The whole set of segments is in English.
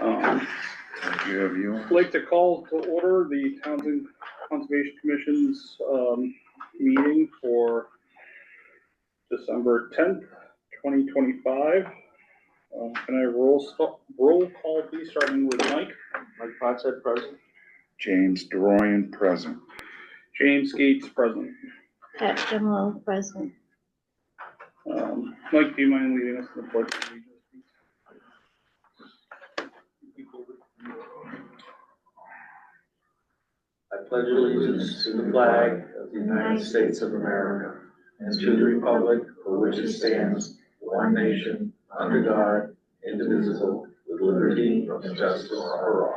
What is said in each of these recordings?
I'd like to call to order the Townsend Conservation Commission's meeting for December 10th, 2025. Can I roll call please, starting with Mike? Mike Potsett, present. James Doroyan, present. James Gates, present. Pat Jimlo, present. Mike, do you mind leading us in the pledge of allegiance, please? I pledge allegiance to the flag of the United States of America and to the republic for which it stands, one nation, under God, indivisible, with liberty and justice for all.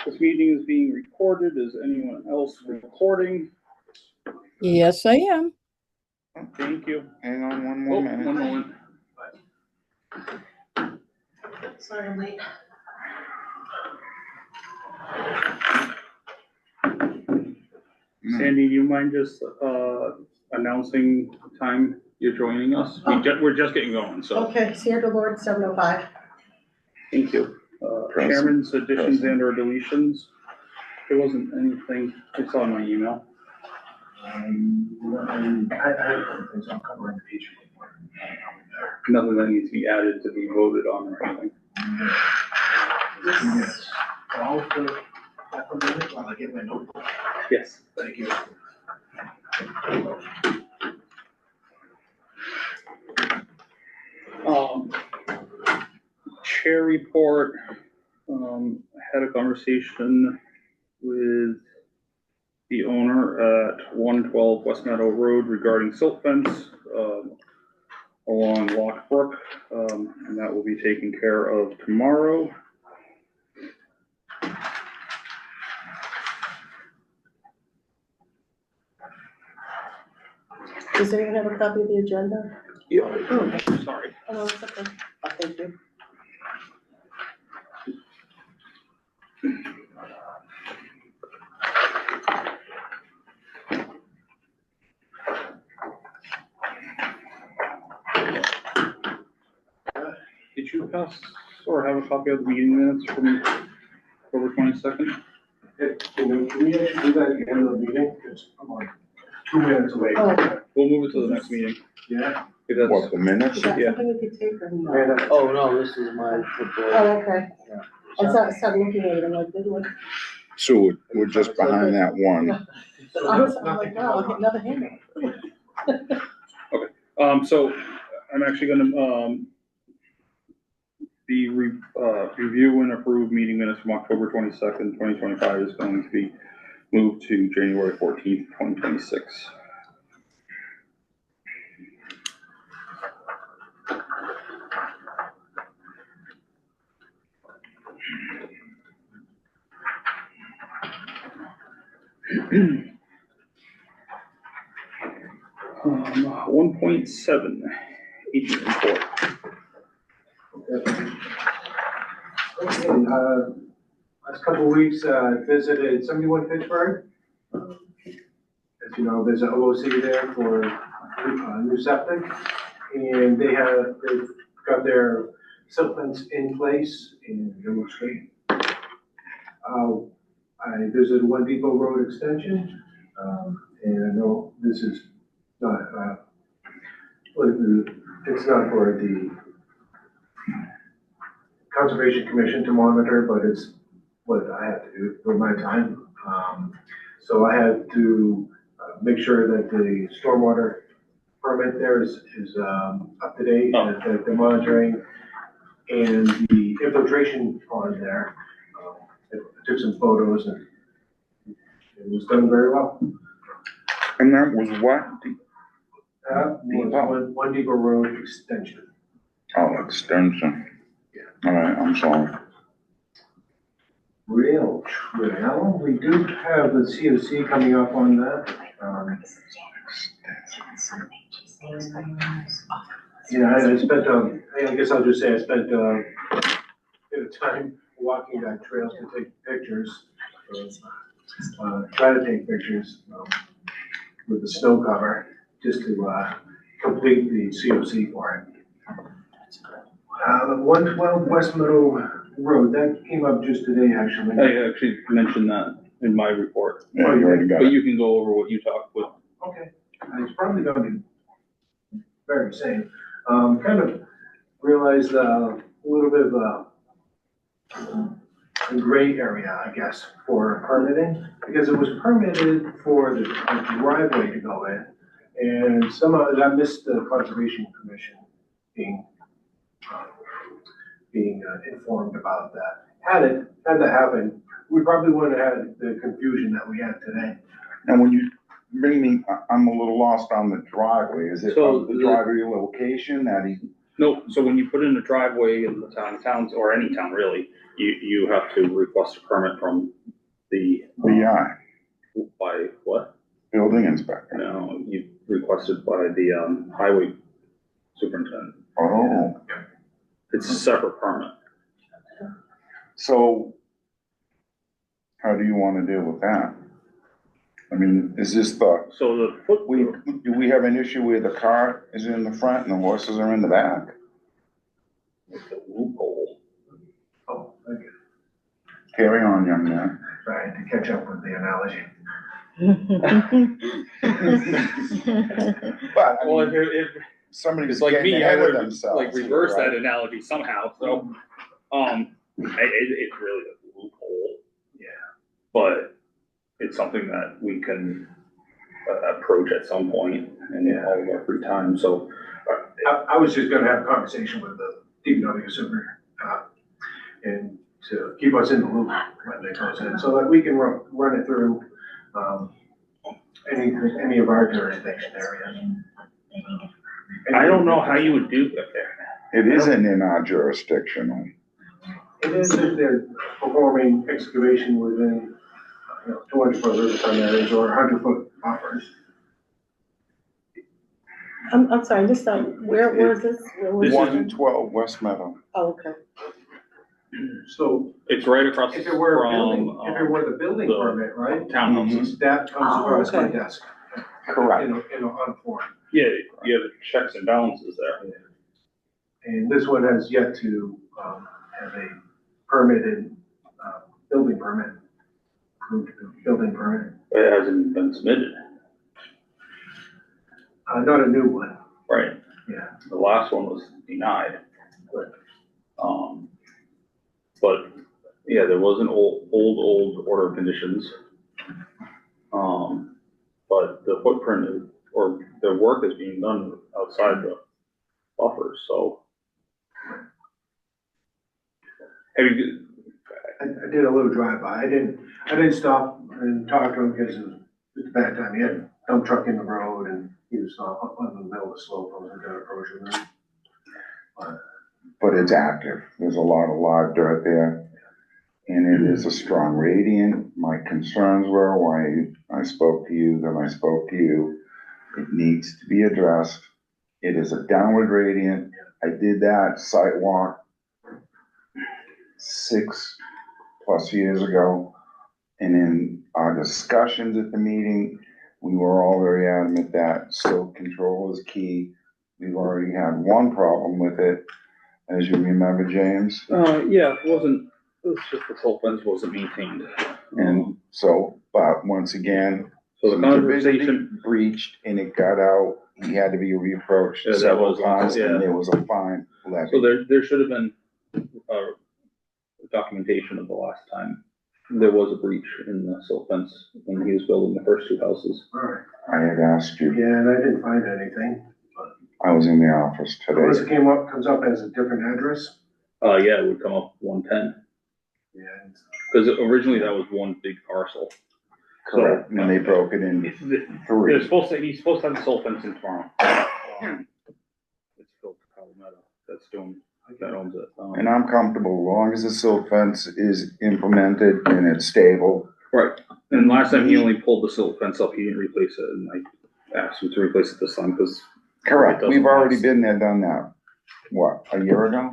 This meeting is being recorded. Is anyone else recording? Yes, I am. Thank you. Hang on one more minute. 1 moment. Sorry, I'm late. Sandy, do you mind just announcing the time you're joining us? We're just getting going, so. Okay, Sierra Lord, 7:05. Thank you. Present. Chairman's additions and or deletions. There wasn't anything, I saw in my email. I have things I'm covering the feature. Nothing that needs to be added to be voted on or anything. Yes. All for half a minute while I get my notebook. Yes. Thank you. Chair report, had a conversation with the owner at 112 West Meadow Road regarding silt fence along Lock Brook, and that will be taken care of tomorrow. Does anyone have a copy of the agenda? Yeah. Oh, sorry. Oh, it's okay. Thank you. Did you pass or have a copy of the meeting minutes from October 22nd? Can we actually do that at the end of the meeting? Because I'm like 2 minutes away. Oh. We'll move it to the next meeting. Yeah. If that's, What, the minutes? Is that Yeah. something we could take or no? Oh, no, this is my report. Oh, okay. I started looking at it, I'm like, good one. So we're just behind that one. I'm like, no, I'll get another hand. so I'm actually gonna, the review and approve meeting minutes from October 22nd, 2025 is going to be moved to January 14th, 2026. Um, 1.7, agent report. Last couple of weeks, visited 71 Pittsburgh. As you know, there's an OOC there for new septic, and they've got their silt fence in place, and it looks great. I visited One Depot Road extension, and I know this is not, it's not for the Conservation Commission to monitor, but it's what I have to do for my time. So I had to make sure that the stormwater permit there is up to date, that they're monitoring, and the infiltration pond there. I took some photos and it was done very well. And that was what? One Depot Road extension. Oh, extension. All right, I'm sorry. Rail trail, we do have the COC coming up on that. Yeah, I spent, I guess I'll just say I spent a bit of time walking that trail to take pictures. Try to take pictures. with the snow cover, just to, complete the COC for it. 112 West Meadow Road, that came up just today, actually. I actually mentioned that in my report, Yeah, you already got but it. you can go over what you talked with. Okay, it's probably gonna be very same. Kind of realized a little bit of a gray area, I guess, for permitting, because it was permitted for the driveway to go in. And some of that missed the Conservation Commission being, informed about that. Had that happened, we probably wouldn't have had the confusion that we had today. And when you bring me, I'm a little lost on the driveway. Is it So the the- driveway location that he, No, so when you put in a driveway in the towns, or any town really, you have to request a permit from the, BI, by what? building inspector? No, you requested by the, highway superintendent. Oh, It's a separate permit. so how do you wanna deal with that? I mean, is this the, So the foot, do we have an issue where the car is in the front and the horses are in the back? the loophole. Oh, thank you. Carry on, young man. Trying to catch up with the analogy. But, I Well, mean, if somebody's it's like getting me, I ahead of would themselves. like reverse right? that analogy somehow, so, it's really a loophole. Yeah. But it's something that we can approach at some point in all of our free time, so. I was just gonna have a conversation with the DPW super, and to keep us in the loop when they goes in, so that we can run it through, any of our jurisdiction areas. I don't know how you would do that there. It isn't in our jurisdiction. It is if they're performing excavation within, 200-foot riverfront areas or 100-foot buffers. I'm sorry, just, where is this? Where was This this? is- 112 West Meadow. Oh, okay. So It's right across if it were a building, from, if it were the building the- permit, right, townhouses. that comes Oh, across my okay. desk. Correct. On form. Yeah, you have checks and balances there. And this one has yet to, have a permitted, building permit, approved building permit, It hasn't been submitted, not a new one, right? yeah. The last one was denied. But, yeah, there was an old order of conditions. But the footprint or the work is being done outside the buffers, so. Have you, I did a little drive-by, I didn't stop and talk to him because it was a bad time, he had a dump truck in the road and he was up on the middle of the slope, I wasn't gonna approach him. But it's active. There's a lot of live dirt there. And it is a strong gradient. My concerns were why I spoke to you, then I spoke to you. It needs to be addressed. It is a downward gradient. I did that site walk 6+ years ago. And in our discussions at the meeting, we were all very adamant that silt control is key. We've already had one problem with it, as you remember, James. yeah, it was just the silt fence wasn't maintained. And so, but once again, So the conversation, breached and it got out. He had to be reapproached Yeah, that several was- times yeah. and there was a fine so levy. there should have been, documentation of the last time there was a breach in the silt fence when he was building the first two houses. Alright, I had asked you, yeah, and I didn't find anything, I was in the office unless today. it comes up as a different address, Yeah, it would come up 110, yeah. because originally that was one big parcel. Correct, and they broke it in They're 3. supposed to, he's supposed to have the silt fence in tomorrow. It's Phil Palmetto that owns it. And I'm comfortable, as long as the silt fence is implemented and it's stable. Right, and last time he only pulled the silt fence up, he didn't replace it, and I asked him to replace it this time, because Correct, It doesn't we've already last. been there, done that. What, a year ago?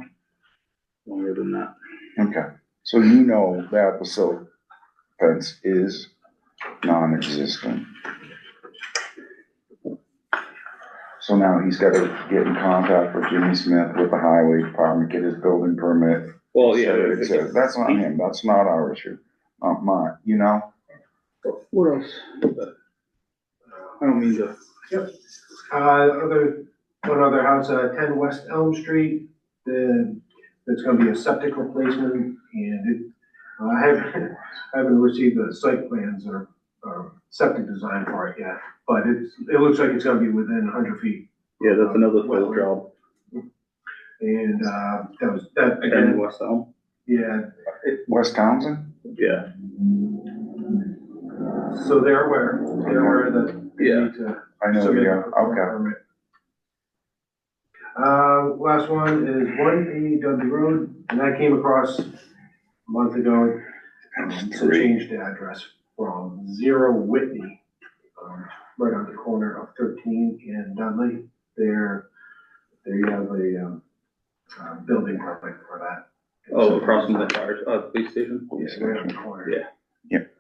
longer than that. Okay, so you know that the silt fence is non-existent. So now he's gotta get in contact with Jimmy Smith with the highway department, get his building permit. Well, yeah. It says, that's not him, that's not our issue, not mine, you know? What else? I don't mean to. One other house, 10 West Elm Street, there's gonna be a septic replacement, and I haven't received the site plans or septic design for it yet, but it looks like it's gonna be within 100 feet. Yeah, that's another full job. And, that And again, West Elm. yeah, West Townsend? Yeah. so they're aware that they Yeah. need to. I know, submit yeah, a okay. permit. Last one is 180 Road, and I came across a month ago, to change the address from 0 Whitney, right on the corner of 13 and Dudley. There you have a, building permit for that. Oh, across from the fire, police station? Yeah. Right on the corner. Yeah. Yep.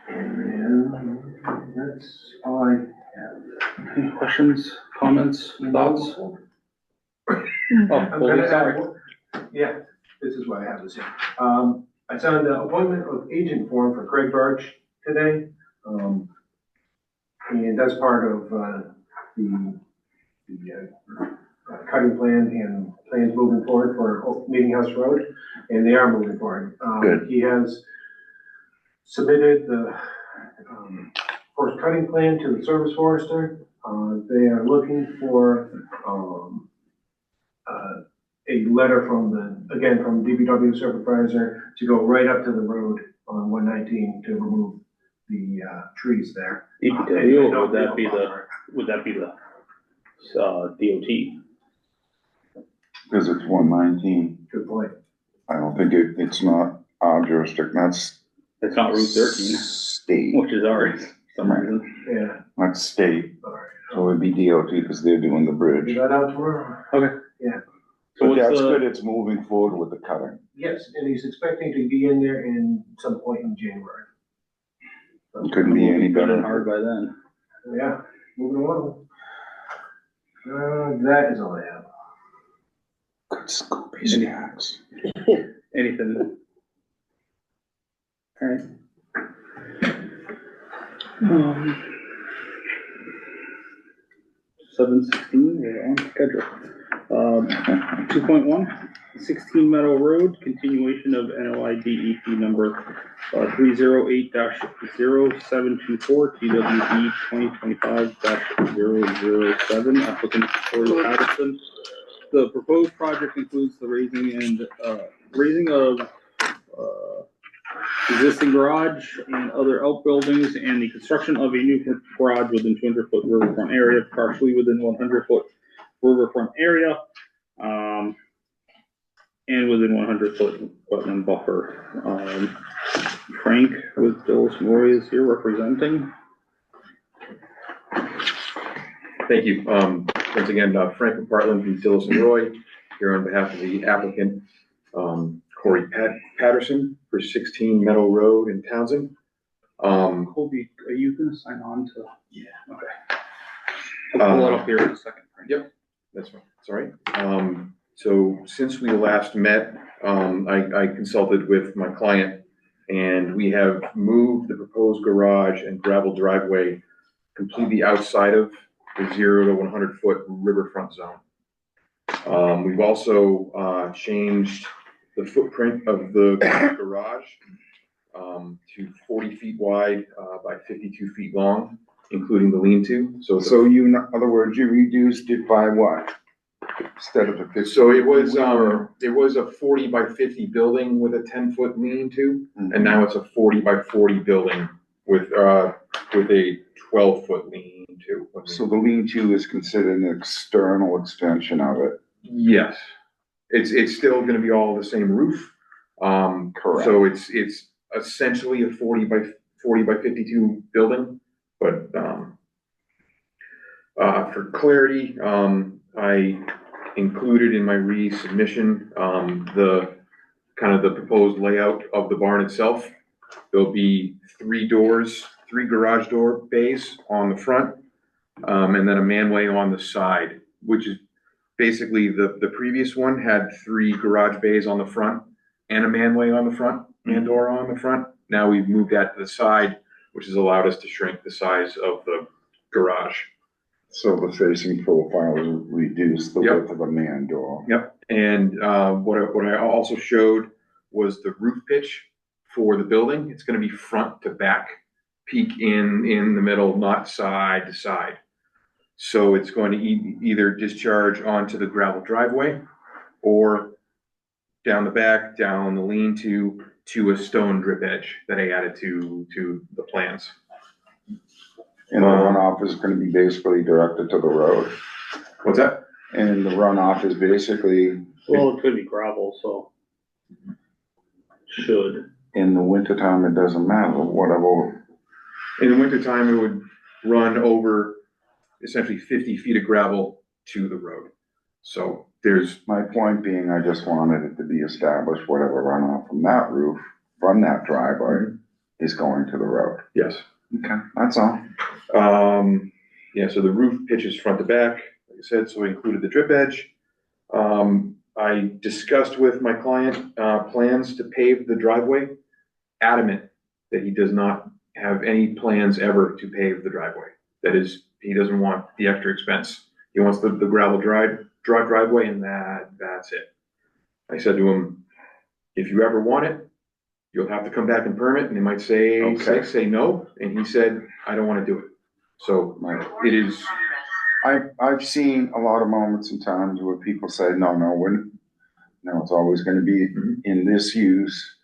And that's all I have. Any questions, comments, thoughts? Oh, I'm gonna police, add sorry. one- Yeah, this is why I have this here. I signed the appointment of agent form for Craig Birch today. And that's part of, the cutting plan and plans moving forward for Meeting House Road, and they are moving forward. Good. He has submitted the, forest cutting plan to the service forester. They are looking for, a letter from from DPW supervisor to go right up to the road on 119 to remove the, trees there. DPW, or would that be the DOT? Cause it's 119, Good point. I don't think it's not our jurisdiction, that's It's not Route 13, state, which is ours, for some reason. Yeah, that's state, all right. so it'd be DOT, cause they're doing the Do bridge. that out tomorrow? So But what's that's the, good, it's moving forward with the cutting. Yes, and he's expecting to be in there in some point in January. So, Couldn't be any good and better. hard by then. Yeah, moving along. That is all I have. Good Scooby snacks. Anything? Alright. Seven sixteen, we're on schedule. 2.1, 16 Meadow Road, continuation of NOI DEP number 308-0724, TWB 2025-007, applicant Corey Patterson. The proposed project includes the raising of existing garage and other outbuildings and the construction of a new garage within 200-foot riverfront area, partially within 100-foot riverfront area, and within 100-foot wetland buffer. Frank with Dillis Mori is here representing. Thank you. Once again, Frank McPartland from Dillis and Roy, here on behalf of the applicant, Corey Patterson for 16 Meadow Road in Townsend. Colby, are you gonna sign on to? Yeah. Okay. I'll pull it up here in a second. Frank. Yep, that's fine. It's all right. So since we last met, I consulted with my client, and we have moved the proposed garage and gravel driveway completely outside of the 0 to 100-foot riverfront zone. We've also changed the footprint of the garage to 40 feet wide by 52 feet long, including the lean-to. So In other words, you reduced it by what? Instead of a 50? So it was a 40 by 50 building with a 10-foot lean-to, and now it's a 40 by 40 building with a 12-foot lean-to. So the lean-to is considered an external extension of it? Yes, it's still gonna be all the same roof. Correct. So it's essentially a 40 by 52 building, but for clarity, I included in my resubmission the proposed layout of the barn itself. There'll be 3 garage door bays on the front, and then a manway on the side, which is basically the previous one had 3 garage bays on the front and a manway on the front, man door on the front. Now we've moved that to the side, which has allowed us to shrink the size of the garage. So the facing profile is reduced, the Yep. width of a man door. Yep, and what I also showed was the roof pitch for the building. It's gonna be front to back, peak in the middle, not side to side. So it's going to either discharge onto the gravel driveway or down the back, down the lean-to, to a stone drip edge that I added to the plans. And the runoff is gonna be basically directed to the road. What's that? And the runoff is basically, Well, it could be gravel, so. Should. in the wintertime, it doesn't matter, whatever. In the wintertime, it would run over essentially 50 feet of gravel to the road. So there's, My point being, I just wanted it to be established, whatever runoff from that roof, from that driveway, is going to the road. yes. Okay, that's all. Yeah, so the roof pitches front to back, like I said, so I included the drip edge. I discussed with my client, plans to pave the driveway, adamant that he does not have any plans ever to pave the driveway. That is, he doesn't want the extra expense. He wants the gravel driveway and that's it. I said to him, if you ever want it, you'll have to come back and permit, and they might Okay. say no, and he said, I don't wanna do it. So Right. it is, I've seen a lot of moments and times where people say, no, it's always gonna be in this use,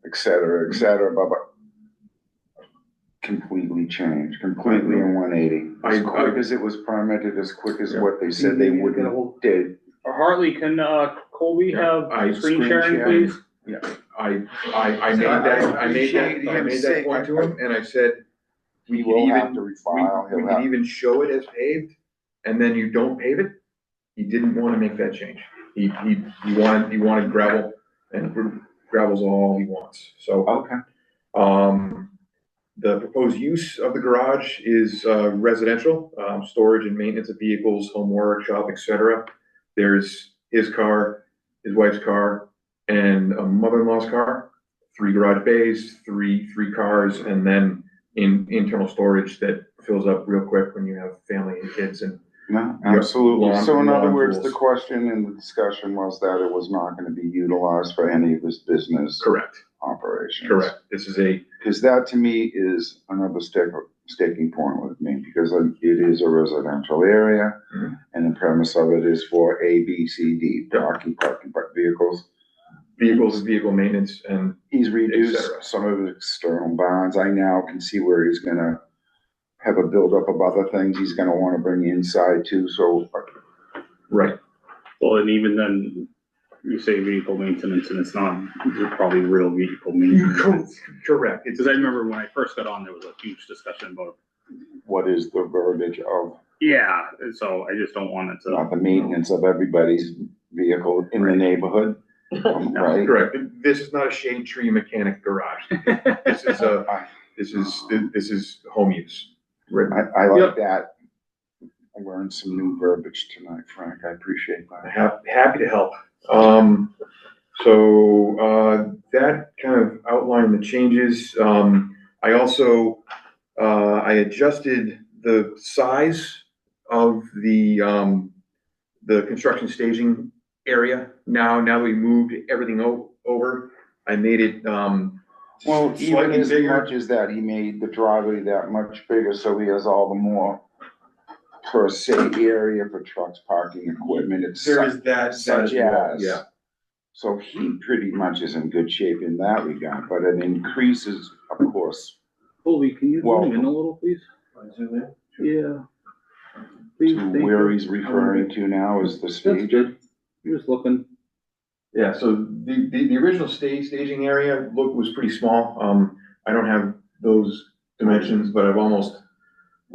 et cetera, but completely changed, completely in 180. As quick as it was permitted, as quick as what they said they wouldn't, did. Hartley, can, Colby have I screen screen sharing, sharing. please? I made that point to him, and I said, He we could will have even, to we refile, he'll could have, even show it as paved, and then you don't pave it. He didn't wanna make that change. He wanted gravel, and gravel's all he wants, so. okay, The proposed use of the garage is residential, storage and maintenance of vehicles, home workshop, et cetera. There's his car, his wife's car, and a mother-in-law's car, 3 garage bays, three cars, and then internal storage that fills up real quick when you have family and kids and. no, absolutely. Lawn- So in other lawn words, the tools. question in the discussion was that it was not gonna be utilized for any of his business Correct, operations. correct. This is a, Because that to me is another staking point with me, because it is a residential area. Mhm. And the premise of it is for A, B, C, D, Yep. parking vehicles. vehicle maintenance, and He's Et reduced cetera. some of his external bounds. I now can see where he's gonna have a buildup of other things he's gonna wanna bring inside too, so. right, Well, and even then, you say vehicle maintenance, and it's not probably real vehicle maintenance. correct. It's, Because I remember when I first got on, there was a huge discussion about, What is the verbiage of, yeah, and so I just don't want it to. not the maintenance of everybody's vehicle in the neighborhood, right? correct. This is not a shade tree mechanic garage. This is home use. Right. I like Yep. that. I learned some new verbiage tonight, Frank. I appreciate that. Happy to help. That kind of outlined the changes. I also, I adjusted the size of the construction staging area. Now that we moved everything over, I made it, Well, even slightly as bigger. much as that, he made the driveway that much bigger, so he has all the more per se area for trucks, parking, equipment, it's There is that such as well, as. yeah. So he pretty much is in good shape in that regard, but it increases, of course, Colby, can you Well- zoom in a little, please? Zoom in. Yeah. Please, to thank where you. he's referring to now is the That's stage. good. You're just looking. Yeah, so the original staging area was pretty small. I don't have those dimensions, but I've almost,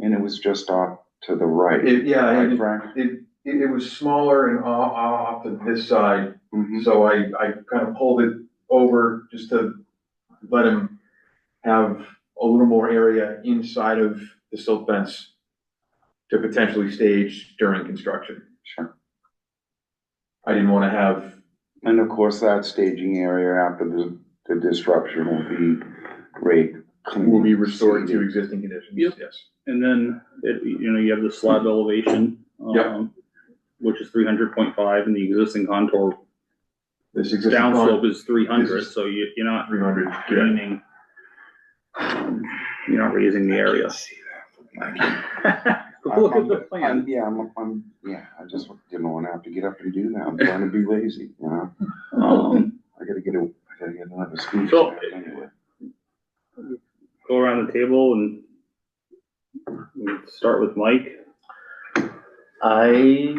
And it was just off to the right, yeah, right, Frank? it was smaller and off to this side. Mhm. So I kind of pulled it over just to let him have a little more area inside of the silt fence. to potentially stage during construction. Sure. I didn't wanna have, And of course, that staging area after the disruption will be clean. will be restored to seeded. existing conditions, Yep. yes. And then, you have the slab elevation, Yep. which is 300.5, and the existing contour This existing downslope is 300, This is- so you're not 300, gaining, you're not raising the area. Look at the plan. Yeah, I just didn't wanna have to get up and do that. I'm trying to be lazy, you know? I gotta get another speech. So- Anyway. Go around the table and we start with Mike. I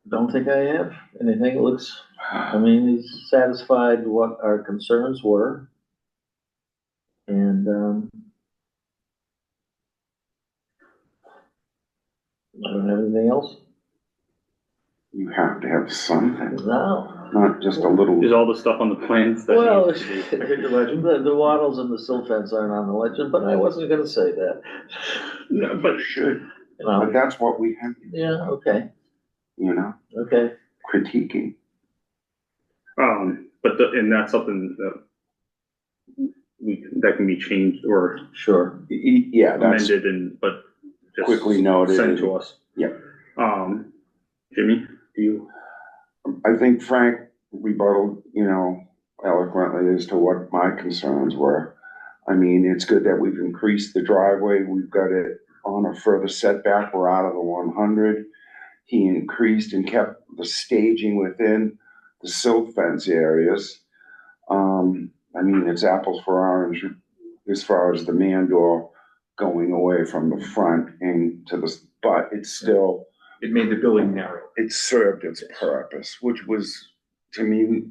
don't think I have anything. It looks, I mean, he's satisfied what our concerns were. And, I don't have anything else. You have to have something, No. not just a little. Is all the stuff on the plans that. Well, needs to be- the wattles and the silt fence aren't on the legend, but I wasn't gonna say that. No, but You should, You but know, that's what we have, yeah, okay, you know, okay. critiquing. and that's something that that can be changed or Sure. Yeah, that's amended but just quickly noted. sent to us. Yep. Jimmy, do you? I think Frank rebutted, eloquently as to what my concerns were. I mean, it's good that we've increased the driveway. We've got it on a further setback. We're out of the 100. He increased and kept the staging within the silt fence areas. I mean, it's apples for orange as far as the man door going away from the front and to the, but it's still, It made the building narrow. it served its purpose, which was, to me,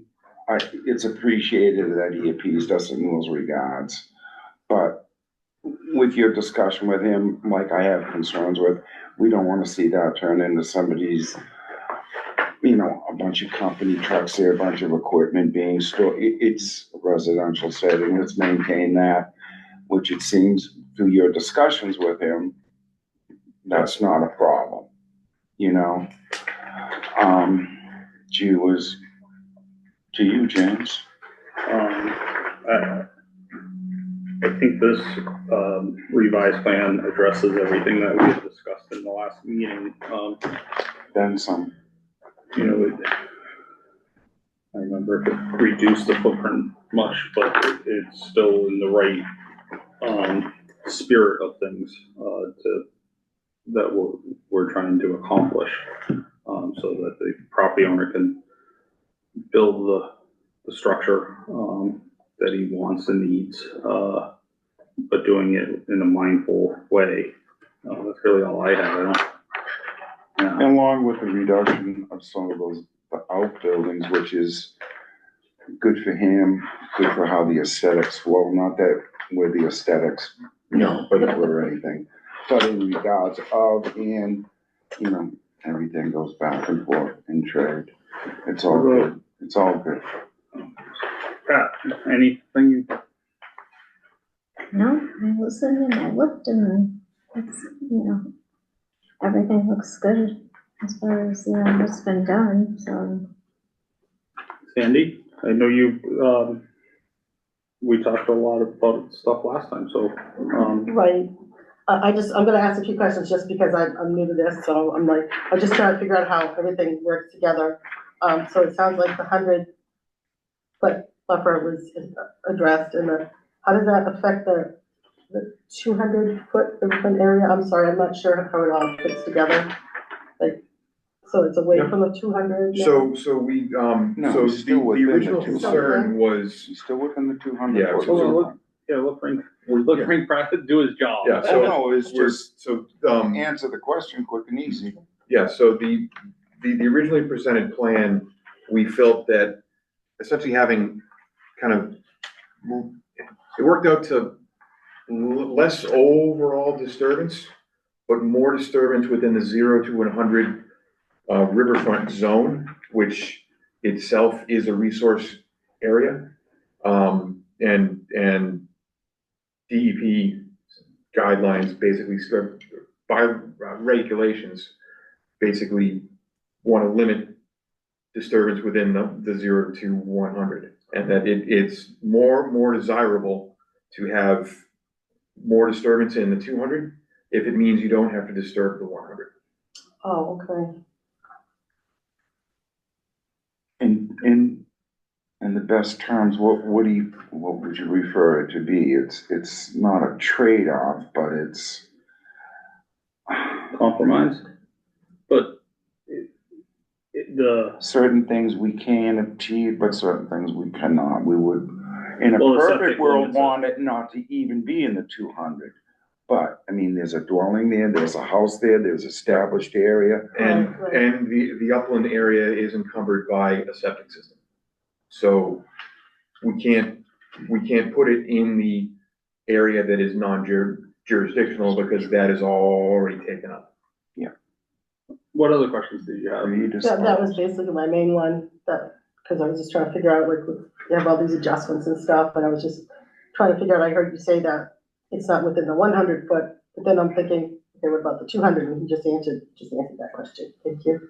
it's appreciated that he appeased us in those regards. But with your discussion with him, like I have concerns with, we don't want to see that turn into somebody's, a bunch of company trucks there, a bunch of equipment being stored. It's a residential setting, let's maintain that, which it seems through your discussions with him, that's not a problem, Gee was to you, James. I think this revised plan addresses everything that we had discussed in the last meeting. Then some. I remember it reduced the footprint much, but it's still in the right spirit of things that we're trying to accomplish, so that the property owner can build the structure that he wants and needs, but doing it in a mindful way. That's really all I have. Along with the reduction of some of those outbuildings, which is good for him, good for how the aesthetics flow, not that we're the aesthetics, but for anything. But in regards of, and, everything goes back and forth in trade. It's all good. It's all good. Pat, anything you? No, I listened and I looked and it's, everything looks good as far as, what's been done, so. Sandy, I know you, we talked a lot about stuff last time, so, Right. I'm gonna ask a few questions just because I'm new to this, so I'm just trying to figure out how everything works together. So it sounds like the 100-foot buffer was addressed and how does that affect the 200-foot different area? I'm sorry, I'm not sure how it all fits together. So it's away from the 200? So we, No, so it's still the within the original 200. concern was, He's still within the 200. Yeah, foot so zone. let Frank do his job. Yeah, Oh, no, it's we're, just so, answer the question quick and easy. yeah, so the originally presented plan, we felt that essentially having kind of, it worked out to less overall disturbance, but more disturbance within the 0 to 100 riverfront zone, which itself is a resource area. And DEP guidelines basically by regulations, basically want to limit disturbance within the 0 to 100. And that it's more desirable to have more disturbance in the 200 if it means you don't have to disturb the 100. Oh, okay. In the best terms, what would you refer it to be? It's not a trade-off, but it's, Compromise. But the, certain things we can achieve, but certain things we cannot. We would, in a Well, the perfect septic world, limits it. want it not to even be in the 200. But, I mean, there's a dwelling there, there's a house there, there's established area. And, Right. and the upland area is encumbered by a septic system. So we can't put it in the area that is non-jurisdictional because that is already taken up. what other questions did you have? That was basically my main one, because I was just trying to figure out, like, you have all these adjustments and stuff, and I was just trying to figure out, I heard you say that it's not within the 100 foot, but then I'm thinking, okay, what about the 200? And you just answered that question. Thank you.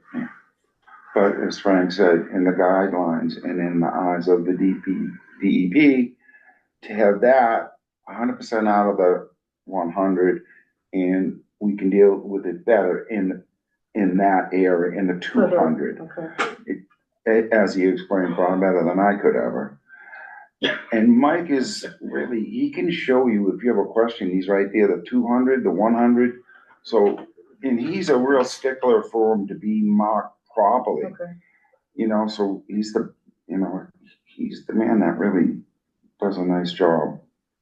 But as Frank said, in the guidelines and in the eyes of the DEP, to have that 100% out of the 100, and we can deal with it better in that area, in the 200. Okay. As he explained far better than I could ever. And Mike is really, he can show you if you have a question, he's right there, the 200, the 100. So, and he's a real stickler for him to be marked properly. Okay. You know, so he's the man that really does a nice job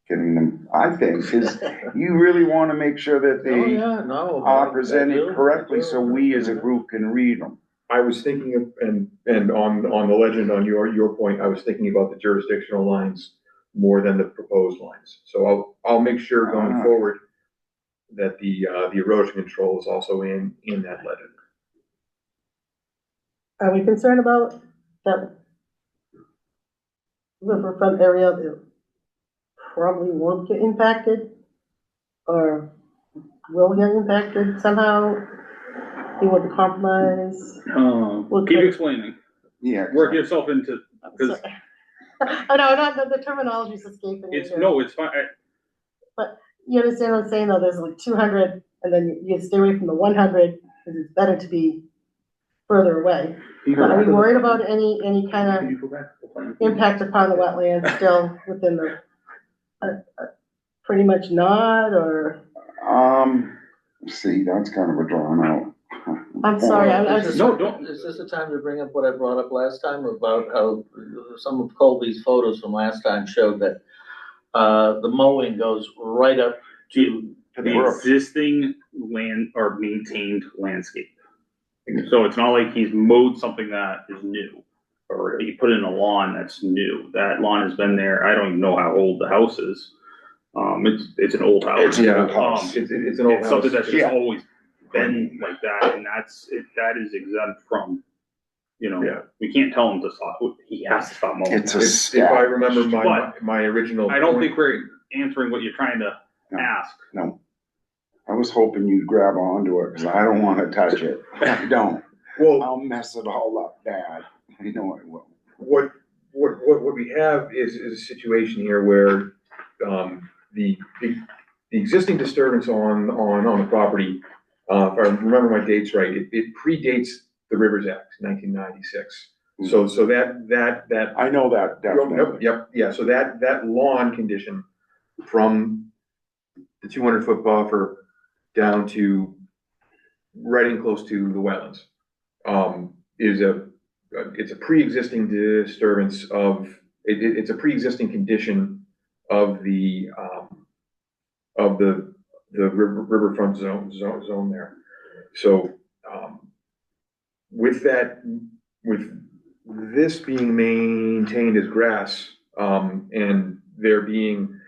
getting them, I think, because you really want to make sure that Oh, they yeah, no. are I presented do. correctly so we as a group can read them. I was thinking of, and on the legend, on your point, I was thinking about the jurisdictional lines more than the proposed lines. So I'll make sure going forward that the erosion control is also in that legend. Are we concerned about that riverfront area that probably won't get impacted? Or will get impacted somehow? You want to compromise? Keep explaining. Yeah. Work yourself into, because I know, not the terminology's escaping me it's, here. no, it's fine. You understand what I'm saying, though? There's like 200, and then you stay away from the 100, because it's better to be further away. But are we worried about any kind Can of you go back to the plan? impact upon the wetlands still within the, pretty much not, or? See, that's kind of a drawn out. I'm sorry, I was just. No, don't. Is this the time to bring up what I brought up last time about how some of Colby's photos from last time showed that the mowing goes right up to The existing land or maintained landscape. So it's not like he's mowed something that is new, or he put in a lawn that's new. That lawn has been there. I don't even know how old the house is. It's an old house. It's an old house. It's an old It's something house. that's just always been like that, and that is exempt from, Yeah. we can't tell him to stop. He has to stop mowing. It's a If I remember But my original. I don't point- think we're answering what you're trying to No. ask. No. I was hoping you'd grab onto it, because I don't want to touch it. I don't. Well, I'll mess it all up bad. I know I will. what we have is a situation here where, the existing disturbance on the property, if I remember my dates right, it predates the Rivers Act, 1996. So that. I know that definitely. Yep, yeah, so that lawn condition from the 200-foot buffer down to right in close to the wetlands, it's a pre-existing disturbance of, it's a pre-existing condition of the riverfront zone there. So, with this being maintained as grass, and there being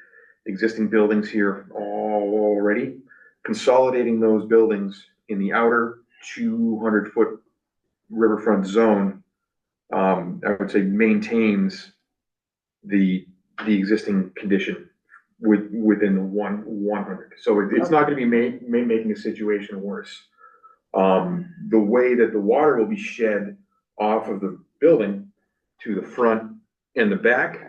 existing buildings here already, consolidating those buildings in the outer 200-foot riverfront zone, I would say maintains the existing condition within the 100. So it's not gonna be making the situation worse. The way that the water will be shed off of the building to the front and the back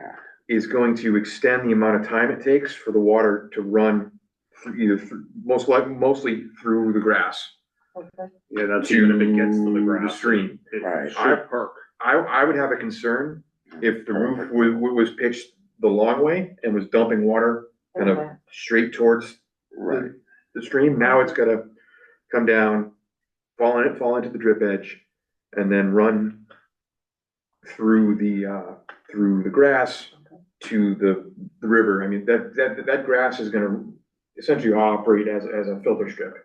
is going to extend the amount of time it takes for the water to run mostly through the grass Okay, Yeah, that's even if it gets to the to grass. the stream. It Right. should perk. I would have a concern if the roof was pitched the long way and was dumping water kind of okay, straight towards Right. the stream. Now it's gotta come down, fall into the drip edge, and then run through the grass to the river. I mean, that grass is gonna essentially operate as a filter strip.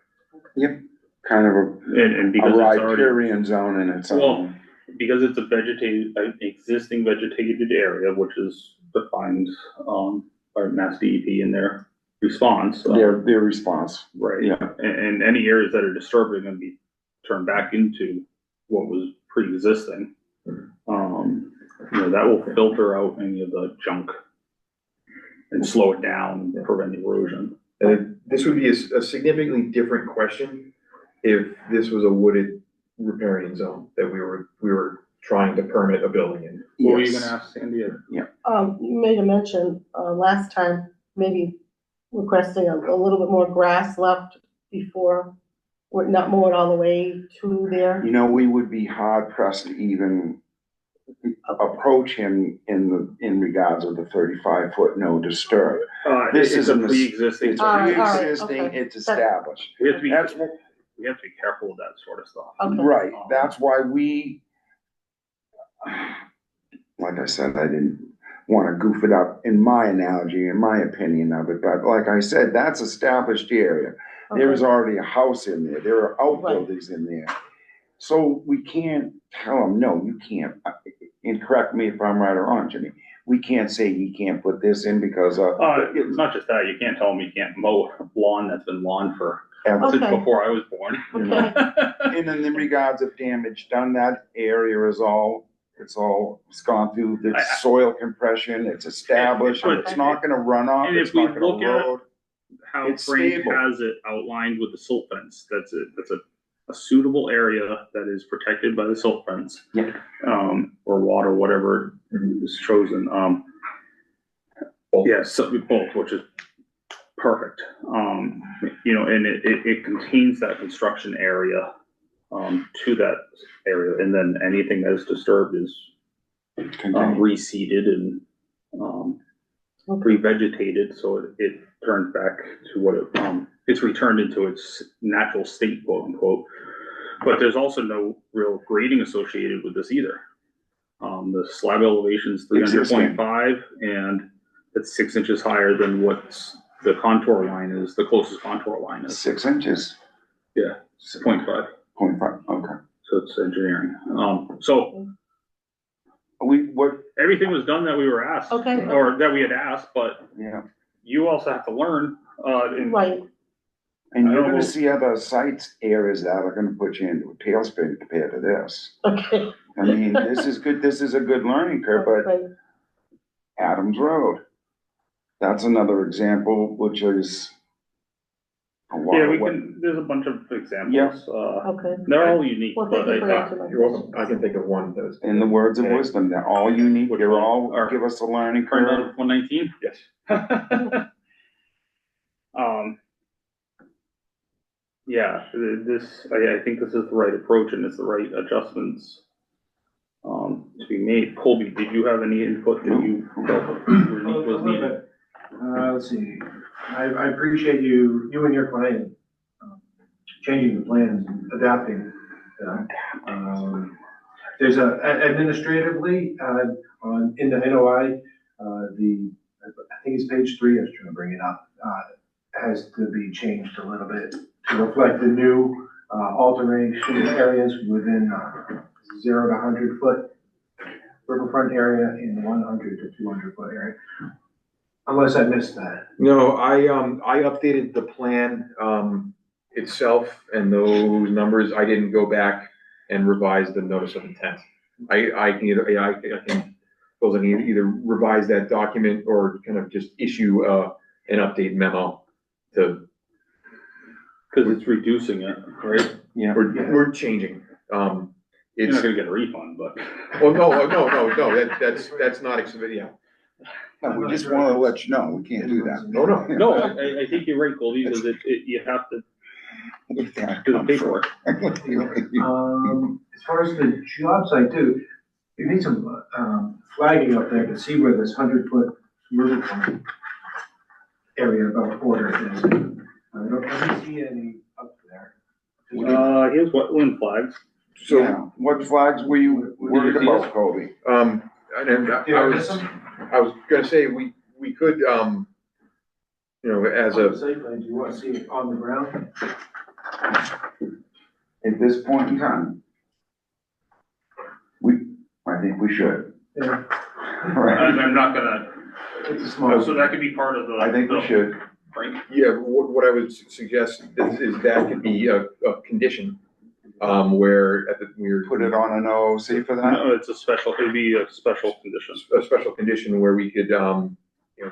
Kind of And a because it's already, riparian zone in its own. because it's a an existing vegetated area, which is defined, by Mass DEP in their response. Their response, Right. yeah. And any areas that are disturbed are gonna be turned back into what was pre-existing. That will filter out any of the junk and slow it down and prevent erosion. And this would be a significantly different question if this was a wooded riparian zone that we were trying to permit a building in. What were you Yes. gonna ask Sandy? you made a mention, last time, maybe requesting a little bit more grass left before, we're not mowing all the way to there. You know, we would be hard pressed to even approach him in regards of the 35-foot no disturb. This It's a isn't a- pre-existing. It's All right, pre-existing, okay. it's established. We have to be, That's what, we have to be careful with that sort of stuff. Okay. right, that's why we, like I said, I didn't wanna goof it up in my analogy, in my opinion of it, but like I said, that's established area. There is already a house in there, there are outbuildings in there. So we can't tell them, no, you can't, and correct me if I'm right or wrong, Jimmy, we can't say you can't put this in because It's not just that, you can't tell them you can't mow lawn that's been lawn for, ever. since Okay. before I was born. Okay. And in the regards of damage done, that area is it's gone through the soil compression, it's established, But- it's not gonna run off, And if it's we not gonna look at- erode. How It's Frank stable. has it outlined with the silt fence, that's a suitable area that is protected by the silt fence. Yeah. Or water, whatever is chosen, yeah, so both, which is perfect. And it contains that construction area, to that area, and then anything that is disturbed is reseeded and, revegetated, so it turns back to what it's returned into its natural state, quote unquote. But there's also no real grading associated with this either. The slab elevation's 300.5, and it's 6 inches higher than what's the contour line is, the closest contour line is. 6 inches, 0.5, 0.5, okay. so it's engineering. So What, everything was done that we were asked, Okay. or that we had asked, but yeah, you also have to learn, Right, and you're I don't know. gonna see other sites, areas that are gonna put you into a tailspin compared to this. okay. I mean, this is good, this is a good learning curve, but Right. Adams Road, that's another example, which is a lot Yeah, of we what, can, there's a bunch of examples. Yeah. Okay. They're all unique, Well, but thank you for answering my You're welcome. I can think of one that was. in the words of wisdom, they're all unique, Which they're one? all, Or- give us a learning Turned curve. out 119. Yes. Yeah, I think this is the right approach and it's the right adjustments, to be made. Colby, did you have any input that you felt was needed? Let's see, I appreciate you and your client changing the plans and adapting them. There's administratively, in the NOI, I think it's page 3, I was trying to bring it up, has to be changed a little bit to reflect the new alteration areas within 0 to 100 foot riverfront area in 100 to 200 foot area. Unless I missed that. No, I updated the plan, itself and those numbers. I didn't go back and revise the notice of intent. I can either revise that document or kind of just issue an update memo to, Cause it's reducing it, right? Yeah. we're changing. You're It's, not gonna get a refund, but. well, no, that's not, yeah. No, we just wanna let you know, we can't do that. No, no. No, I think you're right, Goldie, because you have to Where'd that do the come paperwork. from? As far as the job site too, you need some, flagging up there to see where this 100-foot riverfront area about border is. I don't see any up there. Here's wetland flags. So, Yeah. What flags were you worried Did you see about, Colby? and I was gonna say, we could, you know, as On a, the site plan, do you want to see it on the ground? At this point in time? I think we should. Yeah, Right, I'm not gonna, it's a small. so that could be part of the. I think we should. Right? yeah, what I would suggest is that could be a condition, where we're. Put it on an OOC for that? No, it's a special, it'd be a special condition. A special condition where we could, you know,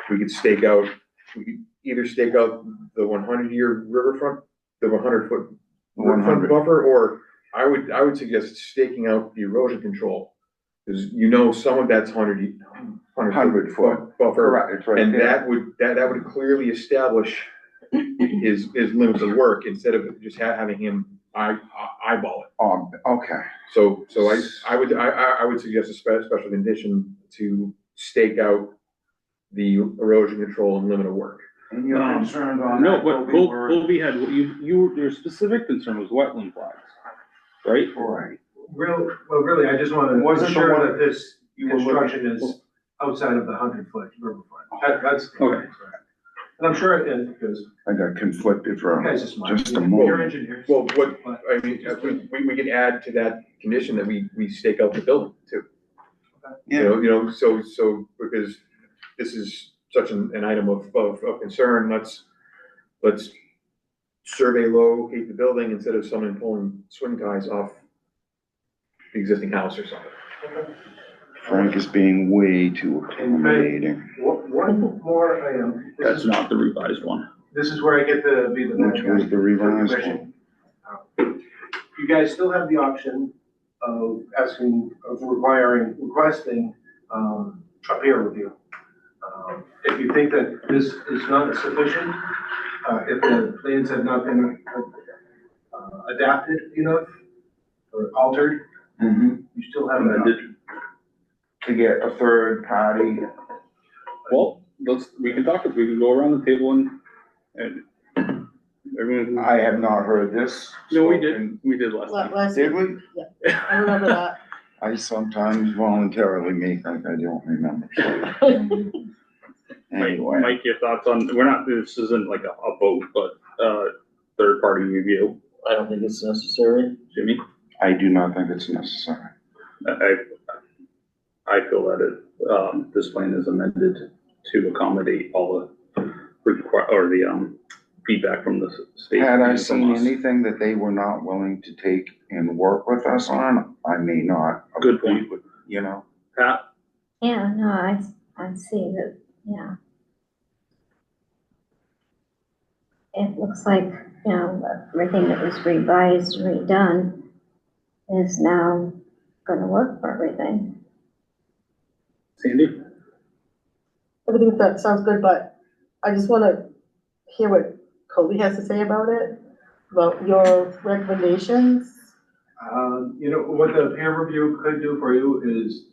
we could either stake out the 100-year riverfront, the 100-foot riverfront 100. buffer, or I would suggest staking out the erosion control. Because you know some of that's 100 foot. buffer, Correct, it's right and there. that would clearly establish his limits of work instead of just having him eyeball it. Okay, So I would suggest a special condition to stake out the erosion control and limit of work. and you're concerned on No, that, but Colby, where? Colby had, your specific concern was wetland flags, right? Right. Really, I just want to Wasn't the ensure one that this you were looking- construction is outside of the 100-foot riverfront. That's. Okay. And I'm sure it is, because I got conflicted you for guys are smart. just a You're moment. engineers. Well, I mean, we can add to that condition that we stake out the building too. Yeah, You know, so because this is such an item of concern, let's survey locate the building instead of someone pulling swing ties off the existing house or something. Frank is being way too accommodating. One more item. That's not the revised one. This is where I get to be the. Which was the revised Commission. You guys still have the option of requesting, a peer review. If you think that this is not sufficient, if the plans have not been, adapted enough or altered, Mhm. you still have an option. To get a third party, Well, we can go around the table and everyone. I have not heard this. No, we spoken. did last time. Last, Did we? I remember that. I sometimes voluntarily make like I don't remember. Anyway, Mike, your thoughts on, this isn't like a vote, but, third party review, I don't think it's necessary. Jimmy? I do not think it's necessary. I feel that this plan is amended to accommodate all the feedback from the state. Had I and from seen us. anything that they were not willing to take and work with us on, I may not. have Good agreed point. with, you know, Pat, Yeah, no, I see that, yeah. It looks like, you know, everything that was revised, redone is now gonna work for everything. Sandy? Everything that sounds good, but I just wanna hear what Colby has to say about it, about your recommendations. You know, what the peer review could do for you is,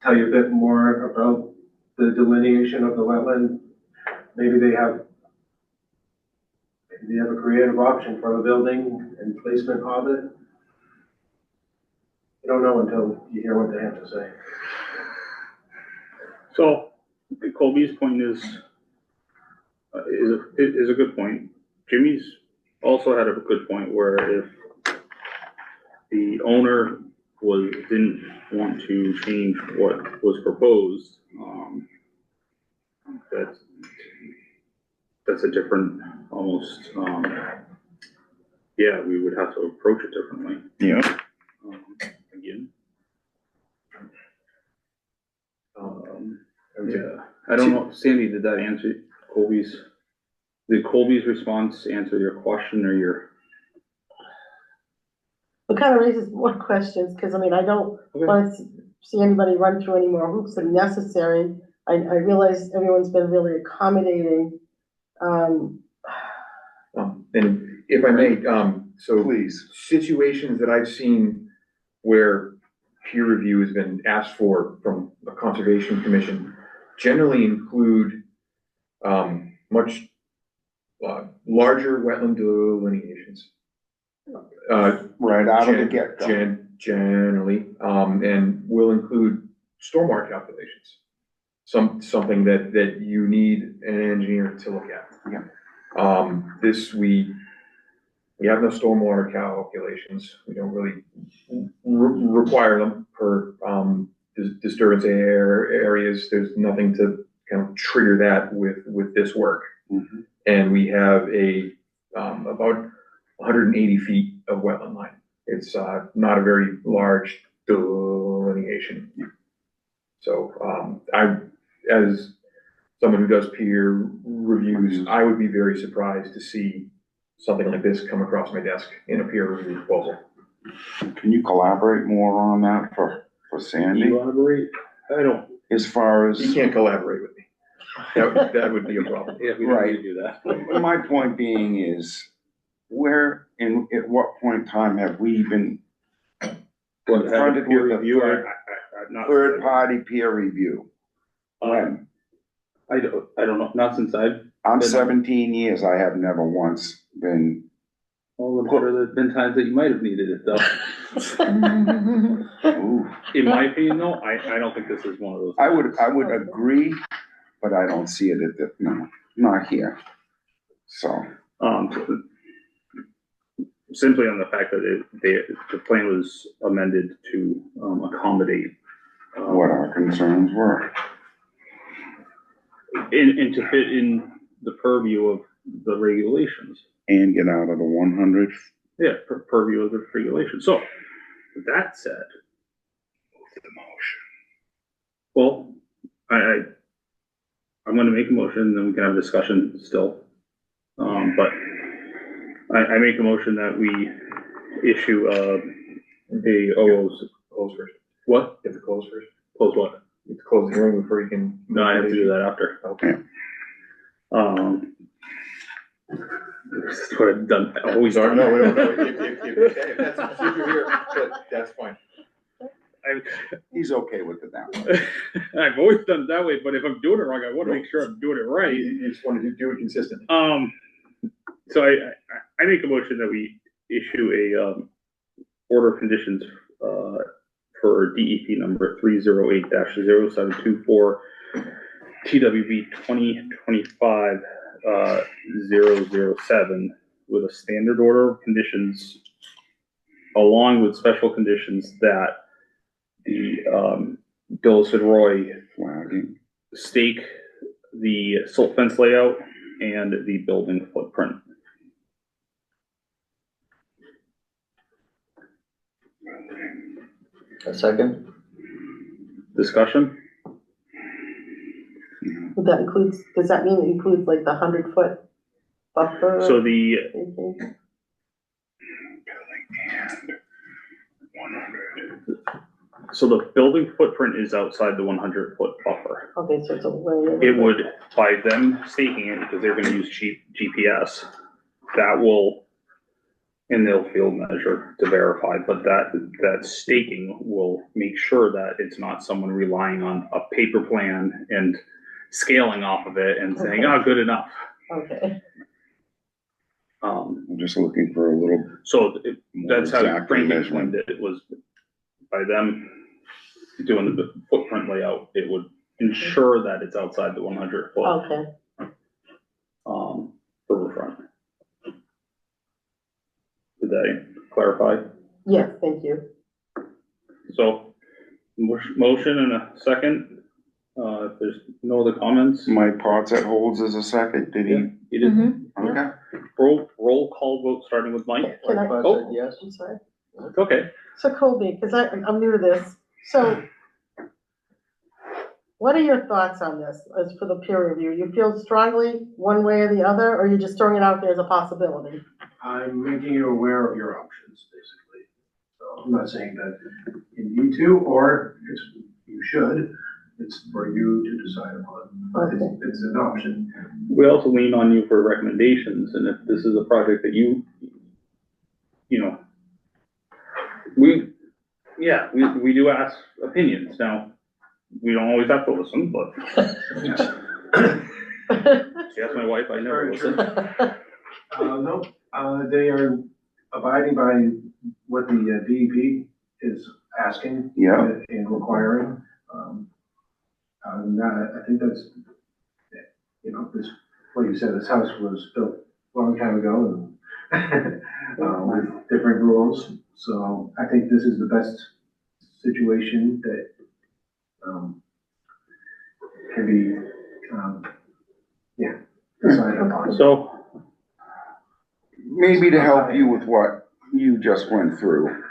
tell you a bit more about the delineation of the wetland. Maybe they have a creative option for the building and placement of it. You don't know until you hear what they have to say. So, Colby's point is a good point. Jimmy's also had a good point where if the owner didn't want to change what was proposed, that's a different, almost, yeah, we would have to approach it differently. yeah. Again. I would say Yeah, I don't know, Sandy, did that answer did Colby's response answer your question or your? It kind of raises more questions, because I mean, I don't want to see anybody run through any more hoops than necessary. I realize everyone's been really accommodating. And if I may, so Please. situations that I've seen where peer review has been asked for from a conservation commission generally include much larger wetland delineations. Right out of the get-go. Generally, and will include stormwater calculations. Something that you need an engineer to look at. Yeah. We have no stormwater calculations. We don't really require them per disturbance areas. There's nothing to kind of trigger that with this work. Mhm. And we have about 180 feet of wetland line. It's not a very large delineation. So as someone who does peer reviews, I would be very surprised to see something like this come across my desk in a peer review proposal. Can you collaborate more on that for Sandy? Elaborate? I don't. As far as. You can't collaborate with me. That would be a problem. Yeah, we don't Right. need to do that. My point being is, at what point in time have we been What, confronted peer with a review? third, I'm not. third-party peer review? When? I don't know, not since I'm 17 years, I have never once been, well, I'm sure there's been times that you might have needed it though. ooh. In my opinion though, I don't think this is one of those. I would agree, but I don't see it no, not here. So, Simply on the fact that the plan was amended to, accommodate. what our concerns were. And to fit in the purview of the regulations. And get out of the 100. Yeah, purview of the regulations. So, with that said. The motion. Well, I'm gonna make a motion, then we can have a discussion still. But I make a motion that we issue, Close first. what? You have to close first. Close what? You have to close the hearing before you can. No, I have to do that after. Okay. This is what I've done, I've always done. No, if that's the procedure here, that's fine. He's okay with it now. I've always done it that way, but if I'm doing it wrong, I wanna make sure I'm doing it right. You just want to do it consistently. So I make a motion that we issue a, order of conditions, for DEP number 308-0724, TWB 2025, 007, with a standard order of conditions, along with special conditions that the, Billis and Roy Flagging. stake the silt fence layout and the building footprint. A second? Discussion? Would that include, does that mean it includes like the 100-foot buffer? So the, Anything? And 100. so the building footprint is outside the 100-foot buffer. Okay, so it's a way. It would, by them staking it, because they're gonna use GPS, that will, and they'll field measure to verify, but that staking will make sure that it's not someone relying on a paper plan and scaling off of it and saying, oh, good enough. Okay, I'm just looking for a little So more that's how exact Frank measurement. explained it. It was by them doing the footprint layout, it would ensure that it's outside the 100 foot, okay. riverfront. Did that clarify? Yes, thank you. So, motion and a second. If there's no other comments. Mike Potts that holds as a second, did he? You did Mhm. Okay. roll call vote starting with Mike. Can I, Oh. Yes. I'm sorry. Okay. So Colby, because I'm new to this, so what are your thoughts on this as for the peer review? You feel strongly one way or the other, or you're just throwing it out there as a possibility? I'm making you aware of your options, basically. So I'm not saying that you need to, or you should. It's for you to decide upon. But it's an option. We also lean on you for recommendations, and if this is a project that you know, we do ask opinions. Now, we don't always have to listen, but she asked my wife, I never listen. No, they are abiding by what the DEP is asking. Yeah. And requiring. And that, I think that's, you know, this, like you said, this house was built a long time ago and with different rules. So I think this is the best situation that can be, decided upon. So, Maybe to help you with what you just went through.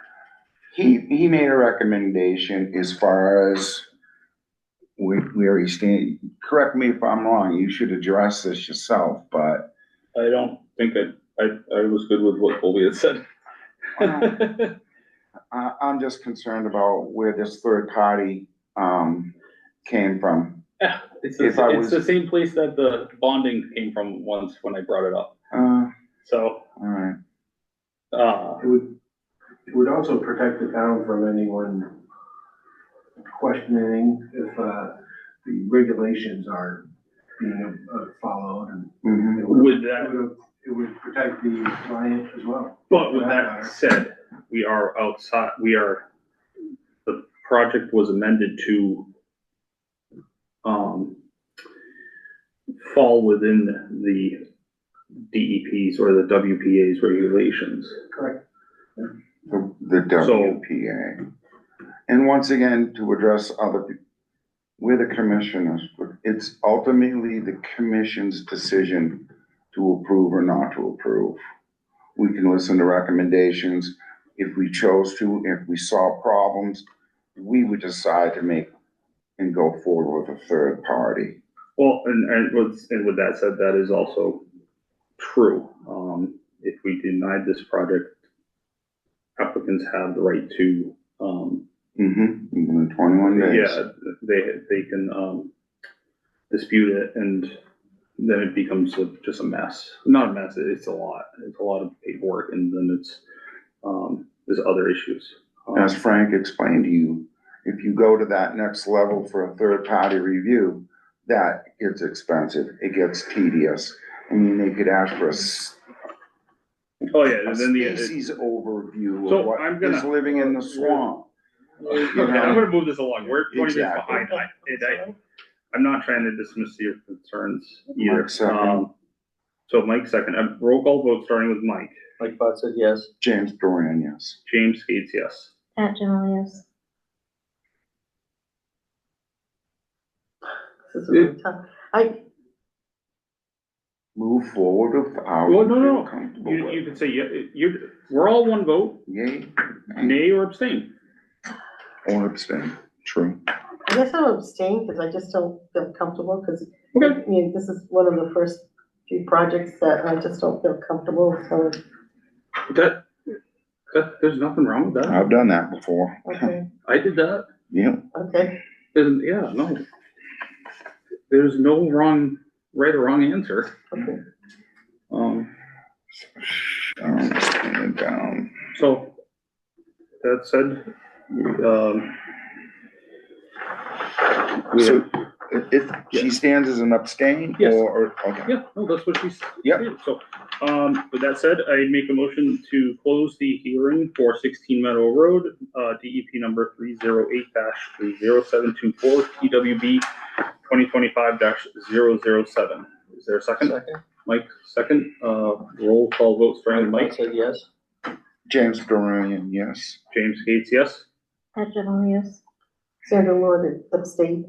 He made a recommendation as far as where he stands. Correct me if I'm wrong, you should address this yourself, but. I don't think I was good with what Colby had said. I'm just concerned about where this third party, came from. Yeah, it's If I was- the same place that the bonding came from once when I brought it up. So, Alright, It would also protect the town from anyone questioning if the regulations are being followed, and mhm. with that, it would protect the client as well. but with that said, we are outside, the project was amended to fall within the DEP's or the WPA's regulations. Correct. The WPA. And once again, to address we're the commissioners, it's ultimately the commission's decision to approve or not to approve. We can listen to recommendations. If we chose to, if we saw problems, we would decide to make and go forward with a third party. Well, and with that said, that is also true. If we denied this project, applicants have the right to, Within 21 days. yeah, they can, dispute it, and then it becomes just a mess. Not a mess, it's a lot of paperwork, and then there's other issues. As Frank explained to you, if you go to that next level for a third party review, that gets expensive, it gets tedious. I mean, they could ask for Oh, yeah, and then species overview So of what I'm gonna- is living in the swamp. Okay, I'm gonna move this along, we're 20 minutes Exactly. behind. I'm not trying to dismiss your concerns either. Mike second. So Mike second, roll call vote starting with Mike. Mike Bott said yes. James Duran, yes. James Gates, yes. Pat General, yes. This is really tough. Move forward with how Well, you no. feel comfortable You with. can say, we're all one vote, Yay, nay or abstain. or abstain, true. I guess I'm abstaining because I just don't feel comfortable, because, Okay. I mean, this is one of the first few projects that I just don't feel comfortable, so, There's nothing wrong with that. I've done that before. okay, I did that. Yeah, okay. Yeah, no. There's no right or wrong answer. Okay. and down. So, that said, So, she stands as an abstain? Yes. Or, okay. yeah, no, that's what she's. Yep. saying. So, with that said, I make a motion to close the hearing for 16 Meadow Road, DEP number 308-0724, TWB 2025-007. Is there a second? Second. Mike, second, roll call vote starting with Mike Mike. Bott said yes. James Duran, yes. James Gates, yes. Pat General, yes. Sandra Lord abstained.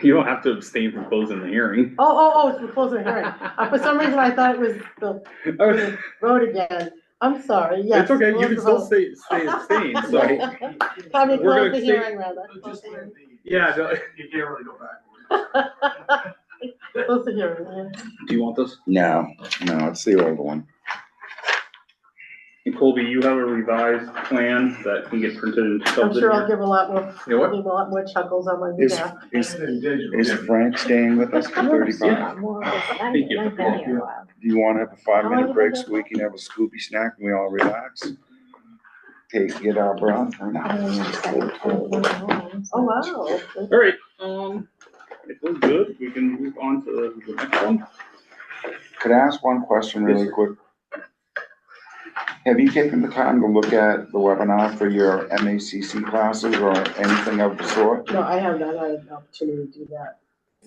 You don't have to abstain from closing the hearing. Oh, it's for closing the hearing. For some reason, I thought it was the vote again. I'm sorry, yes. It's okay, you can still vote. stay abstained, so. I mean, We're close gonna the stay- hearing rather. Close Just the like hearing. Yeah, no, you can't really go back. Close the hearing, yeah. do you want this? No, it's the old one. And Colby, you have a revised plan that can get printed and I'm shoved in sure I'll here? give a lot more, You know what? give a lot more chuckles on my Is, behalf. is, And digital, is yeah. Frank staying with us for I've never seen 35? that more, because Thank you. I've been here a while. Do you wanna have a How long 5-minute you break been so we can have a Scoopy snack and we all relax? Get our breath or I not? don't even study till the morning, so- Oh, wow. All right, if we're good, we can move on to the next one. Could I ask one question really Yes, sir. quick? Have you taken the time to look at the webinar for your MACC classes or anything of the sort? No, I have not had an opportunity to do that.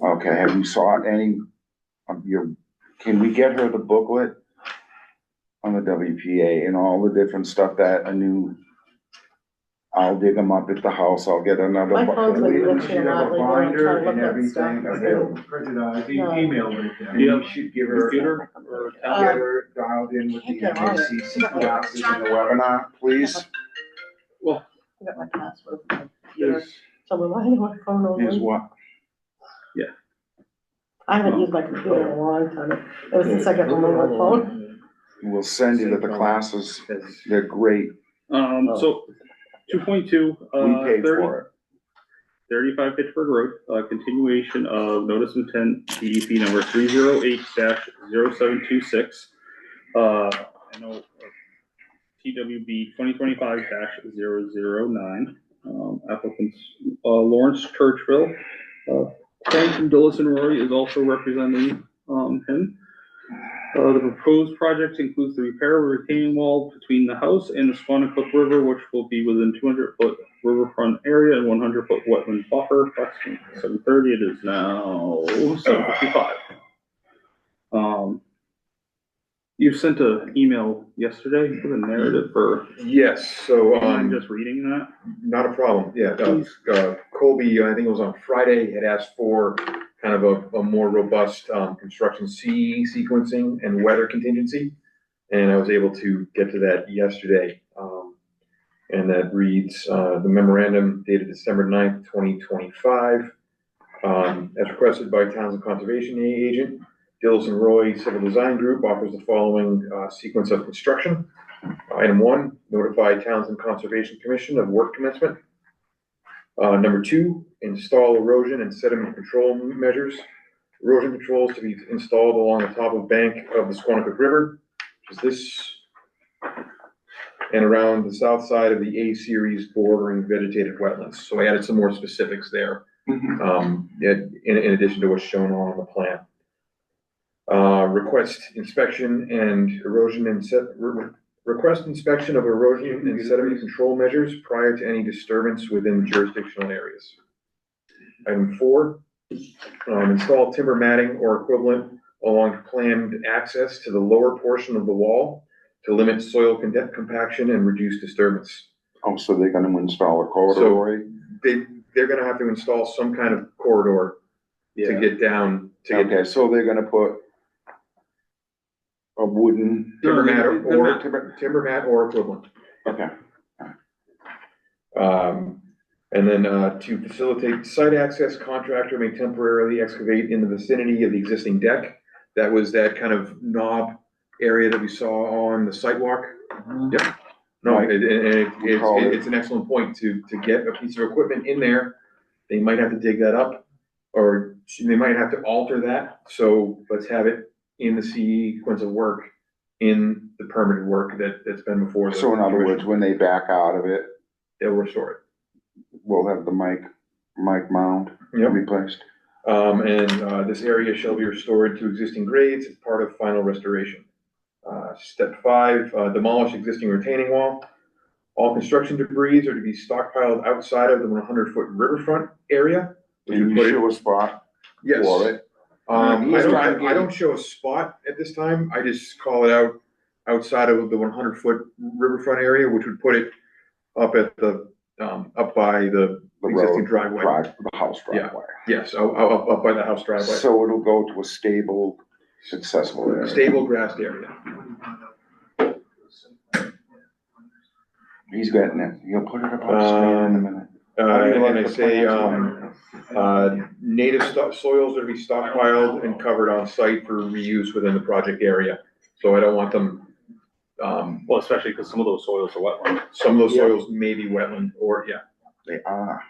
Okay, have you sought any of your, can we get her the booklet on the WPA and all the different stuff that a new, I'll dig them up at the house, I'll get another. My phone's been We glitching should a have lot lately, I'm binder trying to and look at everything stuff. available. Printed out, the No. email right there. Yeah. You should give her, Computer or get tablet? her dialed in with the Can't get on it. MACC classes and the webinar, please. Well, I got my password. for my computer. there's, So I'm relying on my phone Here's only. what, I haven't used my computer in a long time. It was the second one on my phone. we'll send you to the classes, they're great, so 2.2, we paid 30, for it. 35 Pittsburgh Road, continuation of notice of intent, DEP number 308-0726. I know TWB 2025-009, applicants, Lawrence Churchville, Frank from Dillis and Roy is also representing, him. The proposed project includes the repair of a retaining wall between the house and the Squanicook River, which will be within 200-foot riverfront area and 100-foot wetland buffer. Approximately 7:30, it is now 7:55. You sent an email yesterday with a narrative for, Yes, so, I'm just reading that. not a problem, yeah, Colby, I think it was on Friday, had asked for kind of a more robust, construction CE sequencing and weather contingency. And I was able to get to that yesterday, and that reads, the memorandum dated December 9th, 2025. As requested by Townsend Conservation Agent, Dillis and Roy Civil Design Group offers the following, sequence of construction. Item 1, notify Townsend Conservation Commission of work commencement. Number 2, install erosion and sediment control measures. Erosion controls to be installed along the top of bank of the Squanicook River, which is this, and around the south side of the A-series bordering vegetated wetlands. So I added some more specifics there, in addition to what's shown on the plan. Request inspection and erosion and request inspection of erosion and sediment control measures prior to any disturbance within jurisdictional areas. Item 4, install timber matting or equivalent along planned access to the lower portion of the wall to limit soil compaction and reduce disturbance. Oh, so they're gonna install a corridor? They're gonna have to install some kind of corridor to get down, Okay, so they're gonna put a wooden. timber mat or Timber- timber mat or equivalent. Okay, And then, to facilitate site access, contractor may temporarily excavate in the vicinity of the existing deck. That was that kind of knob area that we saw on the sidewalk. Yep. No, Right. it's an excellent point to get a piece of equipment in there. They might have to dig that up, or they might have to alter that. So let's have it in the sequence of work, in the permitted work that's been before. so in other words, when they back out of it, They'll restore it. we'll have the mic mound Yep. replaced. This area shall be restored to existing grades as part of final restoration. Step 5, demolish existing retaining wall. All construction debris are to be stockpiled outside of the 100-foot riverfront area. Can you show a spot Yes. for it? I don't show a spot at this time. I just call it out outside of the 100-foot riverfront area, which would put it up at the, up by the existing driveway. The house driveway. Yes, up by the house driveway. So it'll go to a stable, successful area. Stable grassed area. He's getting it. He'll put it up on screen in a minute. And I say, native soils are to be stockpiled and covered on site for reuse within the project area. So I don't want them, Well, especially because some of those soils are wetland. some of those soils may be wetland or, yeah. They are.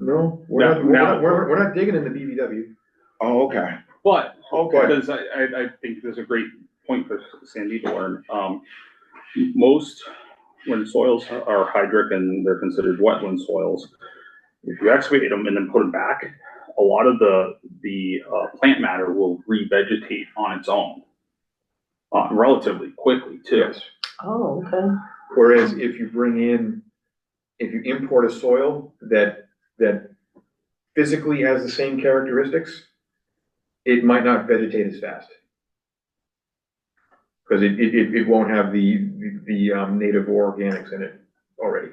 No, Now- we're not digging in the BVW. Oh, okay. But, Okay. because I think there's a great point for Sandy to learn. Most, when soils are hydric and they're considered wetland soils, if you excavate them and then put them back, a lot of the plant matter will revegetate on its own. Relatively quickly too. Yes. Oh, okay. Whereas if you import a soil that physically has the same characteristics, it might not vegetate as fast. Because it won't have the native organics in it already.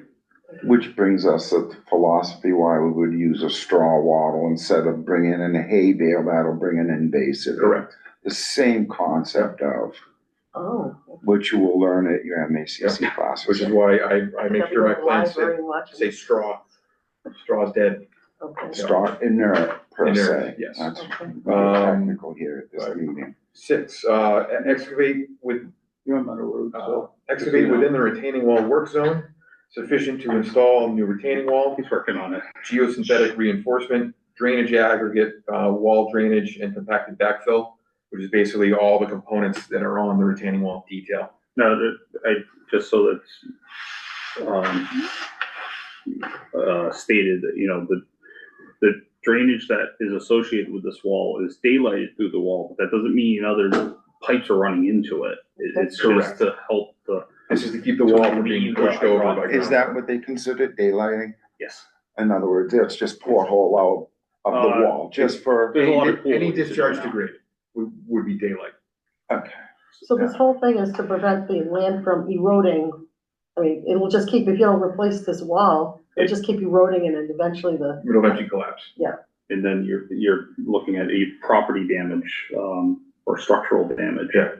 Which brings us to philosophy why we would use a straw wattle instead of bringing in a hay bale that'll bring an invasive. Correct. The same concept of, Oh. which you will learn at your MACC classes. Which is why I make sure my plans Very much. say straw. Straw's dead. Okay. Straw inert per Inert, se. yes. That's Okay. technical here at this right. meeting. 6, excavate with, You're on Meadow Road, so excavate within the retaining wall work zone, sufficient to install a new retaining wall, he's working on it. geosynthetic reinforcement, drainage aggregate, wall drainage, and compacted backfill, which is basically all the components that are on the retaining wall detail. No, just so that's, stated that, the drainage that is associated with this wall is daylighted through the wall, but that doesn't mean other pipes are running into it. It's just Correct. to help This is to keep the wall from being pushed over by. Is that what they consider daylighting? yes. In other words, it's just porthole out of the wall, just for, There's a lot of Any cool ways to do discharge it to now. grade would be daylight. okay. So this whole thing is to prevent the land from eroding. I mean, it will just keep, if you don't replace this wall, it'll just keep eroding and then eventually It'll eventually collapse. And then you're looking at a property damage, or structural damage. Yeah.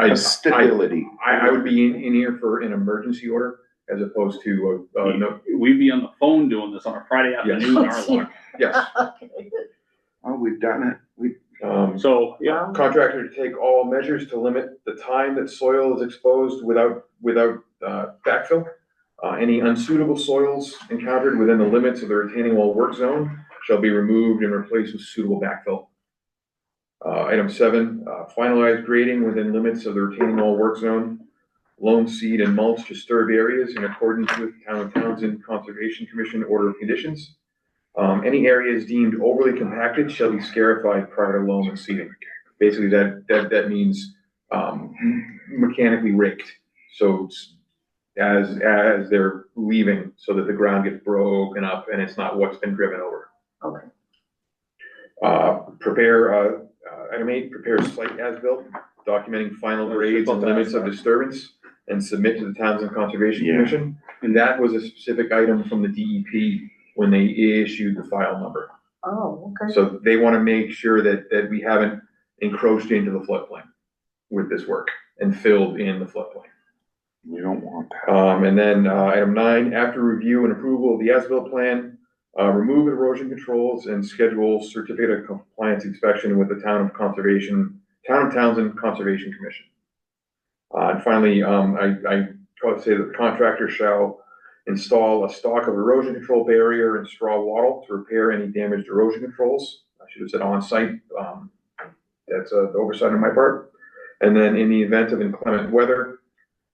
A stability. I would be in here for an emergency order as opposed to, no, We'd be on the phone doing this on a Friday afternoon in our luck. yes. Okay. Oh, we've done it. So, yeah, Contractor to take all measures to limit the time that soil is exposed without backfill. Any unsuitable soils encountered within the limits of the retaining wall work zone shall be removed and replaced with suitable backfill. Item 7, finalize grading within limits of the retaining wall work zone. Loam, seed, and mulch disturbed areas in accordance with Town of Townsend Conservation Commission order of conditions. Any areas deemed overly compacted shall be scarified prior to loam and seeding. Basically, that means mechanically raked. So as they're leaving, so that the ground gets broken up and it's not what's been driven over. Okay. Prepare, item 8, prepare site as-built, documenting final grades and limits of disturbance, and submit to the Townsend Conservation Yeah. Commission. And that was a specific item from the DEP when they issued the file number. Oh, okay. So they want to make sure that we haven't encroached into the floodplain with this work and filled in the floodplain. You don't want that. And then, item 9, after review and approval of the as-built plan, remove erosion controls and schedule certificate of compliance inspection with the Town of Townsend Conservation Commission. And finally, I try to say that the contractor shall install a stock of erosion control barrier and straw wattle to repair any damaged erosion controls. I should have said on-site. That's an oversight on my part. And then in the event of inclement weather,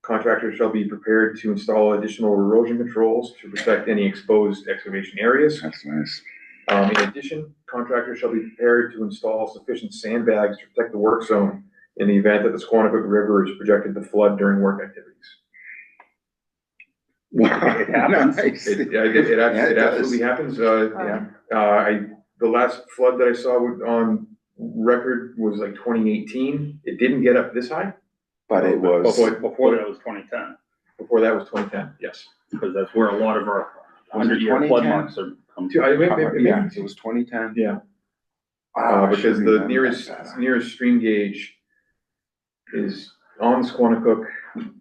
contractors shall be prepared to install additional erosion controls to protect any exposed excavation areas. That's nice. In addition, contractors shall be prepared to install sufficient sandbags to protect the work zone in the event that the Squanicook River is projected to flood during work activities. It happens. Nice. It Yeah, it does. absolutely happens. Yeah. The last flood that I saw on record was like 2018. It didn't get up this high. But it was, Before that was 2010, Before that was 2010, yes. because that's where a lot of our Was it 100-year flood 2010? marks are come Yeah, yeah, it was 2010. Yeah. Wow, I Because should the remember nearest that. stream gauge is on Squanicook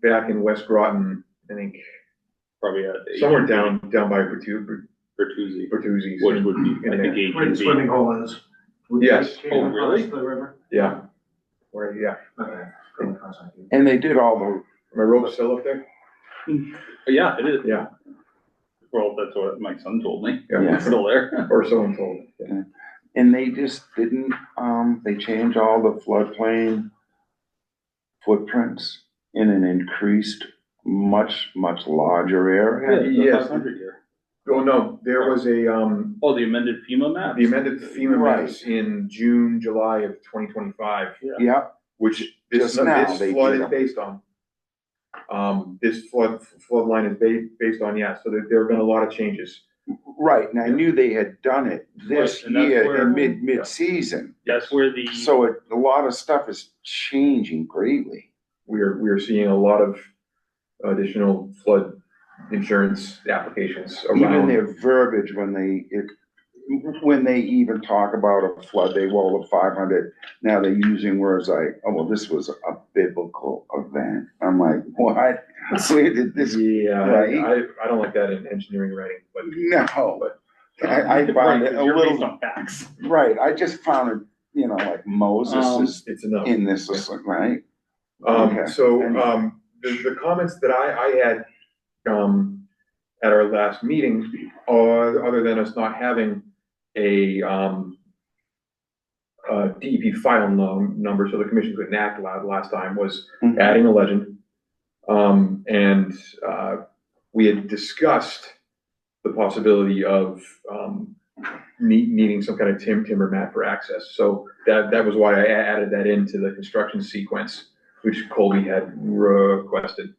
back in West Groton, I think probably at. Somewhere down by Bertuzzi, Bertuzzi's. which would be, I think, Where the H&B. swimming hole is. Yes. Oh, really? Across the river? Yeah. Where, yeah. Okay. Go across, I think. And they did all the, My rope's still up there? Yeah, it is. Yeah. Well, that's what my son told me. Yeah. It's still there. Or someone told me. Yeah. and they just didn't, they changed all the floodplain footprints in an increased, much larger area. The Yes. 500 year. Oh, no, there was a, Oh, the amended FEMA map? the amended FEMA Right. maps in June, July of 2025, Yeah, which this Just now this they flood did is them. based on. This flood line is based on, yeah, so there have been a lot of changes. right, and I knew they had done it this Right, and that's year where- in mid-season. That's where the. So a lot of stuff is changing greatly. We're seeing a lot of additional flood insurance applications Even around. their verbiage when they even talk about a flood, they roll a 500. Now they're using words like, oh, well, this was a biblical event. I'm like, what? Where did this? Yeah, Right? I don't like that in engineering writing, but. No, But I find it a You're based little, on facts. right, I just found it, like Moses is it's enough. in this, right? Okay. So, the comments that I had, at our last meeting, other than us not having a DEP file number, so the commission couldn't act last time, was Mhm. adding a legend. And, we had discussed the possibility of, needing some kind of timber mat for access. So that was why I added that into the construction sequence, which Colby had requested.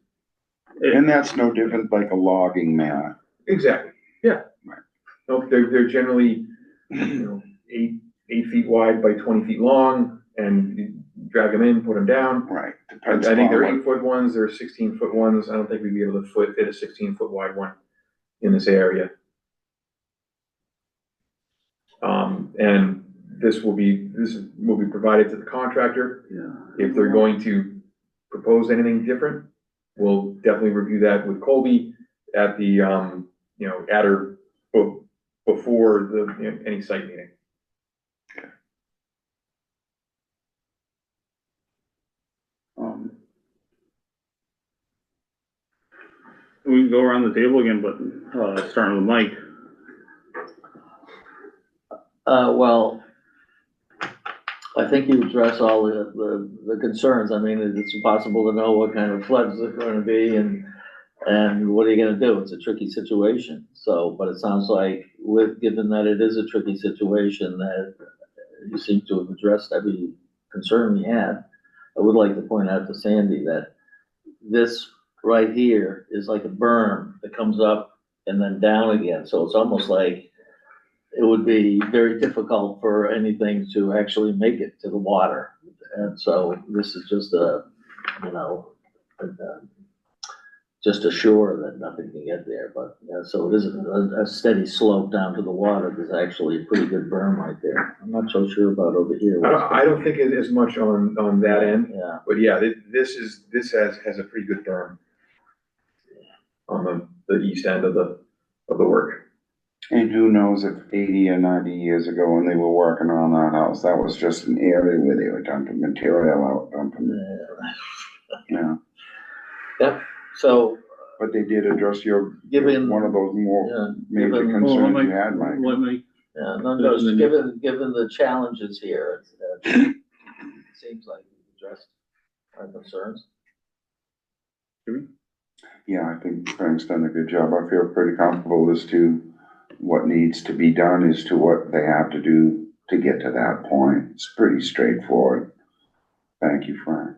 And that's no different like a logging mat. Exactly, yeah. Right. No, they're generally, 8 feet wide by 20 feet long, and you drag them in, put them down. Right. I Depends think they're upon 8-foot ones, they're 16-foot ones. I don't think we'd be able to fit a 16-foot wide one in this area. And this will be provided to the contractor. Yeah. If they're going to propose anything different, we'll definitely review that with Colby at the, at or before any site meeting. We can go around the table again, but, starting with Mike. Well, I think you address all the concerns. I mean, it's impossible to know what kind of floods are gonna be and what are you gonna do? It's a tricky situation. So, but it sounds like given that it is a tricky situation, that you seem to have addressed every concern we had. I would like to point out to Sandy that this right here is like a berm that comes up and then down again. So it's almost like it would be very difficult for anything to actually make it to the water. And so this is just just a shore that nothing can get there. But so it isn't a steady slope down to the water. There's actually a pretty good berm right there. I'm not so sure about over here. I don't think it is much on that end, Yeah. but yeah, this has a pretty good berm on the east end of the work. And who knows if 80 or 90 years ago when they were working on that house, that was just an area where they were dumping material out, Yep. So But they did address given, one of those more yeah, major given- concerns you had, Mike. Let me, yeah, no, just given the challenges here, it seems like we've addressed our concerns. Yeah, I think Frank's done a good job. I feel pretty comfortable as to what needs to be done as to what they have to do to get to that point. It's pretty straightforward. Thank you, Frank.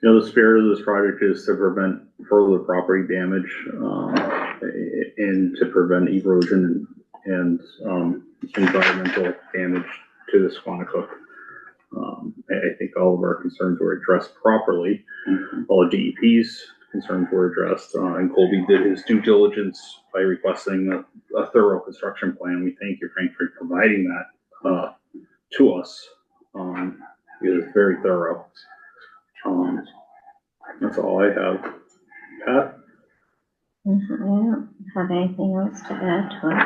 the spirit of this project is to prevent further property damage, and to prevent erosion and, environmental damage to the Squanicook. I think all of our concerns were addressed properly. All of DEP's concerns were addressed, and Colby did his due diligence by requesting a thorough construction plan. We thank you, Frank, for providing that, to us. It was very thorough. That's all I have. Pat? I don't have anything else to add to it.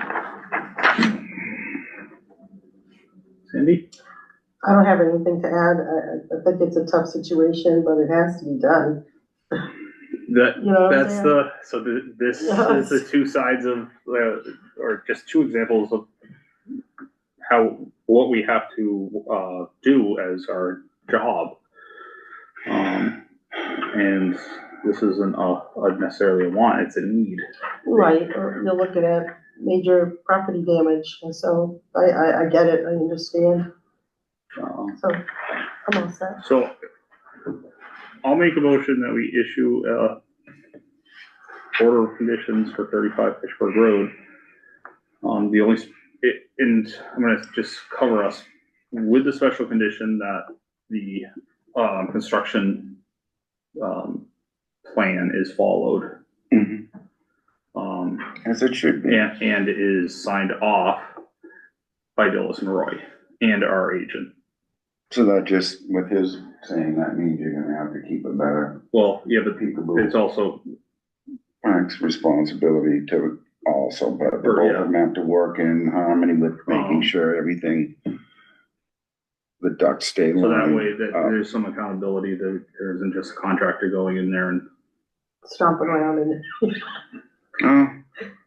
Sandy? I don't have anything to add. I think it's a tough situation, but it has to be done. That, You know what I'm that's saying? the, so this is Yes. the two sides of, or just two examples of how, what we have to, do as our job. And this isn't necessarily a want, it's a need. Right, or you're looking at major property damage, and so I get it, I understand, so I'm all set. So I'll make a motion that we issue a order of conditions for 35 Fitchburg Road. The only, and I'm gonna just cover us with the special condition that the, construction, plan is followed. Mhm. As it should be. And is signed off by Dillis and Roy and our agent. So that just, with his saying, that means you're gonna have to keep it better. Well, yeah, but People, it's also, Frank's responsibility to also, but the Sure, both yeah. of them have to work in harmony with making sure everything, the ducks stay so that lined way that up. there's some accountability, that there isn't just a contractor going in there and. Stomping around in it. Oh,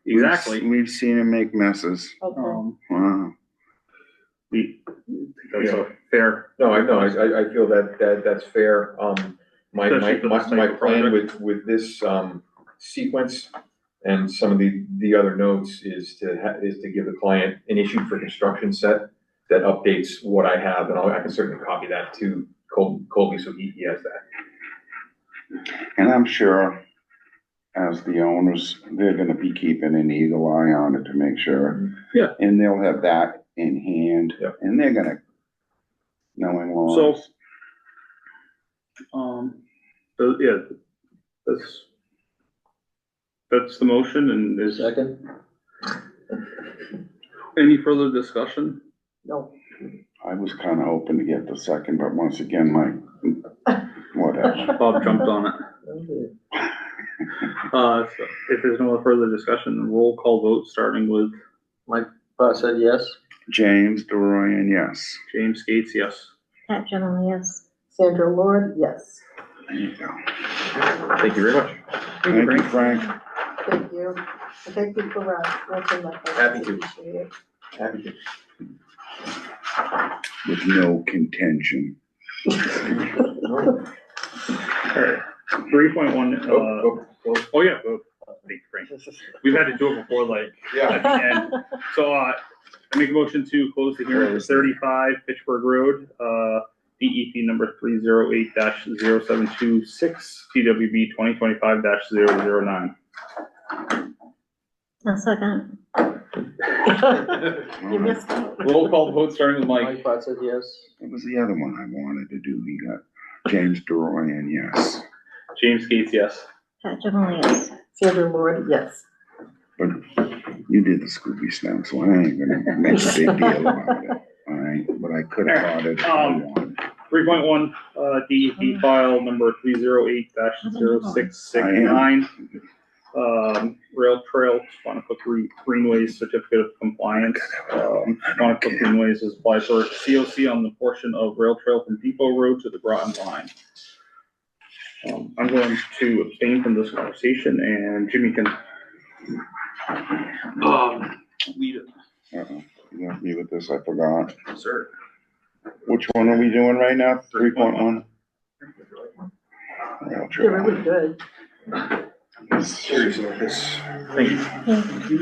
Exactly. We've seen him make messes. Okay, Wow. That's a fair. No, I know, I feel that's fair. My Especially for this type of plan project. with this, sequence and some of the other notes is to give the client an issue for construction set that updates what I have, and I can certainly copy that to Colby, so he has that. And I'm sure as the owners, they're gonna be keeping an eagle eye on it to make sure. Yeah. And they'll have that in hand. Yeah. And they're gonna, knowing So, laws. yeah, that's the motion, and is Second? any further discussion? no, I was kinda hoping to get the second, but once again, whatever. Bob jumped on it. So if there's no further discussion, roll call vote, starting with Pat said yes. James Dorian, yes. James Gates, yes. Pat General, yes. Sandra Lord, yes, There you go. Thank you very much. Thank you, Frank. thank you, and thank you for, answering my questions. Happy to. Appreciate it. Happy to. With no contention. Alright, 3.1, oh yeah, thank you, Frank. We've had to do it before, like, at the end. So, I make a motion to close the hearing for 35 Fitchburg Road, DEP number 308-0726, TWB 2025-009. I'll second. You missed it. Roll call vote, starting with Mike. Pat said yes. It was the other one I wanted to do. We got James Dorian, yes. James Gates, yes. Pat General, yes. Sandra Lord, yes. But you did the Scooby Snap, so I ain't gonna make a big deal about it. All right, but I could have bought it if I wanted. 3.1, DEP file number 308-0669. Rail Trail, Squanicook Greenways Certificate of Compliance. Squanicook Greenways has applied for COC on the portion of Rail Trail from Depot Road to the Groton line. I'm going to abstain from this conversation, and Jimmy can, lead it. Uh-oh, you got me with this, I forgot. Sir. Which one are we doing right now? 3.1? Rail You're really Trail. good. Serious about this. Thank you.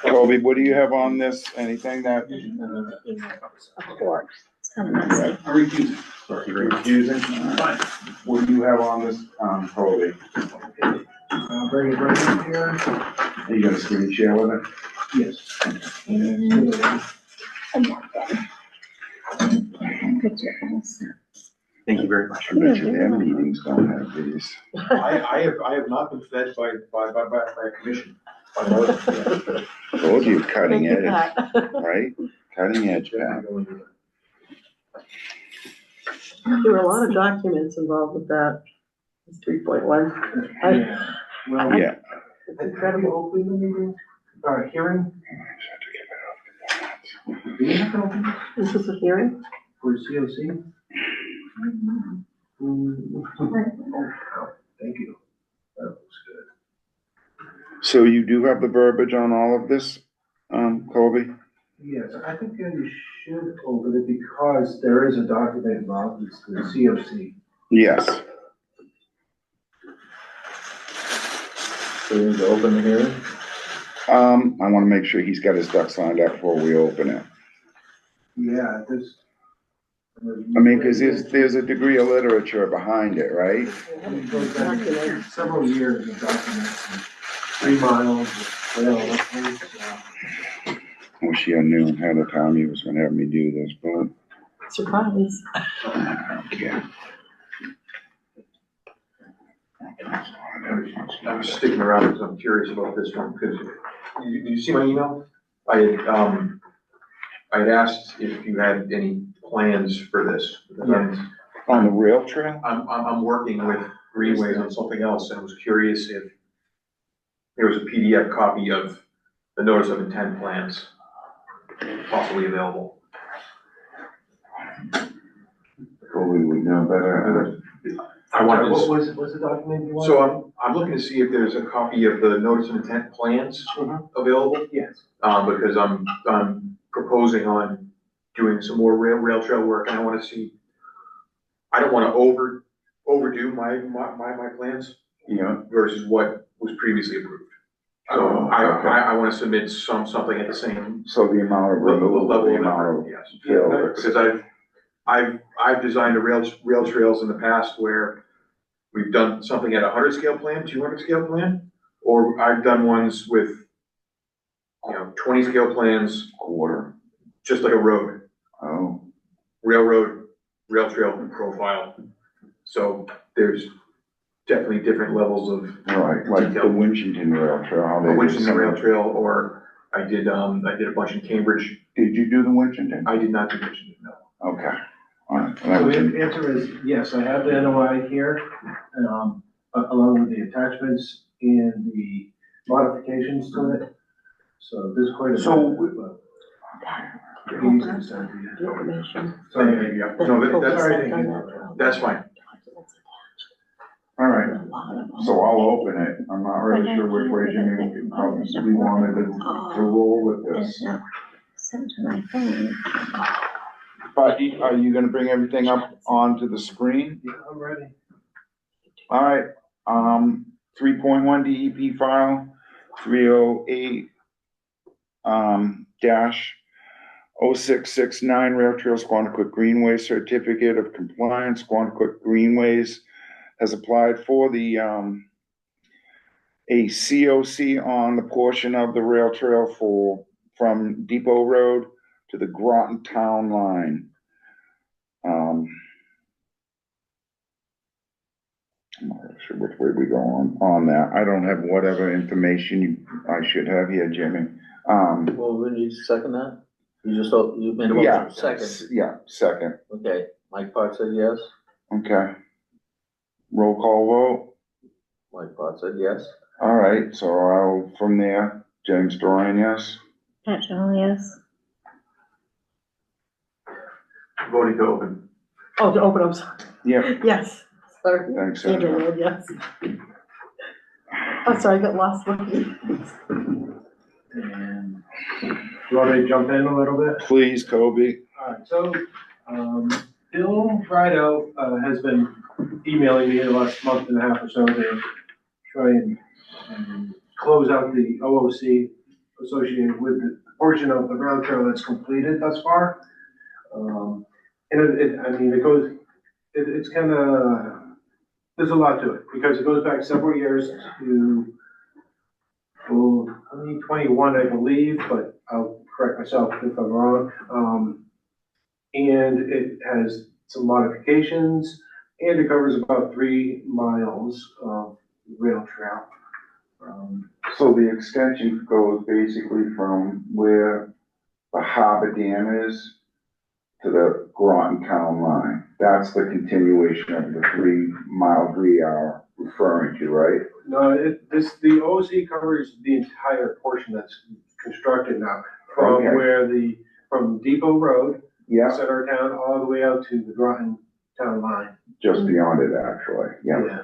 Colby, what do you have on this? Anything that? Of course, it's kind of messy. I'm refusing. You're refusing? Fine. What do you have on this, Colby? Bring it right in here. Are you gonna screen share with it? Yes. Thank you very much. I bet you their meetings don't have these. I have not been fed by a commission. Told you, cutting Thank you, edge, Pat. right? Cutting edge, Pat. There were a lot of documents involved with that. It's 3.1. Yeah, well, Yeah. It's have incredible. you opened the meeting, hearing? Do you have to open it This is a hearing? for COC? Oh, wow, thank you. That looks good. So you do have the verbiage on all of this, Colby? Yes, I think that you should open it because there is a document involved, it's the COC. Yes. So we need to open the hearing? I wanna make sure he's got his ducks lined up before we open it. Yeah, this. I mean, cause there's a degree of literature behind it, right? It goes back several years of documents, and 3 miles, rail, so. Wish I knew ahead of time he was gonna have me do this, but Surprise. I don't care. I was sticking around because I'm curious about this one, because you see my email? I had asked if you had any plans for this. Because On the rail trail? I'm working with Greenways on something else, and I was curious if there was a PDF copy of the notice of intent plans possibly available. Colby would know better. I wanted What to, was the document you wanted? so I'm looking to see if there's a copy of the notice of intent plans available. Yes. Because I'm proposing on doing some more rail trail work, and I wanna see, I don't wanna overdo my plans Yeah. versus what was previously approved. So Oh, okay. I wanna submit something at the same So the amount of removal, level the of amount effort, of yes. fill. Because I've designed a rail trails in the past where we've done something at a 100 scale plan, 200 scale plan, or I've done ones with, 20 scale plans, Quarter. just like a road, Oh, railroad, rail trail profile. So there's definitely different levels of right, like the Detail. Winchton Rail Trail. how they which did in the some- rail trail, or I did a bunch in Cambridge. Did you do the Winchton? I did not do Winchton, no. Okay. All right. So the answer is, yes, I have the NOI here, along with the attachments and the modifications to it. So there's quite a bit. So- but easy to send to you. Information. Sorry, Yeah, no, Sorry. that's fine. All right, so I'll open it. I'm not really sure which way Jimmy probably wanted to roll with It's this. not sent to my phone. But are you gonna bring everything up onto the screen? Yeah, I'm ready. All right, 3.1 DEP file, 308, dash 0669 Rail Trail Squantaquit Greenway Certificate of Compliance. Squantaquit Greenways has applied for the, a COC on the portion of the rail trail from Depot Road to the Groton Town Line. I'm not really sure which way we go on that. I don't have whatever information I should have here, Jimmy. Well, we need to second that? You made a Yeah, motion, second. yeah, second, Okay, Mike Pot said yes, okay. Roll call vote. Mike Pot said yes. All right, so I'll, from there, James Dorian, yes? Pat Jones, yes. Voting to open. Oh, to open, I'm sorry. Yeah, Yes, sorry. thanks, Sandra Sandra. Lloyd, yes. I'm sorry, I got lost looking. And you want me to jump in a little bit? Please, Kobe. All right, so, Bill Frido, has been emailing me in the last month and a half or so to try and close out the OOC associated with the portion of the rail trail that's completed thus far. And it's there's a lot to it, because it goes back several years to, 2021, I believe, but I'll correct myself if I'm wrong. And it has some modifications, and it covers about 3 miles of rail trail. So the extension goes basically from where the harbor dam is to the Groton Town Line. That's the continuation of the 3 mile we are referring to, right? No, the OZ covers the entire portion that's constructed now, from Okay. where from Depot Road, Yeah, center of town, all the way out to the Groton town line. just beyond it, actually, yeah.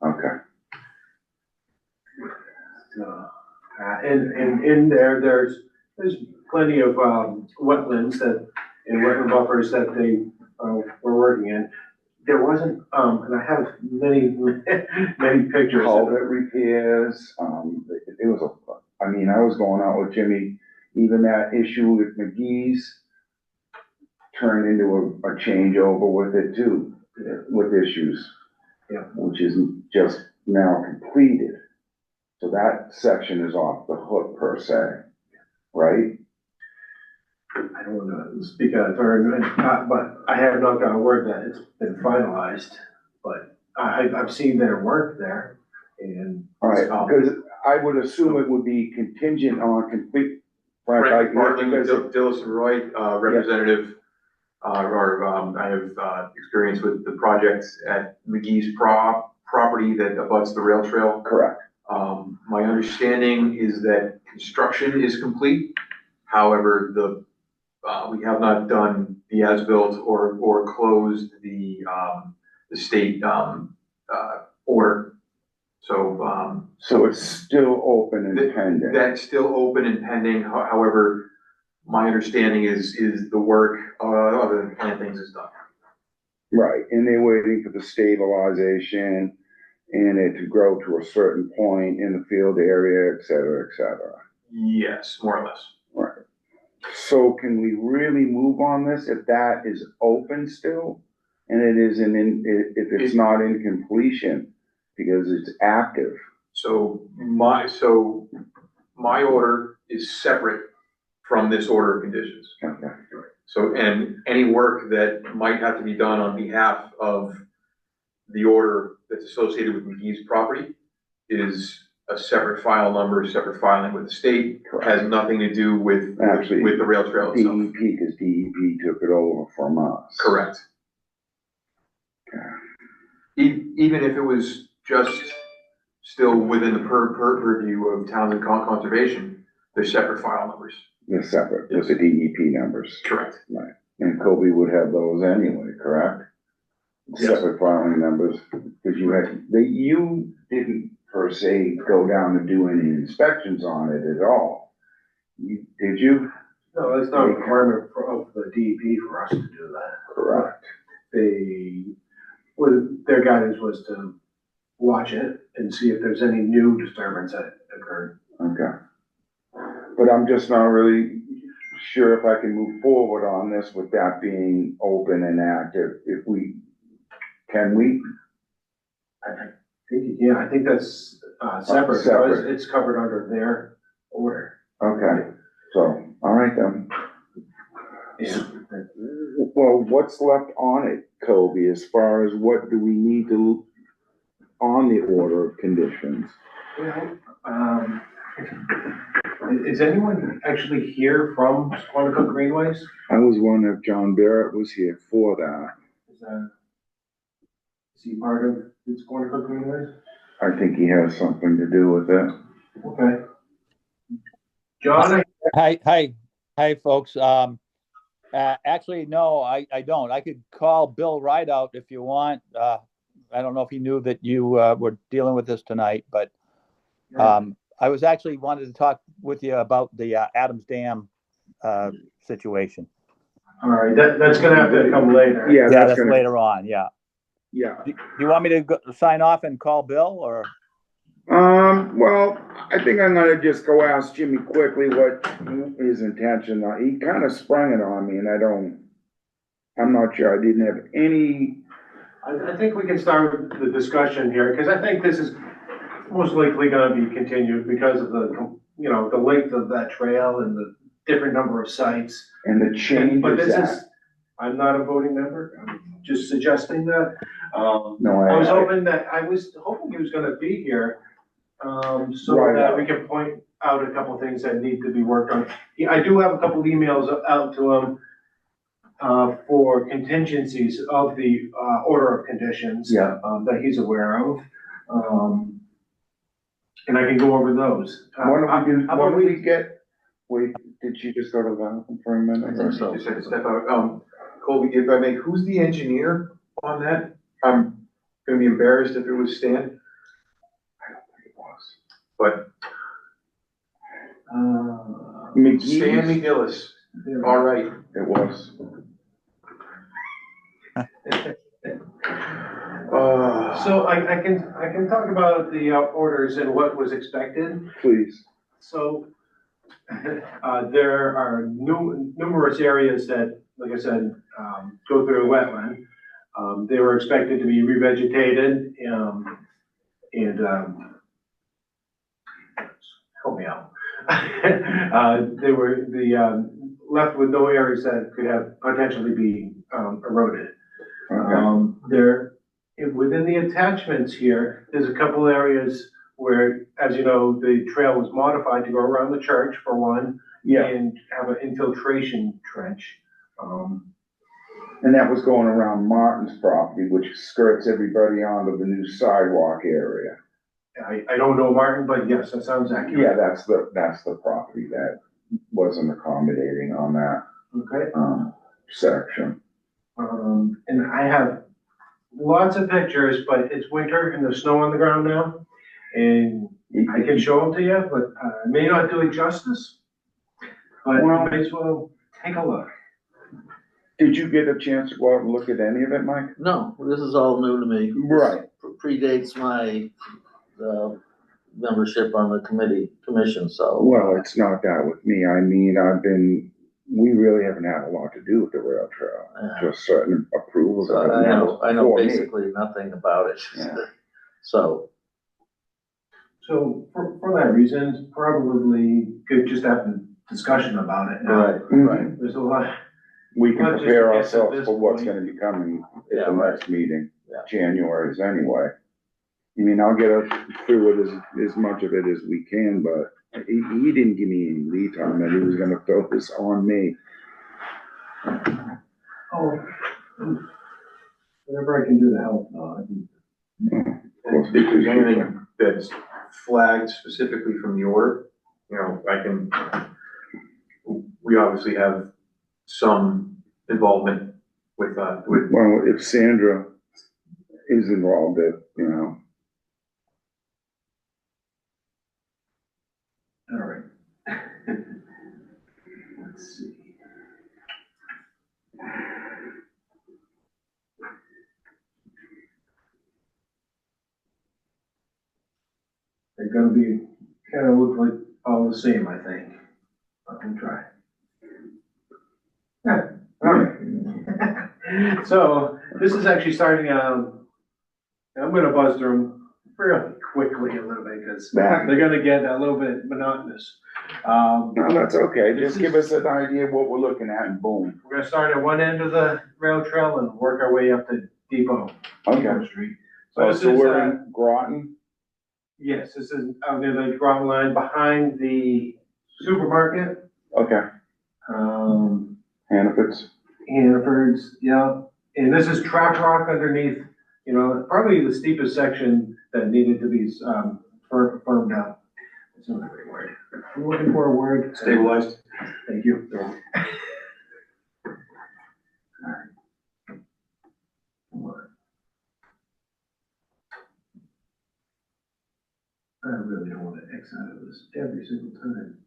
Okay, So, and in there, there's plenty of, wetlands and wetland buffers that they, were working in. There wasn't, and I have many, many pictures. culvert repairs, it was I was going out with Jimmy, even that issue with McGee's turned into a changeover with it too, with issues. Yeah. Which is just now completed. So that section is off the hook per se, right? I don't wanna speak out of turn, but I have not got word that it's been finalized, but I've seen their work there, and. Alright, because I would assume it would be contingent on complete. Frank Bartley, because it- Dillis and Roy, representative, I have experience with the projects at McGee's property that abuts the rail trail. Correct, My understanding is that construction is complete. However, we have not done the as-built or closed the state, order. so it's still open and pending. That's still open and pending. However, my understanding is the work, other than plantings is done. Right, and they're waiting for the stabilization and it to grow to a certain point in the field area, et cetera, et cetera. Yes, more or less. Right. So can we really move on this if that is open still? And it isn't if it's not in completion because it's active? So my order is separate from this order of conditions. Okay. So, and any work that might have to be done on behalf of the order that's associated with McGee's property is a separate file number, separate filing with the state, has nothing to do with Actually, the rail trail itself. DEP, because DEP took it over from us. Correct. Even if it was just still within the purview of Townsend Conservation, they're separate file numbers. They're separate with the DEP numbers. Correct. And Kobe would have those anyway, correct? Yes. Separate filing numbers, because you didn't per se go down to do any inspections on it at all. Did you? No, that's not a requirement of the DEP for us to do that. Correct. Their guidance was to watch it and see if there's any new disturbance that occurred. Okay. But I'm just not really sure if I can move forward on this with that being open and active. Can we? I think that's, separate, Separate. because it's covered under their order. Okay, so, all right then. Yeah. Well, what's left on it, Kobe, as far as what do we need to, on the order of conditions? Well, is anyone actually here from Squanicook Greenways? I was wondering if John Barrett was here for that. Is he part of the Squanicook Greenways? I think he has something to do with it. Okay. John? Hi, folks. Actually, no, I don't. I could call Bill Rideout if you want. I don't know if he knew that you were dealing with this tonight, but I was actually wanted to talk with you about the Adams Dam situation. All right, that's gonna have to come later. Yeah, That's later on, yeah. Yeah. Do you want me to sign off and call Bill, or? Well, I think I'm gonna just go ask Jimmy quickly what his intention, he kind of sprung it on me and I'm not sure, I didn't have any. I think we can start with the discussion here, because I think this is most likely gonna be continued because of the length of that trail and the different number of sites. And the change But is this that. is, I'm not a voting member, I'm just suggesting that. No, I was hoping he was gonna be here, so Right. that we can point out a couple things that need to be worked on. I do have a couple emails out to him. for contingencies of the, order of conditions. Yeah. That he's aware of. And I can go over those. Why don't we do, How why about don't we get, wait, did she just go to the bathroom for a minute? I think so. Just had to step out. Colby, if I may, who's the engineer on that? I'm gonna be embarrassed if it was Stan, I don't think it was. but Stan McGee's, McGillis, all right. it was. So I can talk about the orders and what was expected. Please. So, there are numerous areas that, like I said, go through a wetland. They were expected to be revegetated, and, help me out. They were, left with no areas that could have potentially be, eroded. Okay. There, within the attachments here, there's a couple areas where, as you know, the trail was modified to go around the church for one. Yeah, And have an infiltration trench. and that was going around Martin's property, which skirts everybody onto the new sidewalk area. I don't know Martin, but yes, that sounds accurate. Yeah, that's the property that wasn't accommodating on that, Okay, section. and I have lots of pictures, but it's winter and there's snow on the ground now. And I can show them to you, but I may not do it justice. But you Well- may as well take a look. Did you get a chance to go out and look at any of it, Mike? No, this is all new to me. Right. This predates my, membership on the commission, so. Well, it's not that with me. I mean, we really haven't had a lot to do with the rail trail. Yeah. Just certain approvals. So that have been I know for me. basically nothing about it. Yeah. So, So for that reason, probably could just have a discussion about it now. right, right. There's a lot. We can Not just prepare yes at ourselves this for what's point. gonna be coming at Yeah, the right. next meeting, Yeah. January's anyway. I mean, I'll get us through it as much of it as we can, but he didn't give me any lead time that he was gonna throw this on me. Oh, whatever I can do to help, I can. If there's anything that's flagged specifically from the order, you know, we obviously have some involvement with, Well, if Sandra is involved, you know. All right. Let's see. They're gonna be, kind of look like all the same, I think. I can try. Yeah, all right. So this is actually starting, I'm gonna buzz through them fairly quickly a little bit, because Nah. they're gonna get a little bit monotonous. No, that's okay. This Just give us an idea of what we're looking at and boom. We're gonna start at one end of the rail trail and work our way up to Depot Okay. Street. So this is, we're in Groton? yes, this is out near the ground line behind the supermarket, Okay. Hannaford's? Hannaford's, yeah. And this is trap rock underneath, you know, probably the steepest section that needed to be, firmed up. That's not the right word. I'm looking for a word. stabilized. Thank you. Come on. I really don't want to X out of this every single time.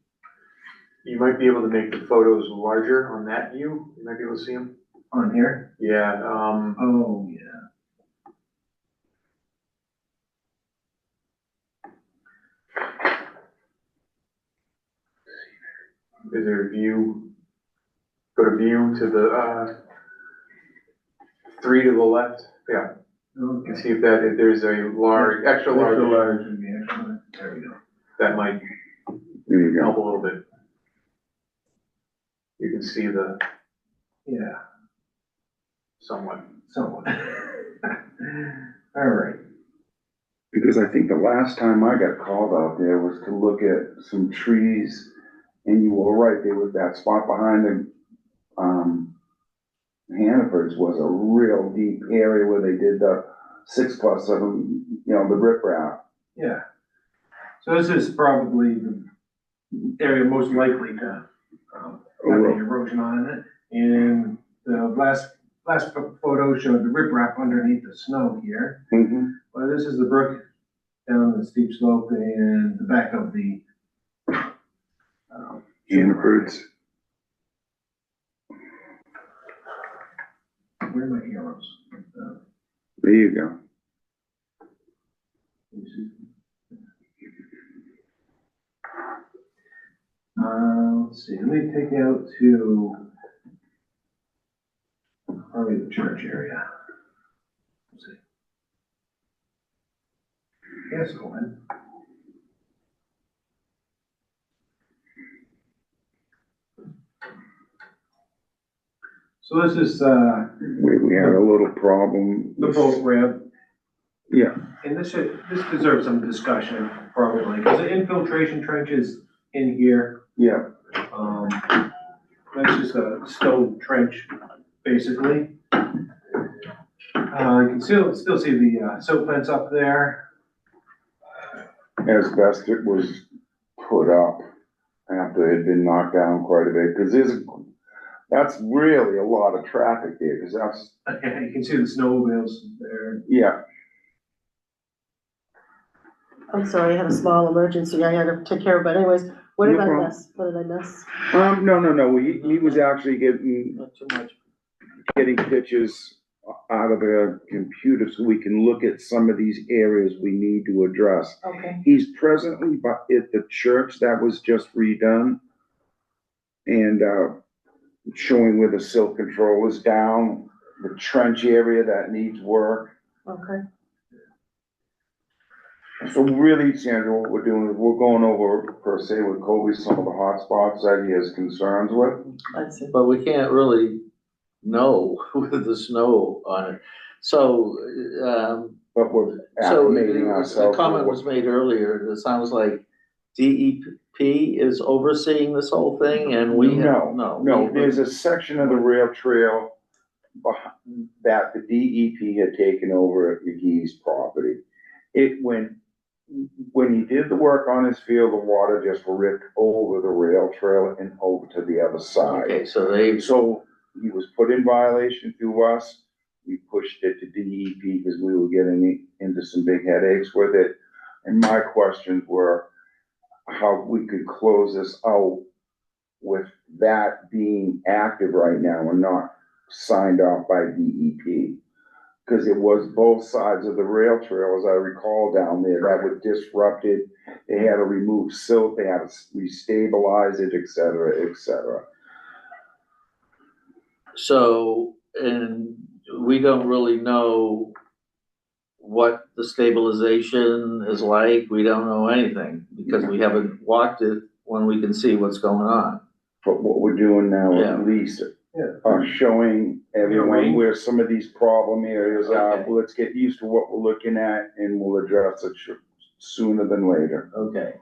You might be able to make the photos larger on that view. You might be able to see them. On here? Yeah, Oh, yeah. is there a view? Go to view to the, 3 to the left. Yeah, you Okay. can see if there's a large, extra large, There we go. that might There you help go. a little bit. You can see the Yeah, somewhat. somewhat. All right. Because I think the last time I got called out there was to look at some trees, and you were right, there was that spot behind the, Hannaford's was a real deep area where they did the 6+7, the riprap. Yeah. So this is probably the area most likely to, have the erosion on it. And the last photo showed the riprap underneath the snow here. Mm-hmm. Well, this is the brook down the steep slope and the back of the, Hannaford's. where are my arrows? There you go. You see? Let's see, let me take you out to probably the church area. Let's see. Yes, go in. So this is, We had a little problem. the boat ramp, Yeah, and this deserves some discussion probably, because the infiltration trench is in here. yeah. That's just a stone trench, basically. You can still see the silt fence up there. As best it was put up after it had been knocked down quite a bit, because that's really a lot of traffic there, because that's, You can see the snowmobiles there. yeah. I'm sorry, I had a small emergency I had to take care of, but anyways, what did No I problem. miss? What did I miss? No, he was actually Not too much. getting pictures out of the computer so we can look at some of these areas we need to address. Okay, He's presently at the church that was just redone and, showing where the silt control is down, the trench area that needs work. okay. So really, Sandra, what we're doing is we're going over, per se, with Kobe, some of the hot spots that he has concerns with. I see. But we can't really know with the snow on it. So, But we're so acclimating the ourselves. comment was made earlier, it sounds like DEP is overseeing this whole thing and we have, No, there's a section of the rail trail that the DEP had taken over at McGee's property. When he did the work on his field, the water just ripped over the rail trail and over to the other side. Okay, so So he was put in violation through us. We pushed it to DEP because we were getting into some big headaches with it. And my questions were how we could close this out with that being active right now and not signed off by DEP. Because it was both sides of the rail trail, as I recall down there, that would disrupt it. They had to remove silt, they had to restabilize it, et cetera, et cetera. So, and we don't really know what the stabilization is like. We don't know anything because we haven't walked it when we can see what's going on. But what we're doing now, Yeah. at least, Yeah. showing everyone Yeah. where some of these problem areas are. Okay. Let's get used to what we're looking at and we'll address it sooner than later. Okay.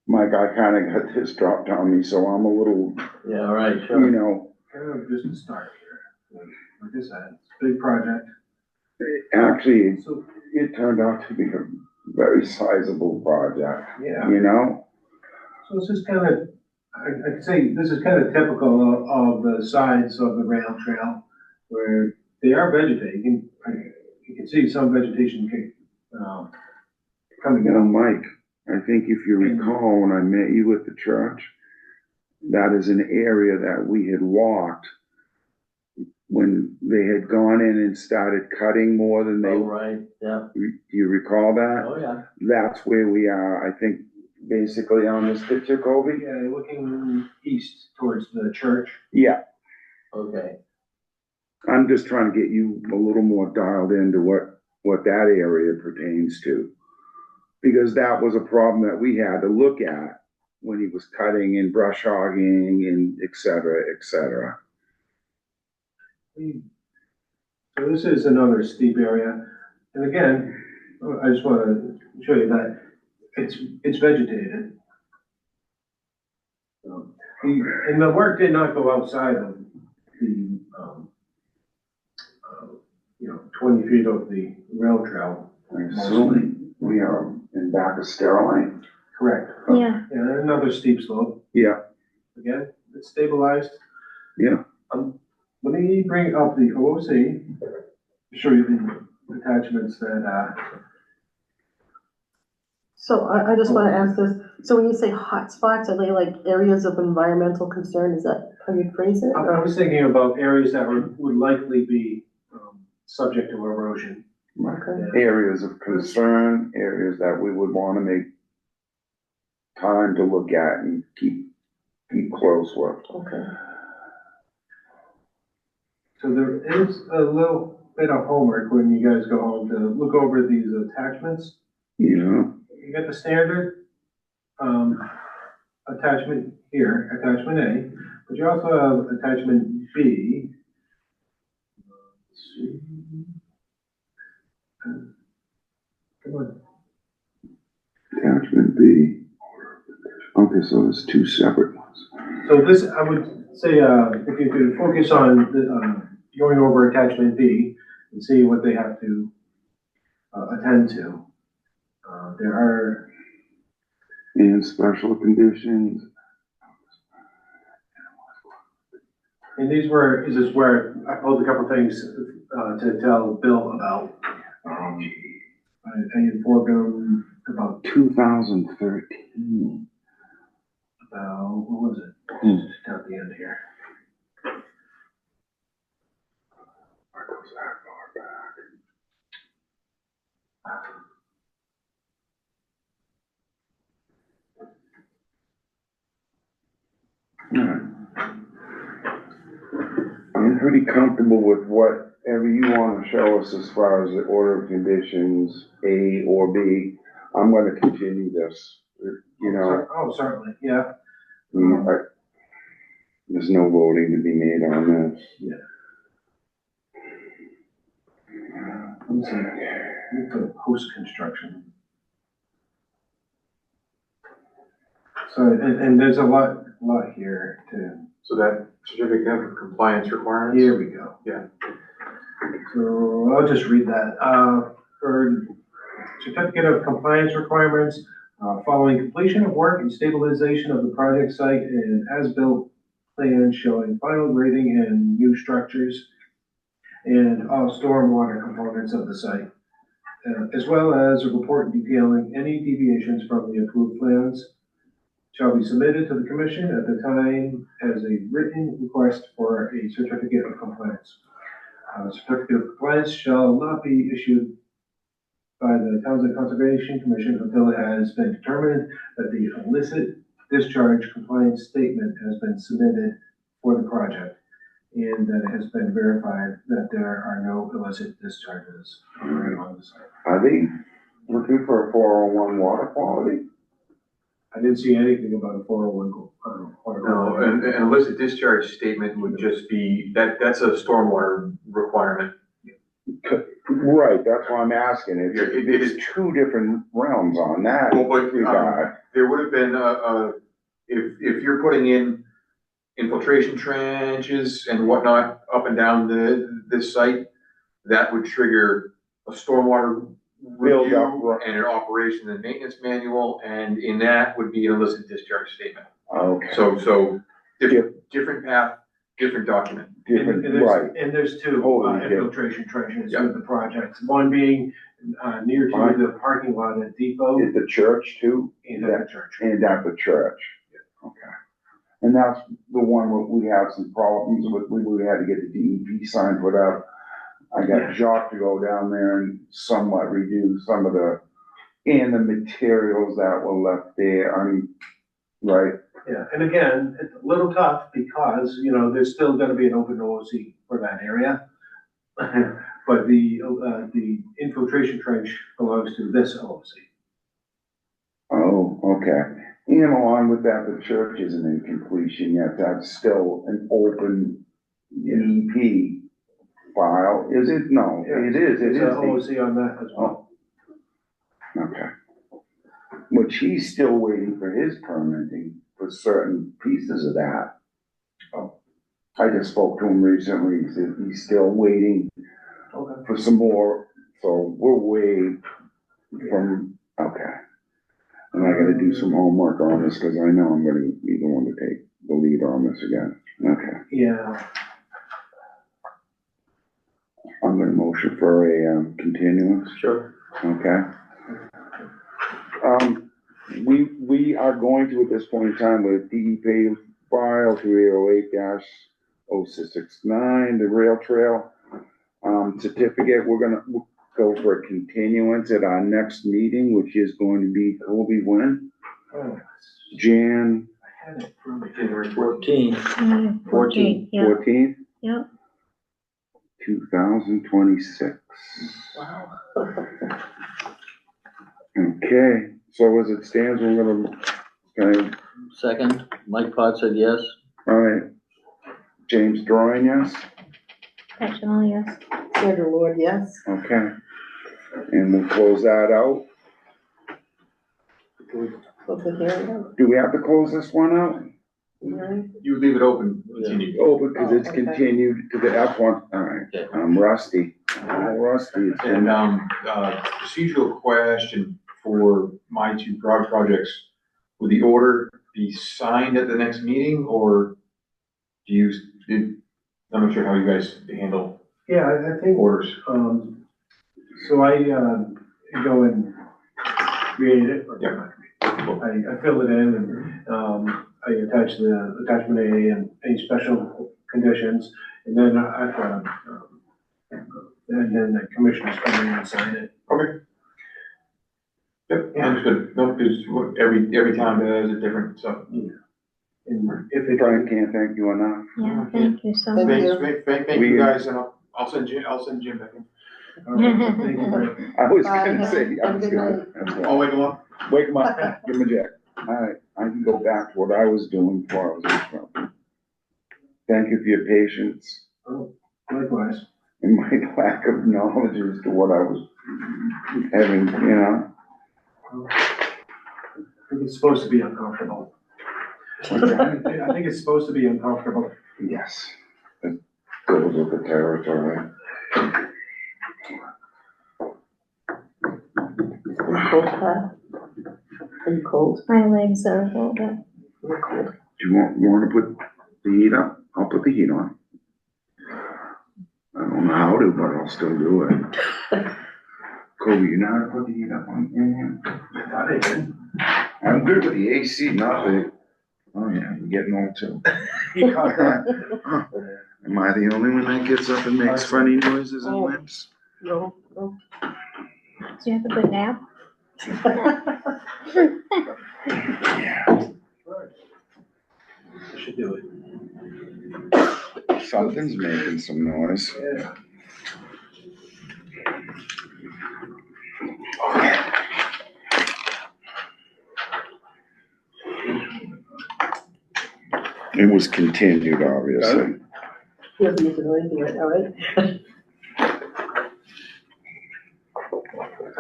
Mike, I kinda got this dropped on me, so I'm a little, Yeah, all right, you sure. know, Kind of just a start here. Like I said, it's a big project. actually, So, it turned out to be a very sizable project, yeah. you know? So this is kind of, I'd say this is kind of typical of the sides of the rail trail where they are vegetating. You can see some vegetation, coming You know, down. Mike, I think if you recall, when I met you at the church, that is an area that we had walked when they had gone in and started cutting more than they, Oh, right, yeah. do you recall that? Oh, yeah. That's where we are, I think, basically on this picture, Kobe? Yeah, looking east towards the church. Yeah, Okay. I'm just trying to get you a little more dialed into what that area pertains to. Because that was a problem that we had to look at when he was cutting and brush hogging and et cetera, et cetera. So this is another steep area. And again, I just want to show you that it's vegetated. So And the work did not go outside of the, 20 feet of the rail trail. I assume we are in back of Sterling. Correct. Yeah, Yeah, another steep slope. Yeah. Again, it's stabilized. Yeah. Let me bring up the OOC, show you the attachments that, So I just wanna ask this, so when you say hotspots, are they like areas of environmental concern, is that how you phrase it? I was thinking about areas that would likely be, subject to erosion. Okay. Areas of concern, areas that we would wanna make time to look at and keep close with. Okay. So there is a little bit of homework when you guys go home to look over these attachments. Yeah. You got the standard, attachment here, attachment A, but you also have attachment B. Let's see. Come on. Attachment B. Okay, so there's two separate ones. So this, I would say, if you could focus on the, going over attachment B and see what they have to, attend to. There are, And special conditions. and this is where I pulled a couple things, to tell Bill about. I informed him about, 2013. what was it? Just down at the end here. Where goes that far back? Alright. I'm pretty comfortable with whatever you wanna show us as far as the order of conditions, A or B. I'm gonna continue this, you know, Oh, certainly, yeah. there's no voting to be made on this. Let me see, let me put post-construction. So, and there's a lot here too. So that certificate of compliance requirements? Here we go. Yeah. So I'll just read that. For certificate of compliance requirements, following completion of work and stabilization of the project site and as-built plans showing final grading and new structures and all stormwater components of the site, as well as a report detailing any deviations from the approved plans, shall be submitted to the commission at the time as a written request for a certificate of compliance. Certificate of compliance shall not be issued by the Townsend Conservation Commission until it has been determined that the illicit discharge compliance statement has been submitted for the project and that it has been verified that there are no illicit discharges occurring on the site. Are they looking for a 401 water quality? I didn't see anything about a 401. No, an illicit discharge statement would just be, that's a stormwater requirement. Right, that's why I'm asking. Yeah, it is- It's two different realms on that Well, but, regard. there would have been if you're putting in infiltration trenches and whatnot up and down this site, that would trigger a stormwater Build review up, right. and an operation and maintenance manual, and in that would be an illicit discharge statement. Okay, So different path, different document. different, right. And there's two Totally different. infiltration trenches Yeah. with the project, one being near to Right. the parking lot at Depot Is the church too? and at the church. And at the church? Okay. And that's the one where we had some problems with, we had to get the DEP sign put up. I got Jacques to go down there and somewhat reduce some of the materials that were left there, right? Yeah, and again, it's a little tough because, there's still gonna be an open OOC for that area. But the infiltration trench belongs to this OOC. Oh, okay. And along with that, the church isn't in completion yet. That's still an open DEP file. Is it? No, it is. It There's is. an OOC on that as well. Okay. Which he's still waiting for his permitting for with certain pieces of that. I just spoke to him recently, he said he's still waiting Okay. for some more, so we're way from, okay. And I gotta do some homework on this, cause I know I'm gonna be the one to take the lead on this again. Okay, Yeah, I'm gonna motion for a, continuance, Sure. okay? We are going to, at this point in time, with DEP file 308-0669, the rail trail, certificate, we're gonna go for a continuance at our next meeting, which is going to be, Kobe, when? oh, Jan I had it from January 14th. 14, yeah, 14th, yeah. 2026. Wow. Okay, so as it stands, we're gonna, okay, Second, Mike Pot said yes. all right. James Drawing, yes? Petrol, yes. Sandra Lord, yes. Okay. And we'll close that out. Close the hearing. Do we have to close this one out? Hearing. You would leave it open. Oh, because it's Oh, okay. continued to the F1, all right, Okay. I'm rusty, I'm rusty. It's been- And, procedural question for my two projects. Would the order be signed at the next meeting, or do you, I'm not sure how you guys handle Yeah, I think, orders. so I, go and create it. Yeah. I fill it in and, I attach the attachment A and any special conditions, and then and then the commissioners come in and sign it. Okay. Yep, understood. No, because every town does it different, so. And if it. Brian, can't thank you enough. Yeah, thank you so Thank much. you. Thank you guys, and I'll send Jim back in. Thank you, Brent. I was Bye, gonna say, I have a was good gonna, night. that's I'll why. wake them up. Wake him up, give him a jack. All right, I can go back to what I was doing before I was interrupted. Thank you for your patience Likewise. and my lack of knowledge as to what I was having, you know. I think it's supposed to be uncomfortable. What's that? I think it's supposed to be uncomfortable. Yes, it goes with the territory. Cold, Pat? Are you cold? My legs are a little bit. You're cold. Do you want to put the heat up? I'll put the heat on. I don't know how to, but I'll still do it. Kobe, you know how to put the heat up on in I thought I did. here? I'm good with the AC, not the, oh yeah, I'm getting old too. He caught that. Huh. Am I the only one that gets up and makes funny noises and Oh. lips? No, no. Do you have a good nap? Yeah, I should do it. something's making some noise. Yeah. It was continued, obviously. He doesn't need to know anything right now, right?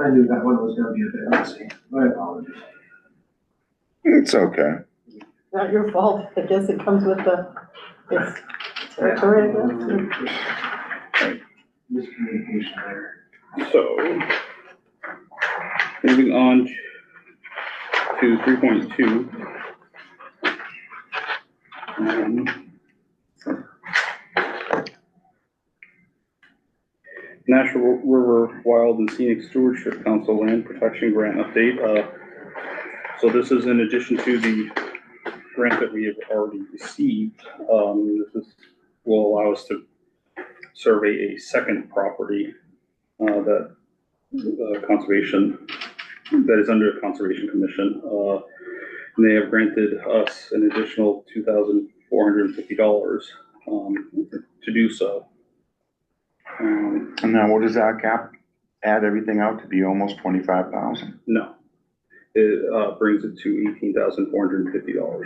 I knew that one was gonna be a bit messy. My apologies. It's okay. Not your fault. I guess it comes with the, it's territory, I guess. Miscommunication there. So, moving on to 3.2. National River Wild and Scenic Stewardship Council Land Protection Grant Update. So this is in addition to the grant that we have already received. Will allow us to survey a second property that conservation, that is under the Conservation Commission. And they have granted us an additional $2,450 to do so. And now what does that cap, add everything out to be almost 25,000? No, it brings it to $18,450.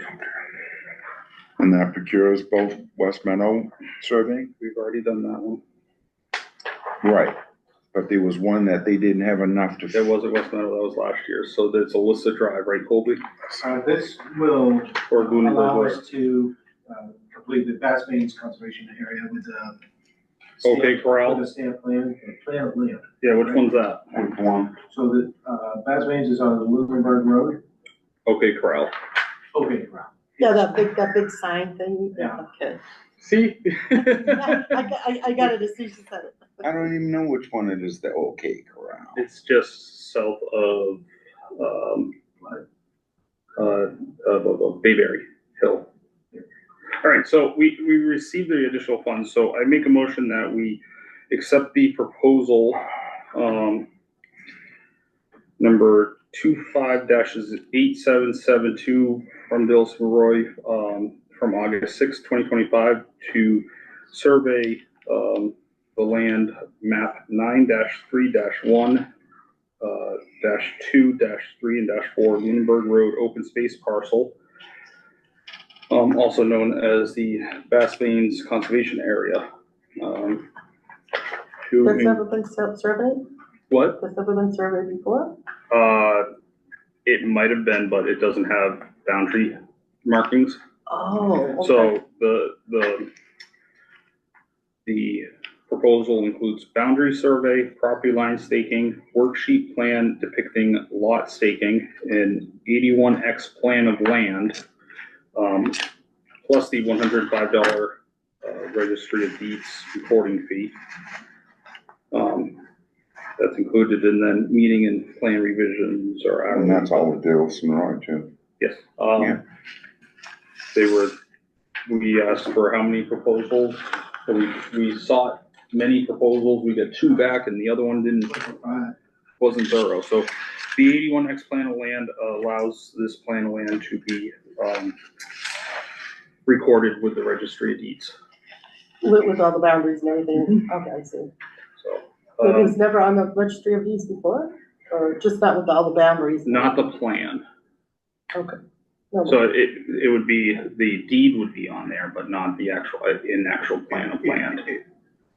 And that procures both West Meadow surveying? We've already done that one. Right. but there was one that they didn't have enough to. There was at West Meadow, that was last year, so that's Alyssa Drive, right, Colby? This will Or Lunenburg allow Road? us to, complete the Bass Plains Conservation Area with the. Okay, Corral? With the stamp plan, the plan of land. Yeah, which one's that? Which one? So the, Bass Plains is on the Lunenburg Road. Okay, Corral. Okay, Corral. Yeah, that big sign thing, Yeah. okay. See? I got it as soon as you said it. I don't even know which one it is, the OK Corral. It's just south of, Bayberry Hill. All right, so we received the additional funds, so I make a motion that we accept the proposal, number 25-8772 from Bill Savoy, from August 6, 2025, to survey, the land map 9-3-1, -2, -3, and -4 Lunenburg Road open space parcel, also known as the Bass Plains Conservation Area. Has ever been surveyed? What? Has ever been surveyed before? It might have been, but it doesn't have boundary markings. Oh, okay. So the proposal includes boundary survey, property line staking, worksheet plan depicting lot staking, and 81X plan of land, plus the $105 registry of deeds recording fee. That's included, and then meeting and plan revisions are. And that's all with Daleson Road too. Yes. Yeah. We asked for how many proposals? So we sought many proposals. We got 2 back and the other one wasn't thorough. So the 81X plan of land allows this plan of land to be, recorded with the registry of deeds. With all the boundaries and everything, okay, I see. So, It was never on the registry of deeds before, or just not with all the boundaries? not the plan. Okay. No, So it would be, the deed would be on there, but not the actual plan of land.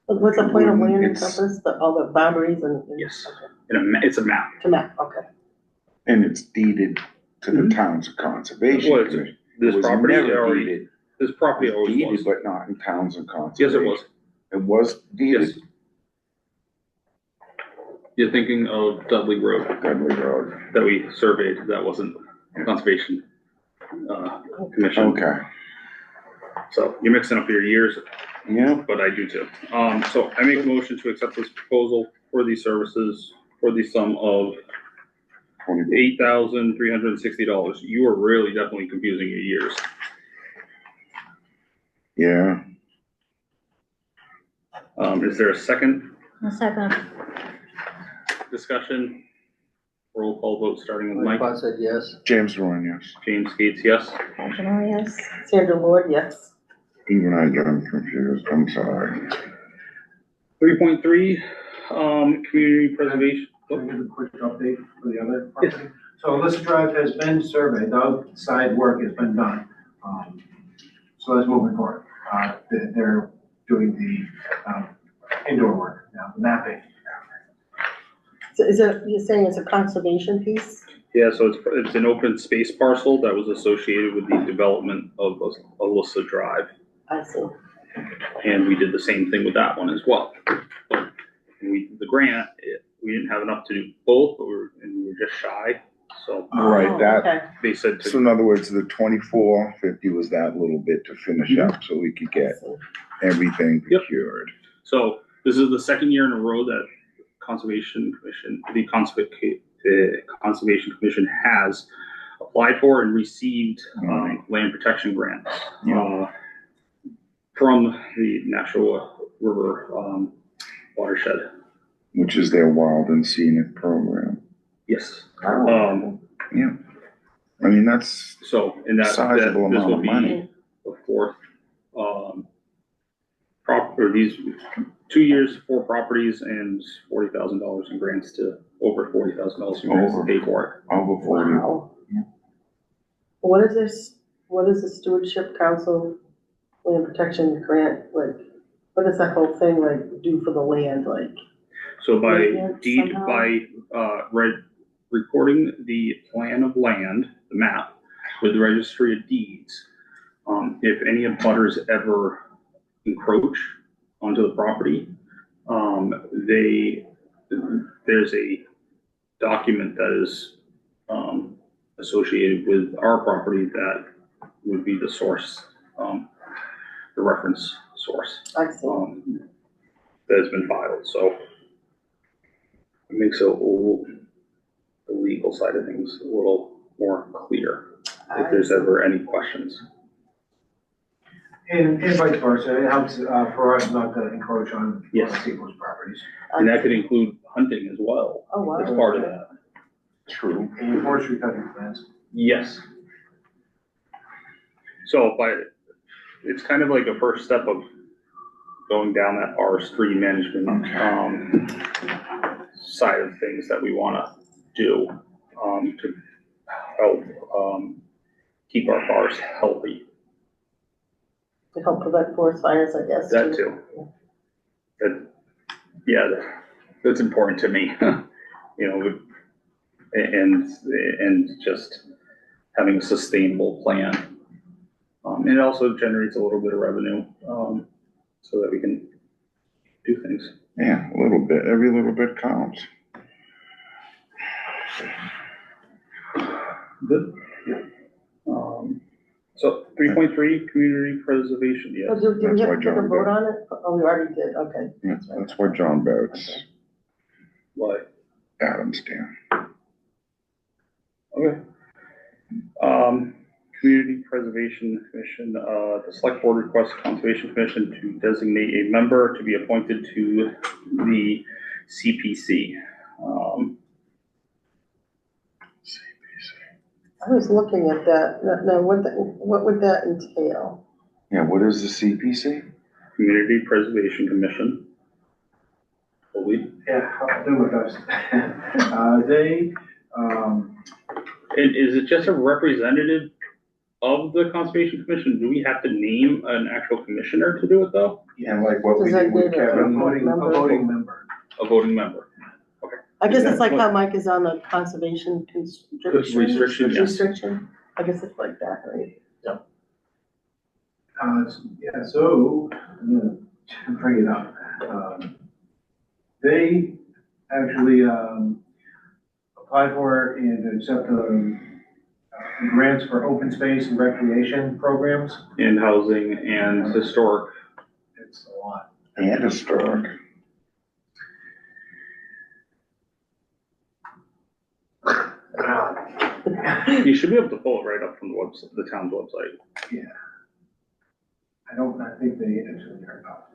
but what's a plan of land It's- encompass, all the boundaries and? Yes. Okay. It's a map. To map, okay. And it's deeded to the Towns of Conservation Well, it's- Commission. This It was property never already, deeded. this property It was always deeded, was. but not in Towns of Conservation. Yes, it was. It was deeded, Yes. You're thinking of Dudley Road Dudley Road. that we surveyed, that wasn't conservation, commission. Okay, So you're mixing up your years, yeah, but I do too. So I make a motion to accept this proposal for these services for the sum of $8,360. You are really definitely confusing your years. yeah. Is there a second A second. discussion? Roll call vote starting with Mike. Mike said yes. James Rowan, yes. James Gates, yes. Definitely, yes. Sandra Lord, yes. Even I got confused, I'm sorry. 3.3, community preservation. Can I give a quick update for the other property? So Alyssa Drive has been surveyed, the outside work has been done. So that's moving forward. They're doing the indoor work now, the mapping. So is it, you're saying it's a conservation piece? Yeah, so it's an open space parcel that was associated with the development of Alyssa Drive. I see. And we did the same thing with that one as well. And the grant, we didn't have enough to do both, but we were just shy. So Right, Oh, that, okay. they said so to, in other words, the 2450 was that little bit to finish up, so we could I get see. everything Yep. procured. so this is the second year in a row that Conservation Commission, the Conservation Commission has applied for and received land protection grants from the Nashua River watershed. Which is their wild and scenic program. Yes. Yeah. I mean, that's So, and that, Sizable this amount will of be money. the fourth, or these 2 years, 4 properties and $40,000 in grants to, over $40,000 in grants to pay for over 40. Wow. What is this, what is the stewardship council land protection grant, like, what does that whole thing like do for the land, like? it. So by Maintenance deed, somehow? by recording the plan of land, the map, with the registry of deeds, if any abutters ever encroach onto the property, there's a document that is, associated with our property that would be the source, the reference source, I see. that has been filed, so it makes the legal side of things a little more clear if there's ever any questions. And vice versa, it helps, for us not to encroach on Yes. people's properties. And that could include hunting as well, Oh, wow. as part of that. True. And forestry cutting plans. Yes. So it's kind of like a first step of going down that R3 management, side of things that we wanna do, to help, keep our forests healthy. To help prevent forest fires, I guess. That too. That's important to me, you know, and just having a sustainable plan. And it also generates a little bit of revenue, so that we can do things. Yeah, a little bit, every little bit counts. Good. Yeah. So 3.3, community preservation, Oh, yes. do we That's have why to take a John vote did. on it? Oh, we already did, okay. That's what John Barrett's Why? Adams down. Okay. Community Preservation Commission, the select board requests Conservation Commission to designate a member to be appointed to the CPC. I was looking at that, now, what would that entail? Yeah, what is the CPC? Community Preservation Commission. Yeah, how do with us? They, And is it just a representative of the Conservation Commission? Do we have to name an actual commissioner to do it though? And like what we Does that did with give a- a Kevin. voting member. A voting member? I guess it's like how Mike is on the conservation Restriction, yes. restriction. I guess it's like that, right? Yeah, so, I'm gonna bring it up. They actually, apply for and accept, grants for open space and recreation programs. In housing and historic. It's a lot. And historic. You should be able to pull it right up from the website, the town's website. I think they actually are about.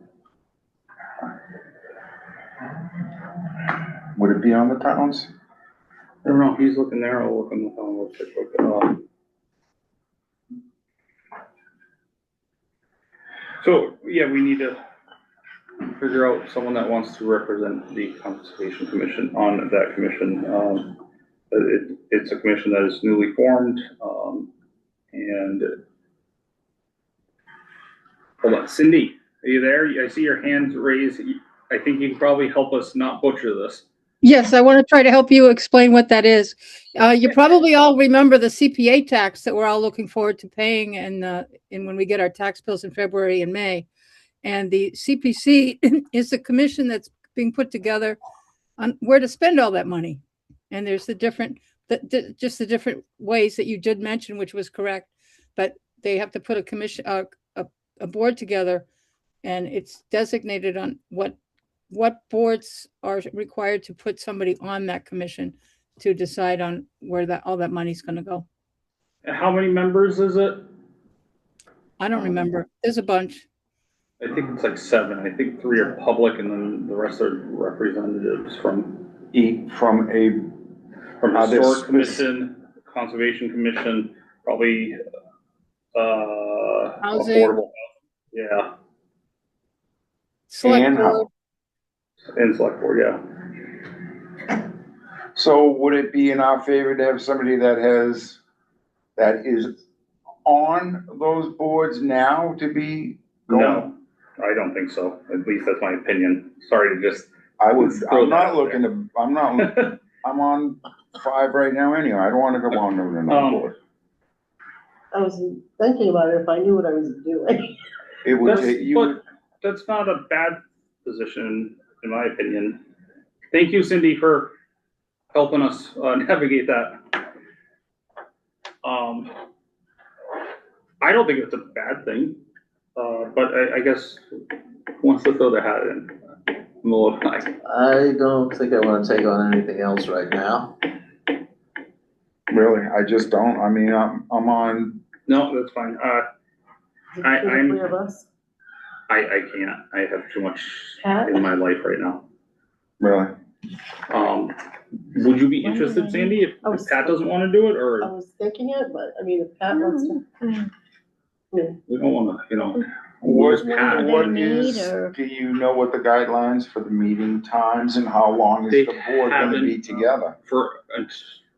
Would it be on the towns? I don't know, he's looking there, I'll look on the town website. But, so, yeah, we need to figure out someone that wants to represent the Conservation Commission on that commission. It's a commission that is newly formed, and hold on, Cindy, are you there? I see your hands raised. I think you can probably help us not butcher this. Yes, I want to try to help you explain what that is. You probably all remember the CPA tax that we're all looking forward to paying and when we get our tax bills in February and May. And the CPC is the commission that's being put together on where to spend all that money. And there's the different ways that you did mention, which was correct, but they have to put a commission, a board together, and it's designated on what boards are required to put somebody on that commission to decide on where all that money's going to go. How many members is it? I don't remember. There's a bunch. I think it's like 7. I think 3 are public and then the rest are representatives from Other Historic spec- Commission, Conservation Commission, probably, Housing. affordable, yeah, Select And board. and select board, yeah. So would it be in our favor to have somebody that is on those boards now to be going? No, I don't think so. At least that's my opinion. Sorry to just I would, Throw I'm that not out looking to, I'm on 5 right now anyway. I don't wanna go on to another board. I was thinking about it if I knew what I was doing. It would That's, take, you but would, that's not a bad position, in my opinion. Thank you, Cindy, for helping us navigate that. I don't think it's a bad thing, but I guess who wants to throw their hat in? I'm a little like, I don't think I wanna take on anything else right now. really, I just don't. I mean, I'm on, no, that's fine. Is it I- two to I'm- 3 of us? I can't. I have too much Pat? in my life right now. really, Would you be interested, Sandy, if Pat doesn't wanna do it, I or was thinking it, but I mean, if Pat wants to, we don't wanna, what, lose Pat? what Need is, or- do you know what the guidelines for the meeting times and how long is They the board gonna be haven't- together?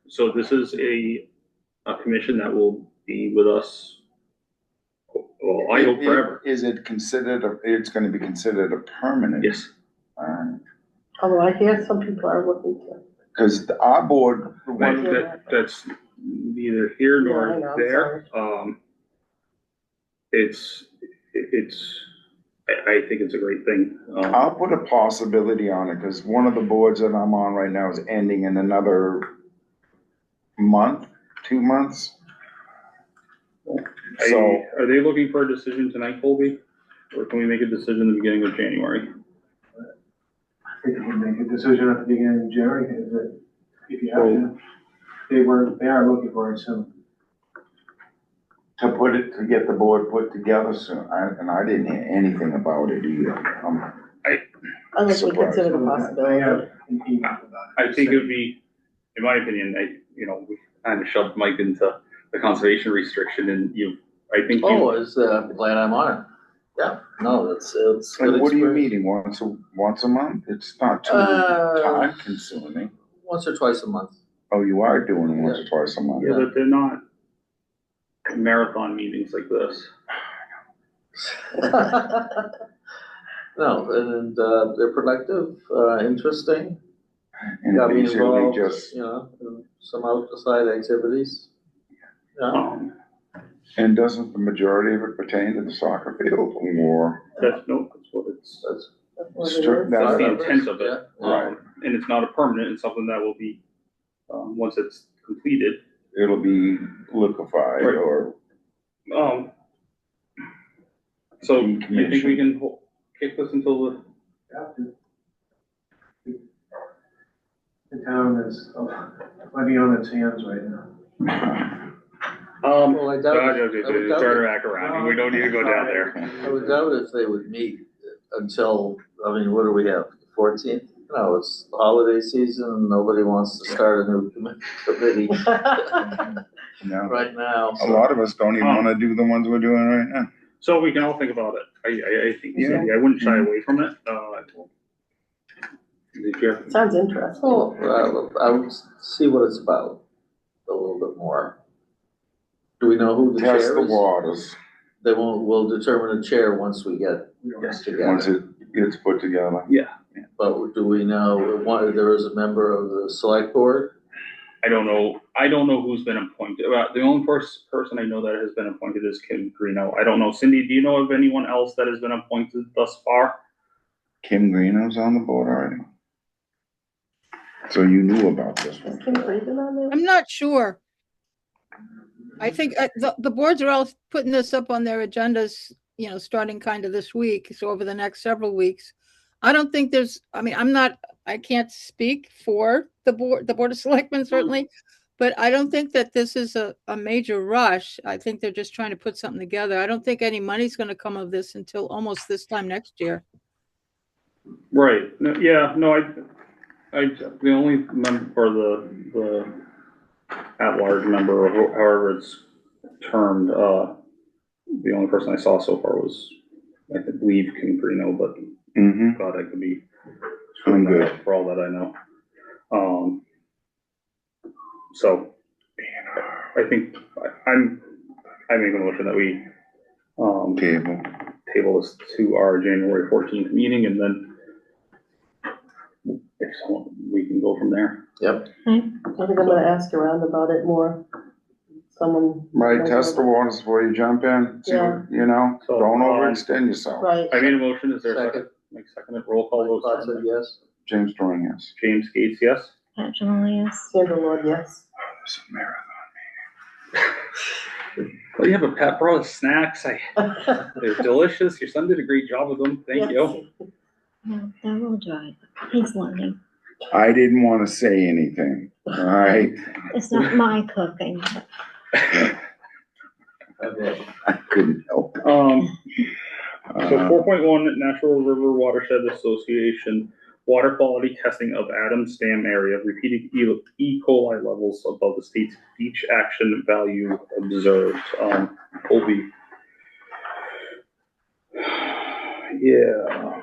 So this is a commission that will be with us, well, I hope forever. Is it considered, it's gonna be considered a permanent? Yes. although I hear some people are looking to. Cause our board, Right, one, that's neither here Yeah, I nor know, I'm there. I think it's a great thing. I'll put a possibility on it, cause one of the boards that I'm on right now is ending in another month, 2 months. So, Are they looking for a decision tonight, Colby? Or can we make a decision in the beginning of January? I think you can make a decision at the beginning of January, if you have to. They are looking for it soon. to get the board put together soon, and I didn't hear anything about it either. I would Surprised. consider the I possibility. have an email about it. I think it would be, in my opinion, we kind of shoved Mike into the conservation restriction and Oh, is glad I'm on it. Yeah, no, it's good And what are you experience. meeting, once a month? It's not too time consuming. Once or twice a month. Oh, you are doing it once or twice a month? Yeah, but they're not marathon meetings like this. No, and they're productive, interesting. And Got me basically involved, just, in some outside activities. Yeah, and doesn't the majority of it pertain to the soccer field or? That's what it's, that's. That's what it Strict- is. that's the part of intent of it. Yeah. Right. And it's not a permanent, it's something that will be, once it's completed. It'll be liquefied Right. or, So you think we can kick this until the, Have to. The town is plenty on its hands right now. Well, I doubt. turn back around, we don't need to go down there. I would doubt if they would meet until, what do we have, 14th? No, it's the holiday season, and nobody wants to start a new committee no. right now. A lot of us don't even wanna do the ones we're doing right now. So we can all think about it, I think, Yeah. I wouldn't shy away from it, Did you have- Sounds interesting. Well, I would see what it's about a little bit more. Do we know who the Test chair the is? waters, We'll determine a chair once we get once together. it gets put together. But do we know, there is a member of the select board? I don't know who's been appointed, the only person I know that has been appointed is Kim Greeno. I don't know, Cindy, do you know of anyone else that has been appointed thus far? Kim Greeno's on the board already. So you knew about this Is one. Kim Frieden on there? I'm not sure. I think the boards are all putting this up on their agendas, starting kind of this week, so over the next several weeks. I don't think I can't speak for the Board of Selectmen certainly, but I don't think that this is a major rush. I think they're just trying to put something together. I don't think any money's gonna come of this until almost this time next year. Right, the only member, the at-large member, or however it's termed, the only person I saw so far was, I believe, Kim Greeno, but Mm-hmm. God, I could be I'm screwing that good. up for all that I know. So, I think, I make a motion that we, Table. table this to our January 14th meeting, and then so we can go from there. Yep. I think I'm gonna ask around about it more. Someone. Right, test the waters before you jump in, see what, you know, So, don't overextend yourself. Right, I made a motion, is there a Second. second? Make second, roll call vote. Thoughts said yes? James Dorn, yes. James Gates, yes? Actually, yes. Sandra Lord, yes. It's a marathon. Well, you have a pet brought us snacks, they're delicious, your son did a great job with them, thank you. Yeah, that will drive. He's learning. I didn't wanna say anything, all right? It's not my cooking, but Okay. I couldn't help it. So 4.1, Natural River Watershed Association, water quality testing of Adams Dam area, repeated E. coli levels above the state's beach action value observed. Colby. Yeah.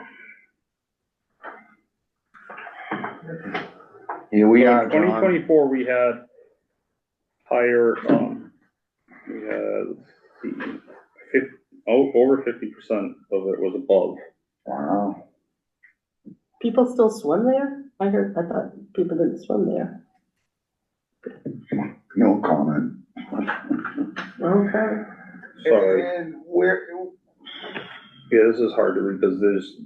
Here we So are, in John. 2024, we had higher, we had, let's see, over 50% of it was above. Wow. People still swim there? I thought people didn't swim there. No comment. Okay. Sorry. And where, Yeah, this is hard to read because there's,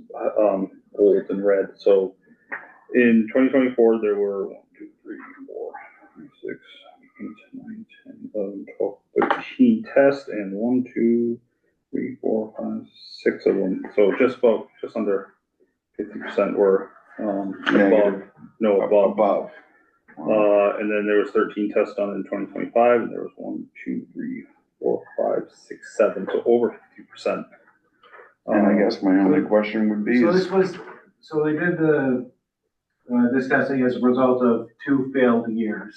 old and red. So in 2024, there were 1, 2, 3, 4, 5, 6, 8, 9, 10, 11, 12, 13 tests and 1, 2, 3, 4, 5, 6 of them. So just under 50% were, above, Negative. above. above. And then there was 13 tests done in 2025 and there was 1, 2, 3, 4, 5, 6, 7, so over 50%. And I guess my only question would be So is, this was, so they did this testing as a result of 2 failed years,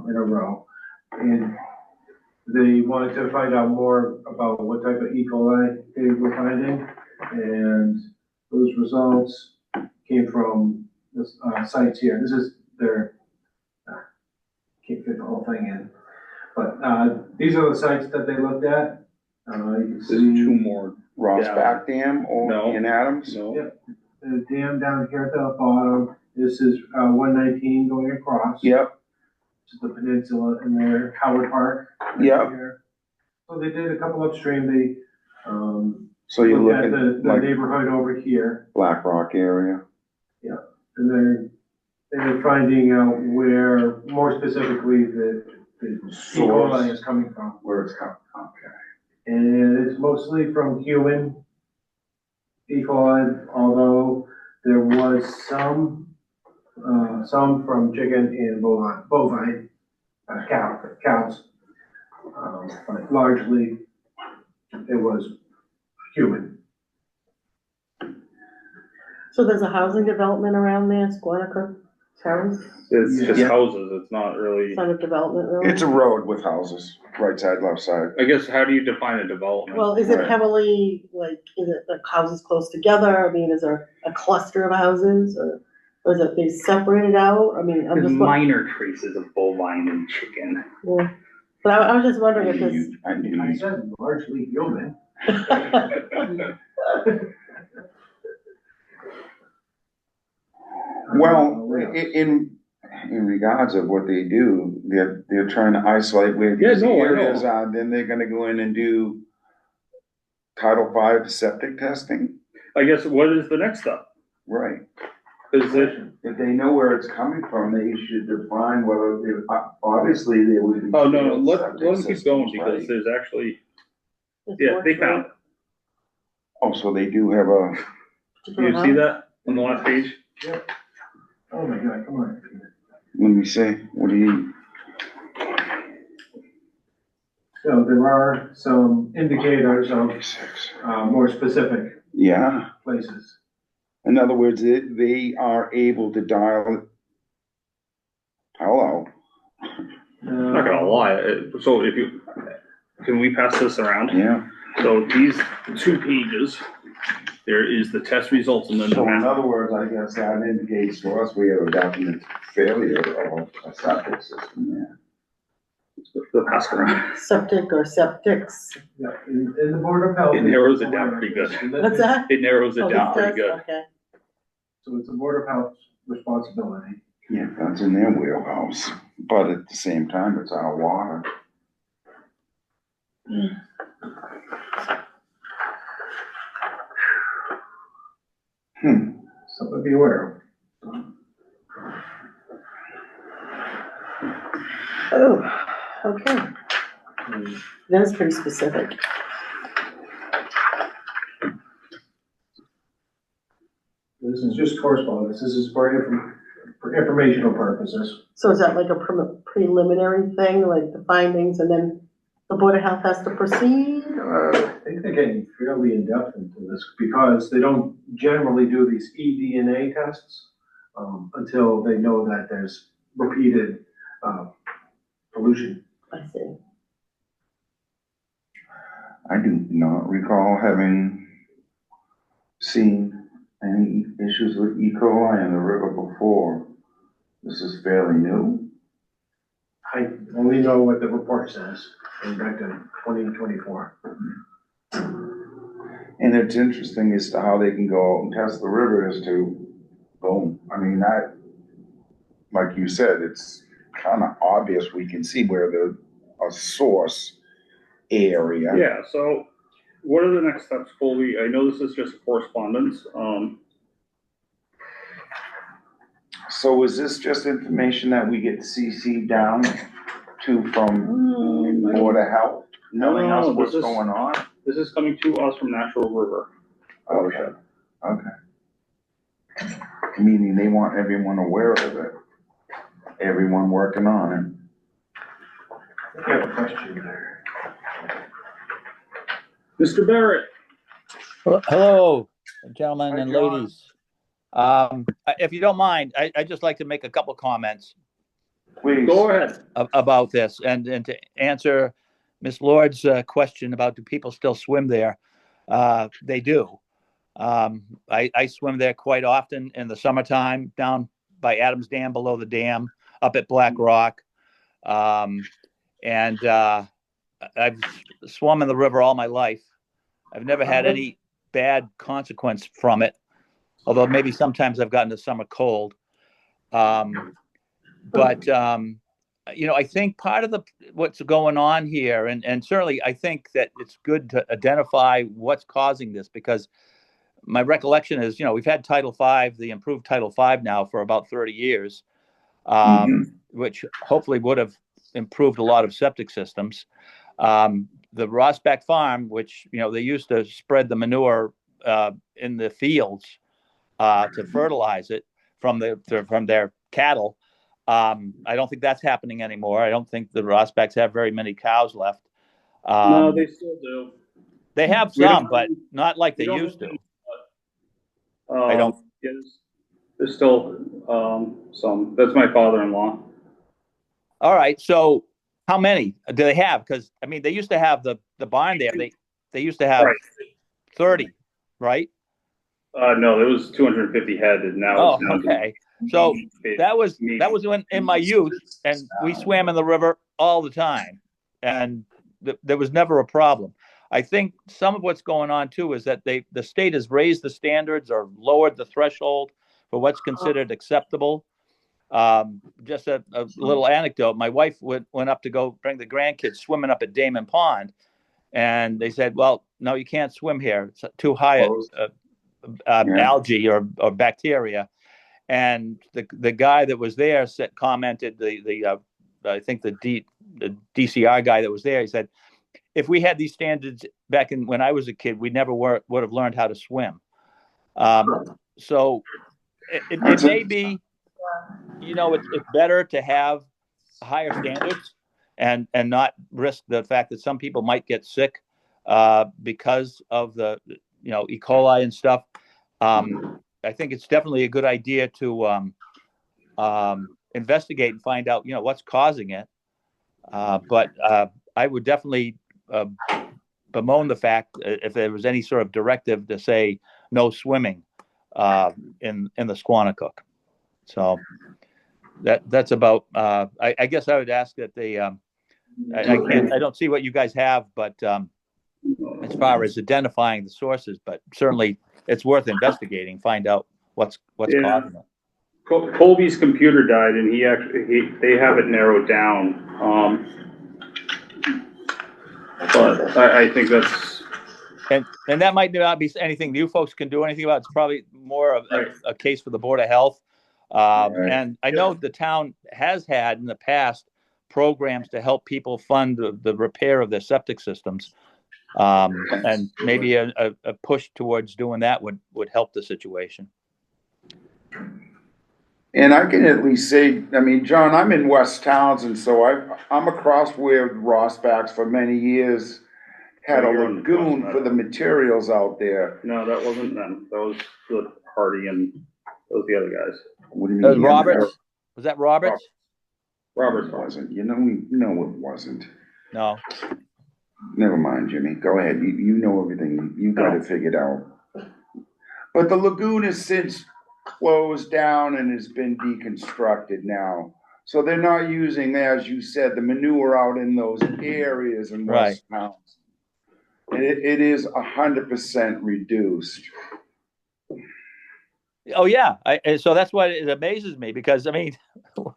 in a row. And they wanted to find out more about what type of E. coli they were finding. And those results came from the sites here. This is their, can't fit the whole thing in. But, these are the sites that they looked at. You can There's see 2 more. Rossback Dam No. or in Adams? No. Yep. The dam down here at the bottom, this is 119 going across. Yep, To the peninsula in there, Howard Park. Yep. Here. So they did a couple upstream, they, so you're looked at looking the like neighborhood over here, Black Rock area? and they're finding out where, more specifically, the E. coli is coming from. Where it's coming from, okay. And it's mostly from human E. coli, although there was some from chicken and bovine cows. But largely, it was human. So there's a housing development around there, Squanicook Terrace, It's just Yeah. houses, it's not really, kind of development really? It's a road with houses, right side, left side. I guess, how do you define a development? Well, is it Right. heavily, like, is it like houses close together? I mean, is there a cluster of houses or is it they separated out? I mean, I'm There's just, minor traces of bovine and chicken. yeah. But I was just wondering if this. I knew I you. said largely human. Well, in regards of what they do, they're trying to isolate where Yeah, these no, I know. areas are, then they're gonna go in and do Title V septic testing, I guess, what is the next step? right? Is it, If they know where it's coming from, they should define whether, obviously, they would be. oh, no, let septic them keep systems, going because right? there's actually, this yeah, they works found it. Oh, so they do have a, Do you see that on the last page? Oh my God, come on. let me see, what do you, So there are some indicators of, 6, more specific yeah. places. In other words, they are able to dial. Hello, I'm not gonna lie, so if you, can we pass this around? yeah. So these 2 pages, there is the test results and then the So in map. other words, I guess that indicates to us we have a documented failure of a septic system there. The pass around. Septic or septics. Yeah, in the Board of Health. It narrows it down pretty good. What's that? It narrows it Oh, down this pretty does? good. Okay. So it's a Board of Health responsibility. Yeah, that's in their wheelhouse, but at the same time, it's our water. Something to be aware Oh, okay. of. That's pretty specific. This is just correspondence, this is for informational purposes. So is that like a preliminary thing, like the findings, and then the Board of Health has to proceed, or? I think they're getting fairly in-depth into this, because they don't generally do these eDNA tests, until they know that there's repeated, pollution. I see. I do not recall having seen any issues with E. coli in the river before. This is fairly new. I only know what the report says, going back to 2024. And it's interesting as to how they can go out and test the river as to, boom, I mean, that, like you said, it's kind of obvious, we can see where a source area. Yeah, so what are the next steps, Colby? I know this is just correspondence. So is this just information that we get CC down to from Board of Health, telling us No, what's this is- going on? This is coming to us from Natural River. Okay, okay. Meaning they want everyone aware of it, everyone working on I have a question there. Mr. Barrett, Hello, gentlemen Hi, and John. ladies. If you don't mind, I'd just like to make a couple comments it. Please. go ahead. about this and to answer Ms. Lord's question about do people still swim there? They do. I swim there quite often in the summertime down by Adams Dam, below the dam, up at Black Rock. And I've swum in the river all my life. I've never had any bad consequence from it, although maybe sometimes I've gotten a summer cold. But I think part of what's going on here, and certainly I think that it's good to identify what's causing this, because my recollection is, we've had Title V, the improved Title V now for about 30 years, which hopefully would have improved a lot of septic systems. The Rossback Farm, which, they used to spread the manure in the fields to fertilize it from their cattle. I don't think that's happening anymore. I don't think the Rossbacks have very many cows left. No, they still do. They have We don't- some, but not like they we don't used have to. I don't- Yeah, there's still, some. That's my father-in-law. All right. So how many do they have? Because they used to have the barn there. They used to have Right. 30, right? No, there was 250 head, and now Oh, it's down to- okay. So that was in my youth, and we swam in the river all the time, and there was never a problem. I think some of what's going on too is that the state has raised the standards or lowered the threshold for what's considered acceptable. Just a little anecdote. My wife went up to go bring the grandkids swimming up at Damon Pond, and they said, "Well, no, you can't swim here. It's too high algae or bacteria." And the guy that was there commented, I think the DCR guy that was there, he said, if we had these standards back when I was a kid, we never would have learned how to swim. So it may be, it's better to have higher standards and not risk the fact that some people might get sick because of the, E. coli and stuff. I think it's definitely a good idea to investigate and find out, what's causing it. But I would definitely bemoan the fact if there was any sort of directive to say no swimming in the Squanicook. So that's about. I guess I would ask that they. I don't see what you guys have, but as far as identifying the sources, but certainly it's worth investigating, find out what's causing it. Colby's computer died and they have it narrowed down. But I think that's, And that might not be anything you folks can do anything about. It's probably more of Right. a case for the Board of Health. Right. And I know the town has had in the past programs to help people fund the repair of their septic systems. And maybe a push towards doing that would help the situation. And I can at least say, I mean, John, I'm in West Townsend, so I'm across where Rossbacks for many years had a Oh, you're on lagoon West for the materials out there. no, that wasn't them. That was the Hardy and those the other guys. What do you That was mean? Roberts? Was that Roberts? Robert's It farm. wasn't. No, it wasn't. No. Never mind, Jimmy. Go ahead. You know everything. You got it figured out. But the lagoon has since closed down and has been deconstructed now. So they're not using, as you said, the manure out in those areas in West Townsend. It is 100% reduced. Oh yeah. So that's why it amazes me, because I mean,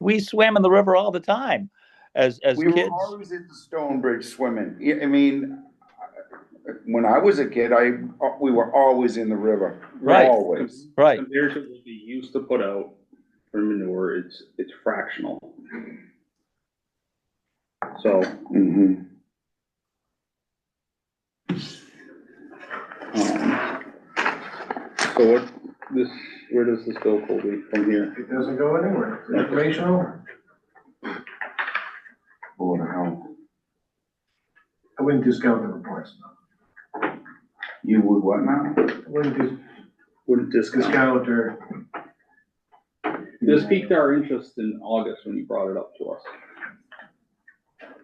we swam in the river all the time as We kids. were always at the Stonebridge swimming. I mean, when I was a kid, we were always in the river. Right. Always. Right. Compared to what we used to put out for manure, it's fractional. So, Mm-hmm. so where does this go, Colby, from here? It doesn't go anywhere. It's informational. Board of Health. I wouldn't discount the reports. You would what now? I wouldn't Wouldn't discount. discount or. This piqued our interest in August when you brought it up to us.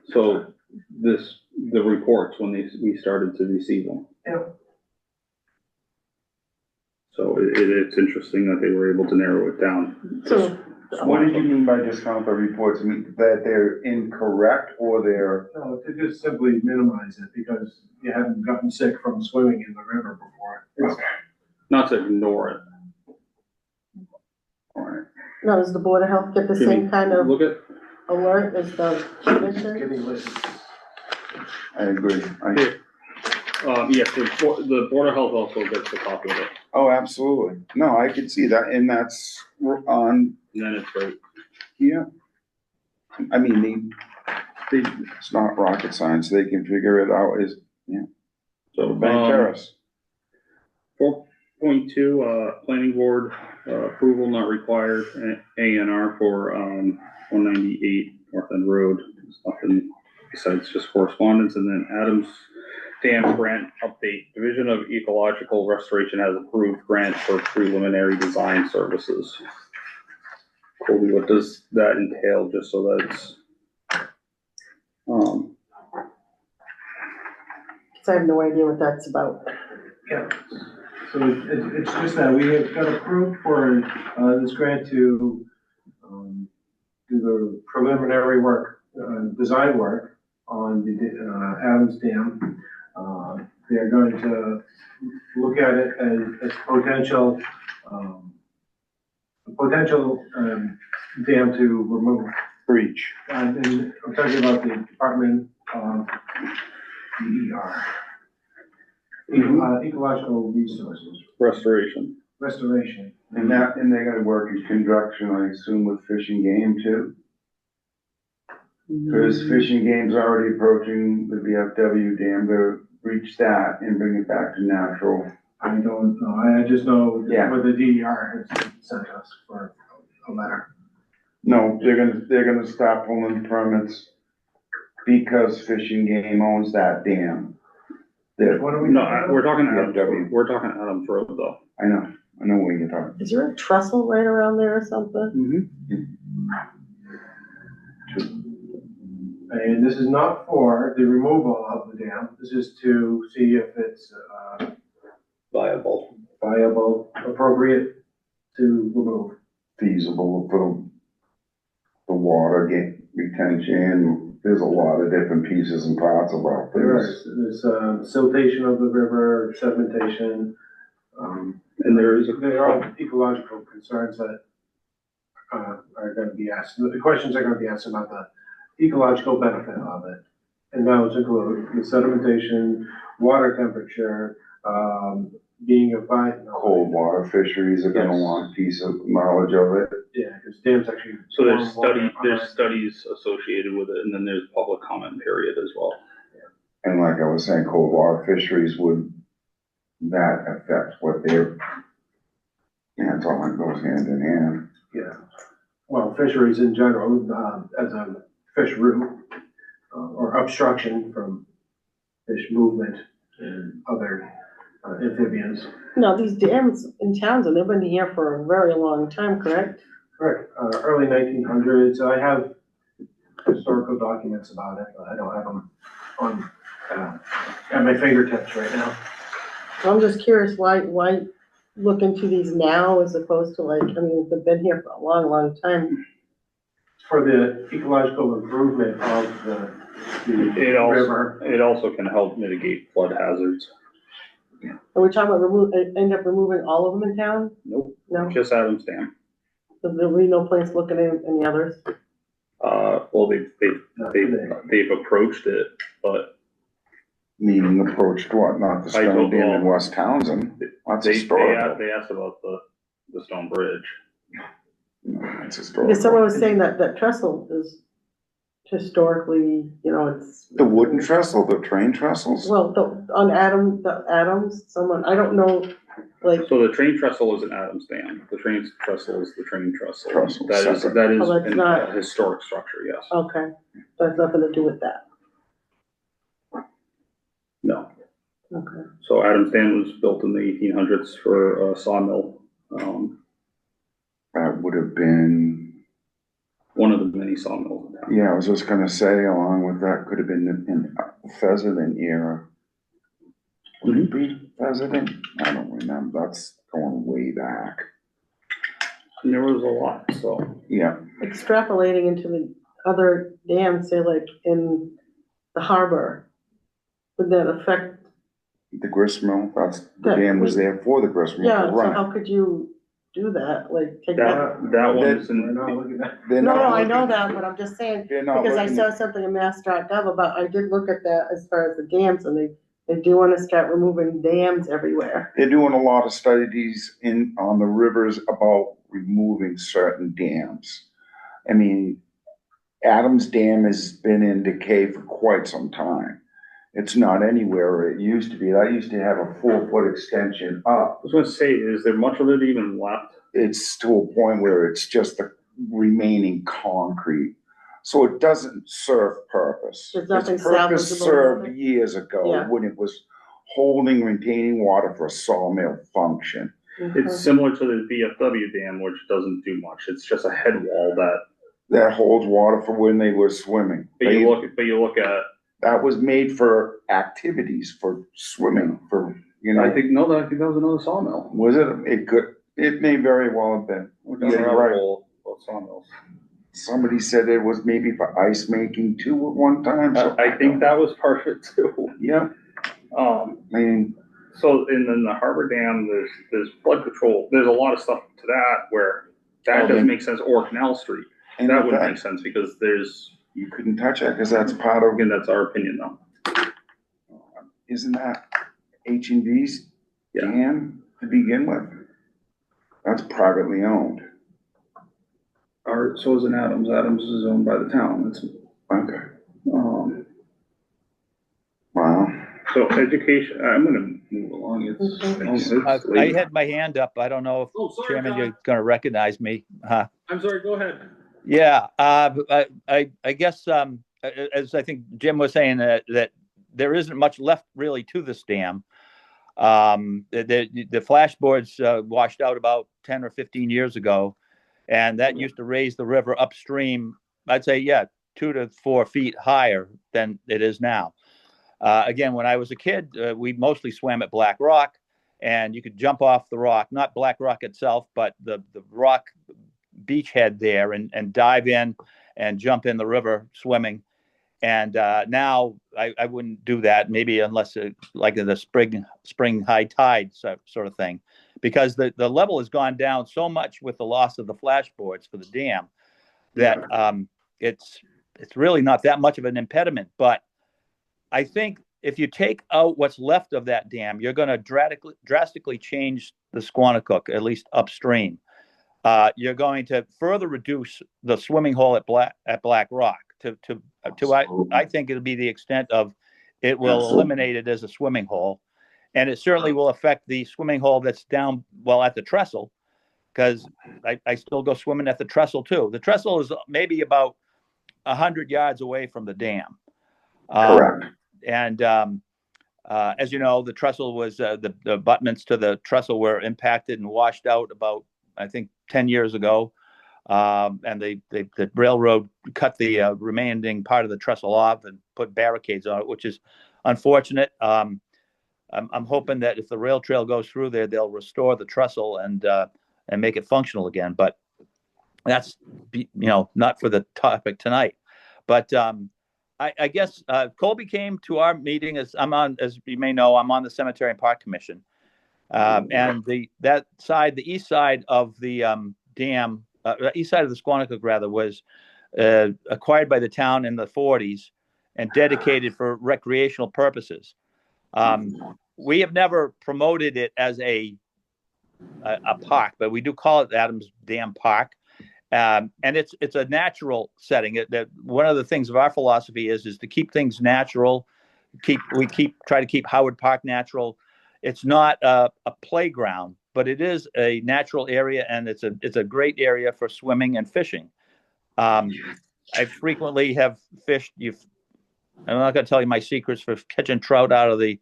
So the reports, when we started to receive them. Yeah. So it's interesting that they were able to narrow it down. So, What did you mean by discount the reports? I mean, that they're incorrect or they're, No, to just simply minimize it because you haven't gotten sick from swimming in the river before. It's- Not to ignore it. all right. now, does the Board of Health get the Jimmy, same kind of Look at, alert as the It's commission? getting lit. I agree. yes, the Board of Health also gets a copy of it, Oh, absolutely. No, I could see that, and that's on, and then it's great. yeah. I mean, it's not rocket science. They can figure it out So, Bank Terrace. 4.2, planning board, approval not required, A&R for, 198 North End Road. There's nothing besides just correspondence, and then Adams Dam grant update. Division of Ecological Restoration has approved grant for preliminary design services. Colby, what does that entail, just so that it's, Cause I have no idea what that's about. Yeah. So it's just that we have got approved for, this grant to, do the preliminary work, design work on the, Adams Dam. They're going to look at it as potential, dam to remove. Breach. And I'm talking about the Department of DER. Ecological Resources, restoration. Restoration. And they're gonna work in conjunction, I assume, with Fish and Game too? Cause Fish and Game's already approaching the VFW dam to reach that and bring it back to natural. I don't know, I just know Yeah. what the DER has sent us for a letter. No, they're gonna stop pulling permits because Fish and Game owns that dam. What are we? No, we're talking Adams, VFW. we're talking Adams Road though. I know what you're talking. Is there a trestle right around there or something? And this is not for the removal of the dam, this is to see if it's, Viable. viable, appropriate to remove. Feasible for the water retention. There's a lot of different pieces and parts about this. There's siltation of the river, sedimentation, And there is there are ecological concerns that are gonna be asked, the questions are gonna be asked about the ecological benefit of it. And those include the sedimentation, water temperature, being a Cold water fisheries are gonna Yes. want a piece of knowledge of it. Yeah, because dams actually. So there's form water there's on- studies associated with it, and then there's public comment period as well. And like I was saying, cold water fisheries would, that affect what they're, yeah, it's all that goes hand in hand. Yeah, well, fisheries in general, as a fish route, or obstruction from fish movement and other amphibians. No, these dams in Townsend, they've been here for a very long time, correct? Correct, early 1900s, I have historical documents about it, but I don't have them on, at my fingertips right now. I'm just curious, why look into these now as opposed to like, I mean, they've been here for a long, long time. For the ecological improvement of the river. It also can help mitigate flood hazards. Are we talking about end up removing all of them in town? Nope, No? just Adams Dam. So there'll be no place looking at any others? Well, they've approached it, but Meaning approached what, not the I stone don't dam in know. West Townsend? That's they historical. asked about the stone bridge. No, It's Because someone historical. was saying that trestle is historically, it's. The wooden trestle, the train trestles? Well, on the Adams, someone, I don't know, like, So the train trestle is an Adams Dam. The train trestle is the train trestle. Trestle, That is separate. Oh, that's not- a historic structure, yes. okay, that has nothing to do with that, No. okay. So Adams Dam was built in the 1800s for a sawmill. That would have been, One of the many sawmills in town. yeah, I was just gonna say, along with that, could have been in Pheasant era. Would it be Pheasant? I don't remember, that's going way back. And there was a lot, so. Yeah, Extrapolating into the other dams, say like in the harbor, would that affect, the gristmill, the Yeah. dam was there for the gristmill yeah, to so run. how could you do that, like, take that? That one is We're not in, looking at. They're No, not I know looking- that, but I'm just saying, They're not because I looking, saw something in Mass.gov about, I did look at that as far as the dams, and they do wanna start removing dams everywhere. they're doing a lot of studies on the rivers about removing certain dams. I mean, Adams Dam has been in decay for quite some time. It's not anywhere where it used to be. That used to have a 4-foot extension up. I was gonna say, is there much of it even left? It's to a point where it's just the remaining concrete. So it doesn't serve purpose. There's nothing Its purpose salvageable served about it? years ago Yeah. when it was holding, retaining water for a sawmill function. It's similar to the VFW dam, which doesn't do much. It's just a head wall That holds water for when they were swimming. but you look at, That was made for activities, for swimming, for, I think that was another sawmill. was it may very well have been. We're down Yeah, a you're rabbit right. hole of sawmills. Somebody said it was maybe for ice making too at one time. so- I think that was part of it too. Yeah, I mean, So, and then the harbor dam, there's flood control, there's a lot of stuff to that where that doesn't make sense, or Canal Street. and That in wouldn't make fact, sense because there's, you couldn't touch it because that's part of, again, that's our opinion though. isn't that H&V's Yeah. dam to begin with? That's privately owned. So is an Adams. Adams is owned by the town. It's, Okay, um, wow. so education, I'm gonna move along. It's I late. had my hand up. I don't know if Oh, sorry, Chairman, John. you're gonna recognize me. Huh? I'm sorry, go ahead. Yeah, I guess, as I think Jim was saying, that there isn't much left really to this dam. The flashboards washed out about 10 or 15 years ago, and that used to raise the river upstream, I'd say, 2 to 4 feet higher than it is now. Again, when I was a kid, we mostly swam at Black Rock, and you could jump off the rock, not Black Rock itself, but the rock beachhead there, and dive in and jump in the river swimming. And now I wouldn't do that, maybe unless like in the spring high tide sort of thing. because the level has gone down so much with the loss of the flashboards for the dam that it's really not that much of an impediment. But I think if you take out what's left of that dam, you're going to drastically change the Squanicook, at least upstream. You're going to further reduce the swimming hole at Black Rock I think it'll be the extent of it will eliminate it as a swimming hole. And it certainly will affect the swimming hole that's down, well, at the trestle, because I still go swimming at the trestle too. The trestle is maybe about 100 yards away from the dam. Correct. And as you know, the trestle was, the abutments to the trestle were impacted and washed out about, I think, 10 years ago. And the railroad cut the remaining part of the trestle off and put barricades on it, which is unfortunate. I'm hoping that if the rail trail goes through there, they'll restore the trestle and make it functional again. But that's, not for the topic tonight. But I guess Colby came to our meeting as you may know, I'm on the Cemetery and Park Commission. And the east side of the dam, east side of the Squanicook rather, was acquired by the town in the 40s and dedicated for recreational purposes. We have never promoted it as a park, but we do call it Adams Dam Park. And it's a natural setting. One of the things of our philosophy is to keep things natural. Try to keep Howard Park natural. It's not a playground, but it is a natural area, and it's a great area for swimming and fishing. I frequently have fished. I'm not going to tell you my secrets for catching trout out of the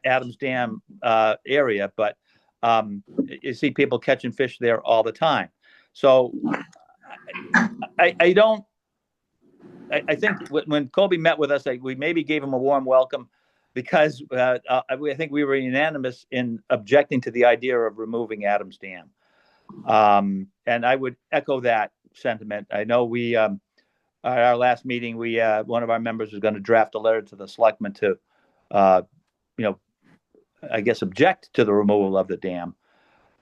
Adams Dam area, but you see people catching fish there all the time. So I think when Colby met with us, we maybe gave him a warm welcome, because I think we were unanimous in objecting to the idea of removing Adams Dam. And I would echo that sentiment. I know we, at our last meeting, one of our members was going to draft a letter to the selectmen to, I guess, object to the removal of the dam.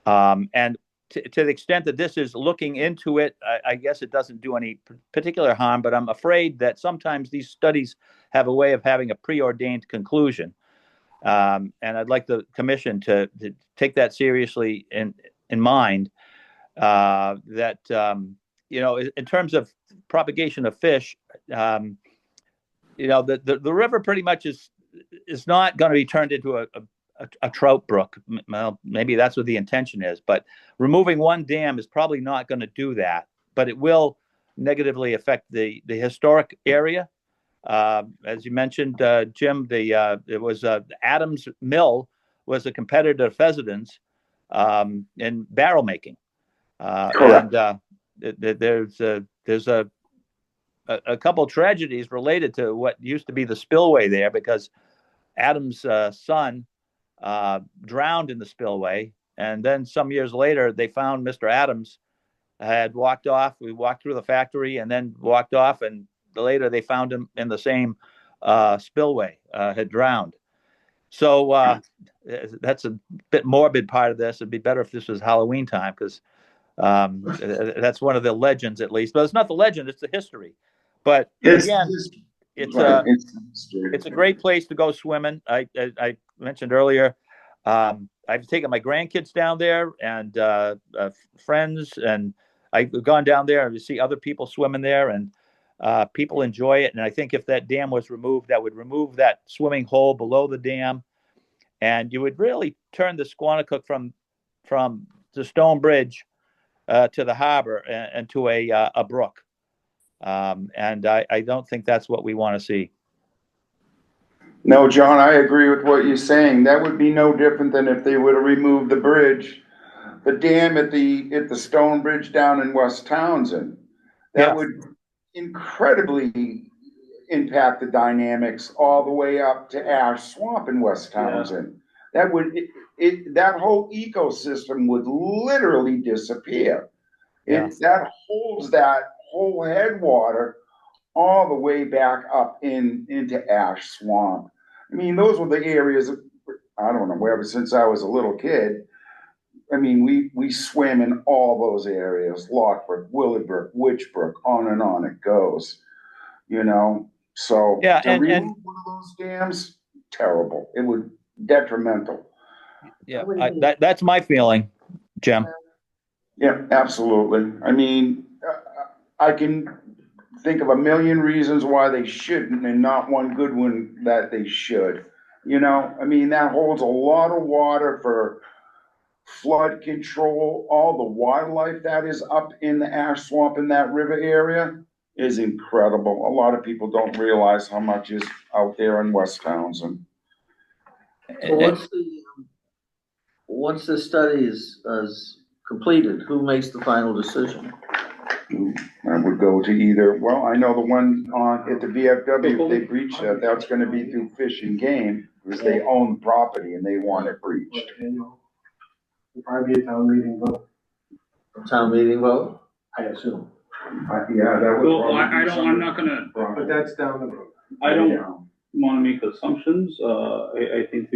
And to the extent that this is looking into it, I guess it doesn't do any particular harm, but I'm afraid that sometimes these studies have a way of having a preordained conclusion. And I'd like the commission to take that seriously in mind, that, in terms of propagation of fish, the river pretty much is not going to be turned into a trout brook. Well, maybe that's what the intention is, but removing one dam is probably not going to do that, but it will negatively affect the historic area. As you mentioned, Jim, it was Adams Mill was a competitor to Fessenden in barrel making. Correct. And there's a couple of tragedies related to what used to be the spillway there, because Adams' son drowned in the spillway, and then some years later they found Mr. Adams had walked off. We walked through the factory and then walked off, and later they found him in the same spillway, had drowned. So that's a bit morbid part of this. It'd be better if this was Halloween time, because that's one of the legends, at least. But it's not the legend; it's the history. But again, it's a great place to go swimming. I mentioned earlier, I've taken my grandkids down there and friends, and I've gone down there to see other people swimming there, and people enjoy it. And I think if that dam was removed, that would remove that swimming hole below the dam, and you would really turn the Squanicook from the Stone Bridge to the harbor and to a brook. And I don't think that's what we want to see. No, John, I agree with what you're saying. That would be no different than if they would have removed the bridge, the dam at the Stone Bridge down in West Townsend. That would incredibly impact the dynamics all the way up to Ash Swamp in West Townsend. Yeah. That whole ecosystem would literally disappear. Yeah. That holds that whole headwater all the way back up into Ash Swamp. I mean, those were the areas, I don't know, ever since I was a little kid, I mean, we swim in all those areas, Lockbrook, Willowbrook, Witchbrook, on it goes, you know? So Yeah, to remove one of those dams, terrible. It would detrimental. Yeah, wouldn't be- that's my feeling, Jim. Yeah, absolutely. I mean, I can think of a million reasons why they shouldn't and not one good one that they should. You know, I mean, that holds a lot of water for flood control. All the wildlife that is up in the ash swamp in that river area is incredible. A lot of people don't realize how much is out there in West Townsend. So once the study is completed, who makes the final decision? I would go to either, well, I know the one on, at the VFW, if they breach that, that's gonna be through Fish and Game, because they own the property and they want it breached. Annual. It'll probably be a town meeting vote, Town meeting vote? I assume, Yeah, that would. Well, probably I be don't, I'm not gonna, but that's down the road. I don't wanna make assumptions, I think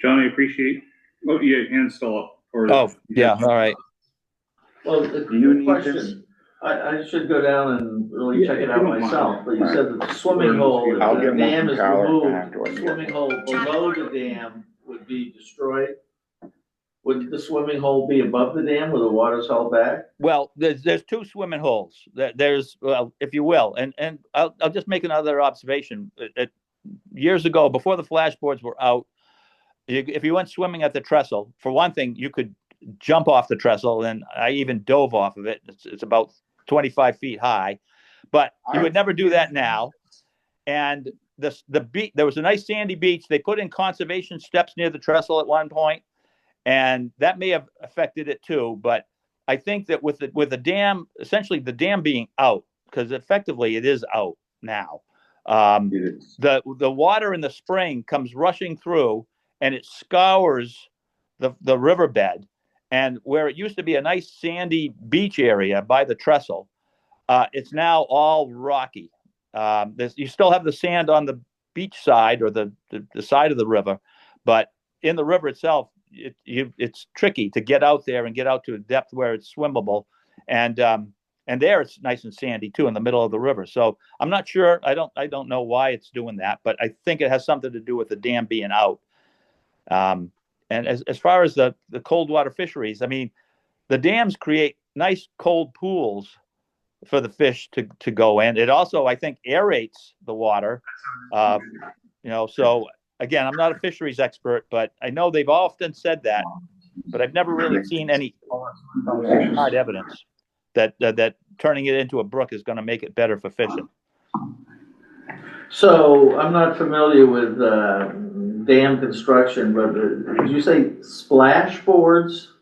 John, I appreciate, oh, yeah, hand's still up. Oh, yeah, all right. Well, Do you need question. this? I should go down and really Yeah, check it if out you don't mind. myself, but you Right. said that the swimming hole, if I'll the get one dam from is Tyler removed, afterwards. the swimming hole below the dam would be destroyed. Would the swimming hole be above the dam where the water's held back? Well, there's two swimming holes. There's, well, if you will, and I'll just make another observation. Years ago, before the flashboards were out, if you went swimming at the trestle, for one thing, you could jump off the trestle, and I even dove off of it. It's about 25 feet high, but you would never do that now. And the beach, there was a nice sandy beach. They put in conservation steps near the trestle at one point, and that may have affected it too. But I think that with the dam, essentially the dam being out, because effectively it is out now. The water in the spring comes rushing through, and it scours the riverbed. And where it used to be a nice sandy beach area by the trestle, it's now all rocky. You still have the sand on the beach side or the side of the river, but in the river itself, it's tricky to get out there and get out to a depth where it's swimmable. And there it's nice and sandy too in the middle of the river. So I'm not sure. I don't know why it's doing that, but I think it has something to do with the dam being out. And as far as the cold water fisheries, I mean, the dams create nice cold pools for the fish to go in. It also, I think, aerates the water. So again, I'm not a fisheries expert, but I know they've often said that, but I've never really seen any hard evidence that turning it into a brook is going to make it better for fishing. So I'm not familiar with dam construction, but did you say splash boards?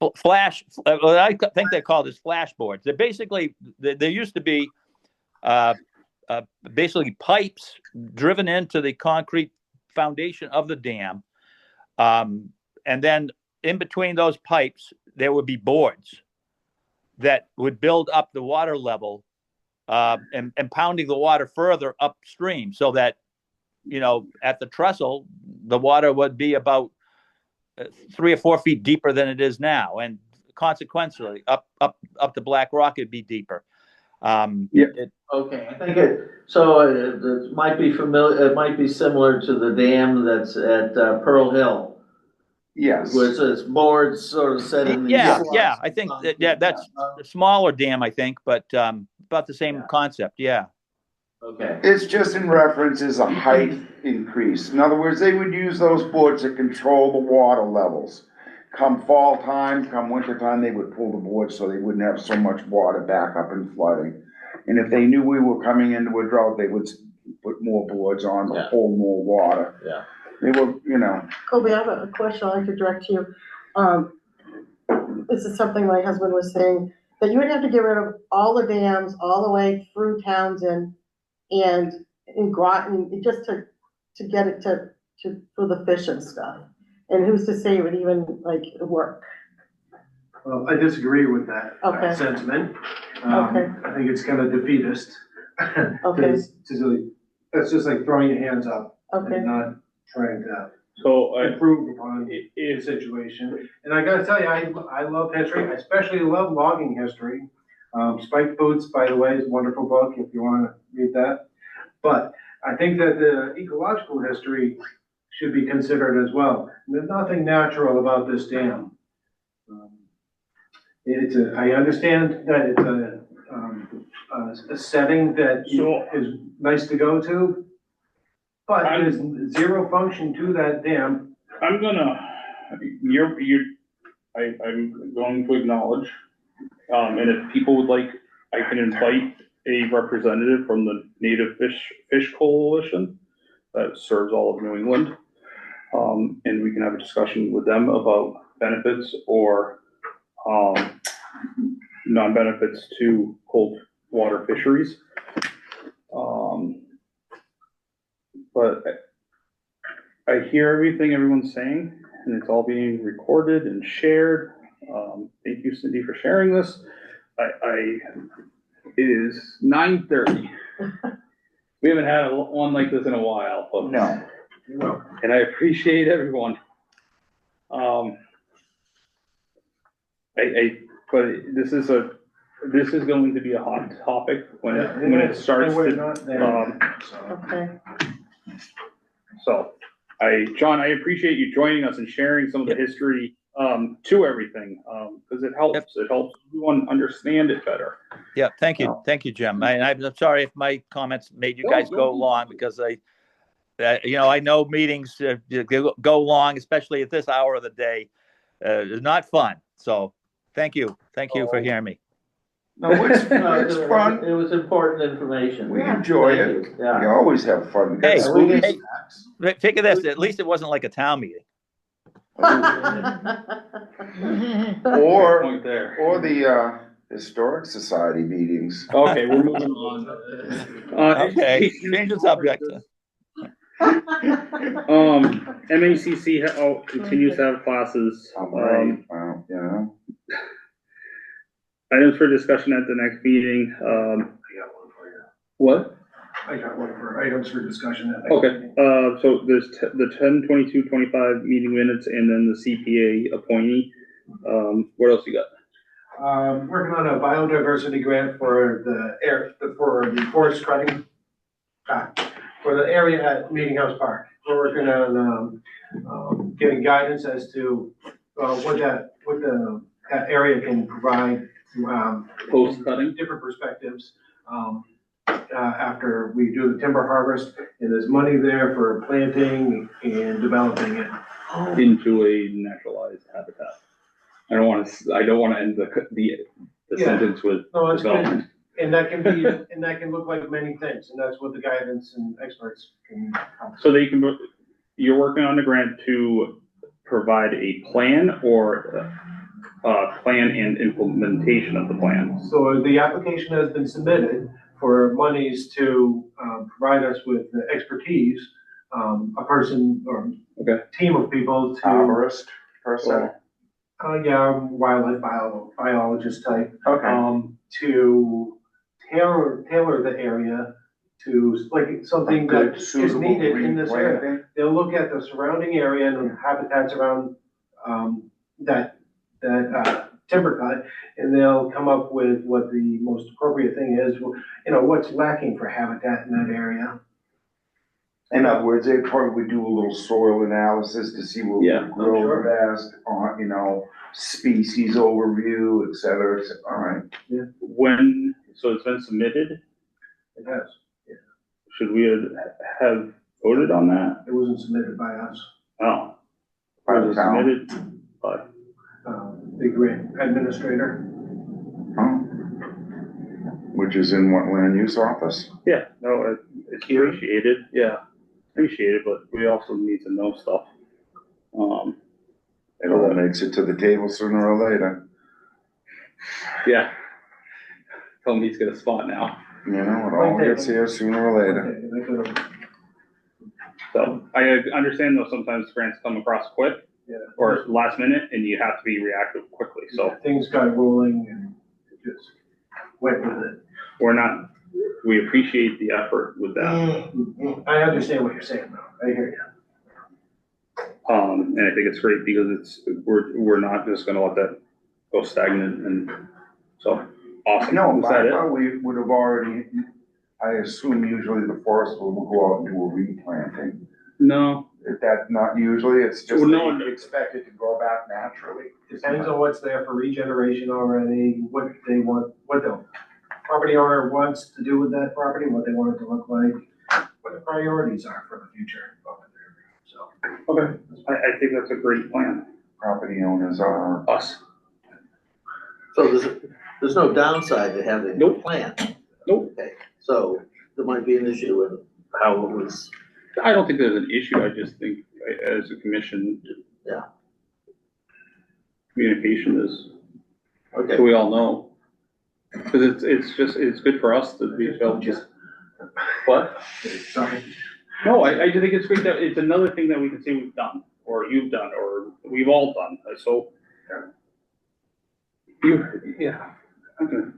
Well, I think they're called as flash boards. They're basically, there used to be basically pipes driven into the concrete foundation of the dam. And then in between those pipes, there would be boards that would build up the water level and pounding the water further upstream so that, at the trestle, the water would be about 3 or 4 feet deeper than it is now. And consequently, up to Black Rock, it'd be deeper. Okay, I think it might be familiar, it might be similar to the dam that's at Pearl Hill. Yes. Where it's boards sort of set in the. Yeah, I think that's a smaller dam, I think, but about the same concept, yeah. Okay. It's just in reference as a height increase. In other words, they would use those boards to control the water levels. Come fall time, come winter time, they would pull the boards so they wouldn't have so much water back up and flooding. And if they knew we were coming into a drought, they would put more boards on to hold more water. Yeah. They were, Colby, I have a question I'd like to direct to you. This is something my husband was saying, that you would have to get rid of all the dams all the way through Townsend and in Groton, just to get it for the fish and stuff. And who's to say it would even work? Well, I disagree with that Okay. sentiment. Okay. I think it's kind of defeatist. Okay. That's just like throwing your hands up Okay. and not trying to So, improve upon the if, situation. And I gotta tell you, I love history, I especially love logging history. Spike Boots, by the way, is a wonderful book if you wanna read that. But I think that the ecological history should be considered as well. There's nothing natural about this dam. I understand that it's a setting that So- is nice to go to, but there's zero function to that dam. I'm going to acknowledge, and if people would like, I can invite a representative from the Native Fish Coalition that serves all of New England. And we can have a discussion with them about benefits or, non-benefits to cold water fisheries. But I hear everything everyone's saying, and it's all being recorded and shared. Thank you, Cindy, for sharing this. It is 9:30. We haven't had one like this in a while, folks. No. And I appreciate everyone. But this is going to be a hot topic when it starts And we're to, not there, so. Okay. so, John, I appreciate you joining us and sharing some of the history, to everything, because it helps everyone understand it better. Yeah, thank you, Jim. I'm sorry if my comments made you guys go long because I know meetings go long, especially at this hour of the day. It's not fun. So thank you for hearing me. No, it's fun. It was important information. We enjoy Thank it. you. We Yeah. always have fun. Hey, That's- Figure this, at least it wasn't like a town meeting. Or, Point there. or the, Historic Society meetings. Okay, we're moving on. Okay, change the subject. MACC continues to have classes. Right, well, you know, Items for discussion at the next meeting. I got one for you. What? I got one for items for discussion. Okay, so there's the 10/22/25 meeting minutes and then the CPA appointee. What else you got? Working on a biodiversity grant for for the forest cutting, for the area at Meeting House Park. We're working on, getting guidance as to, what that area can provide, Post cutting? different perspectives. After we do the timber harvest, and there's money there for planting and developing it. Into a naturalized habitat. I don't want to end the Yeah. sentence with No, it's good, development. and that can look like many things, and that's what the guidance and experts can. So you're working on a grant to provide a plan or plan and implementation of the plan. So the application has been submitted for monies to, provide us with the expertise, a person or Okay. team of people to, arborist person. wildlife biologist type, Okay. to tailor the area to like something that is Suitable needed in this area. replanting. They'll look at the surrounding area and the habitats around, that timber cut, and they'll come up with what the most appropriate thing is, what's lacking for habitat in that area. In other words, they probably would do a little soil analysis to see what Yeah, would grow sure. best, species overview, et cetera, all right. So it's been submitted? It has. Should we have voted on that? It wasn't submitted by us, Oh. By Was the it town. submitted by? the grant administrator. Oh. Which is in what land use office? Yeah, no, it's appreciated, yeah, appreciated, but we also need to know stuff. It all makes it to the table sooner or later. Yeah. Tell him he's got a spot now. You know, it all gets here sooner or later. Okay, they could've- So I understand though, sometimes grants come across quick Yeah. or last minute and you have to be reactive quickly, so Things got rolling and it just went with it. we appreciate the effort with that. I understand what you're saying though, I hear you. And I think it's great because we're not just gonna let that go stagnant, and so, awesome. No, Is but that I it? thought we would have already, I assume usually the forest will go out and do a replanting. No, If that's not usually, it's just Well, no, they expect it to go back naturally. Depends on what's there for regeneration already, what they want, what the property owner wants to do with that property, what they want it to look like, what the priorities are for the future over there, so. okay, I think that's a great plan, Property owners are, us. So there's no downside to having a Nope. plan. Nope. Okay, so there might be an issue in how it was, I don't think there's an issue, I just think as a commission. Yeah. Communication is, okay. so we all know. Cause it's good for us to be able to just, what? Sorry. No, I just think it's great that it's another thing that we can say we've done, or you've done, or we've all done, so. Yeah. I'm gonna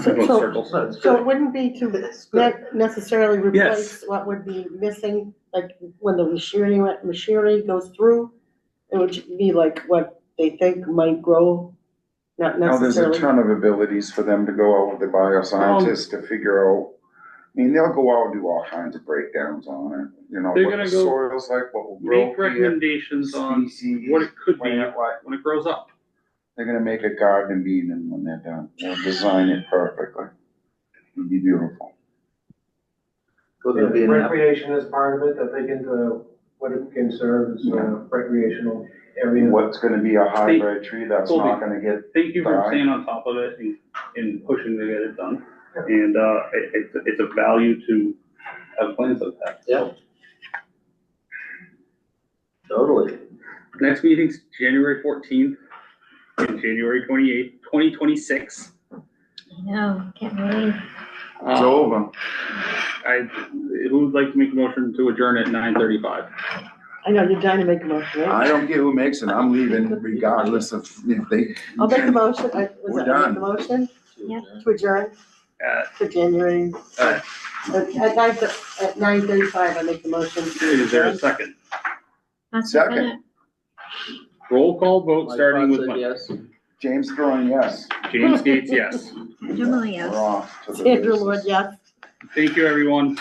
go in circles. No, it's So good. it wouldn't be to It's good. necessarily replace Yes. what would be missing, like when the machinery goes through? It would be like what they think might grow, not now there's a necessarily. ton of abilities for them to go out with the bioscientists to figure out. I mean, they'll go out and do all kinds of breakdowns on it, you know, They're what gonna the go soil's like, what will grow Make here, recommendations on species, what it could be plant, what. when it grows up. They're gonna make a garden of Eden when they're done. They'll design it perfectly. It'll be beautiful. Will there be an app? Recreation is part of it, I think into what it can serve as a recreational area. What's gonna be a hybrid tree that's Colby, not gonna get, Thank you for Bye. staying on top of it and pushing to get it done. And, it's a value to have plans like that. Yeah. Totally. Next meeting's January 14th and January 28th, 2026. I know, can't believe. it's over. Who would like to make a motion to adjourn at 9:35? I know, you're trying to make a motion, right? I don't care who makes it, I'm leaving regardless of if they. I'll make the motion, was We're that, I make done. the motion Yeah. to adjourn At, to January, uh, at 9:35, I make the motion. to is there a adjourn. second? I'll Second. it. Roll call vote Mike starting with Fox said Mike. yes. James Throne, yes. James Gates, yes. Jamila, yes. We're off to the Sandra races. Lord, yes. Thank you, everyone.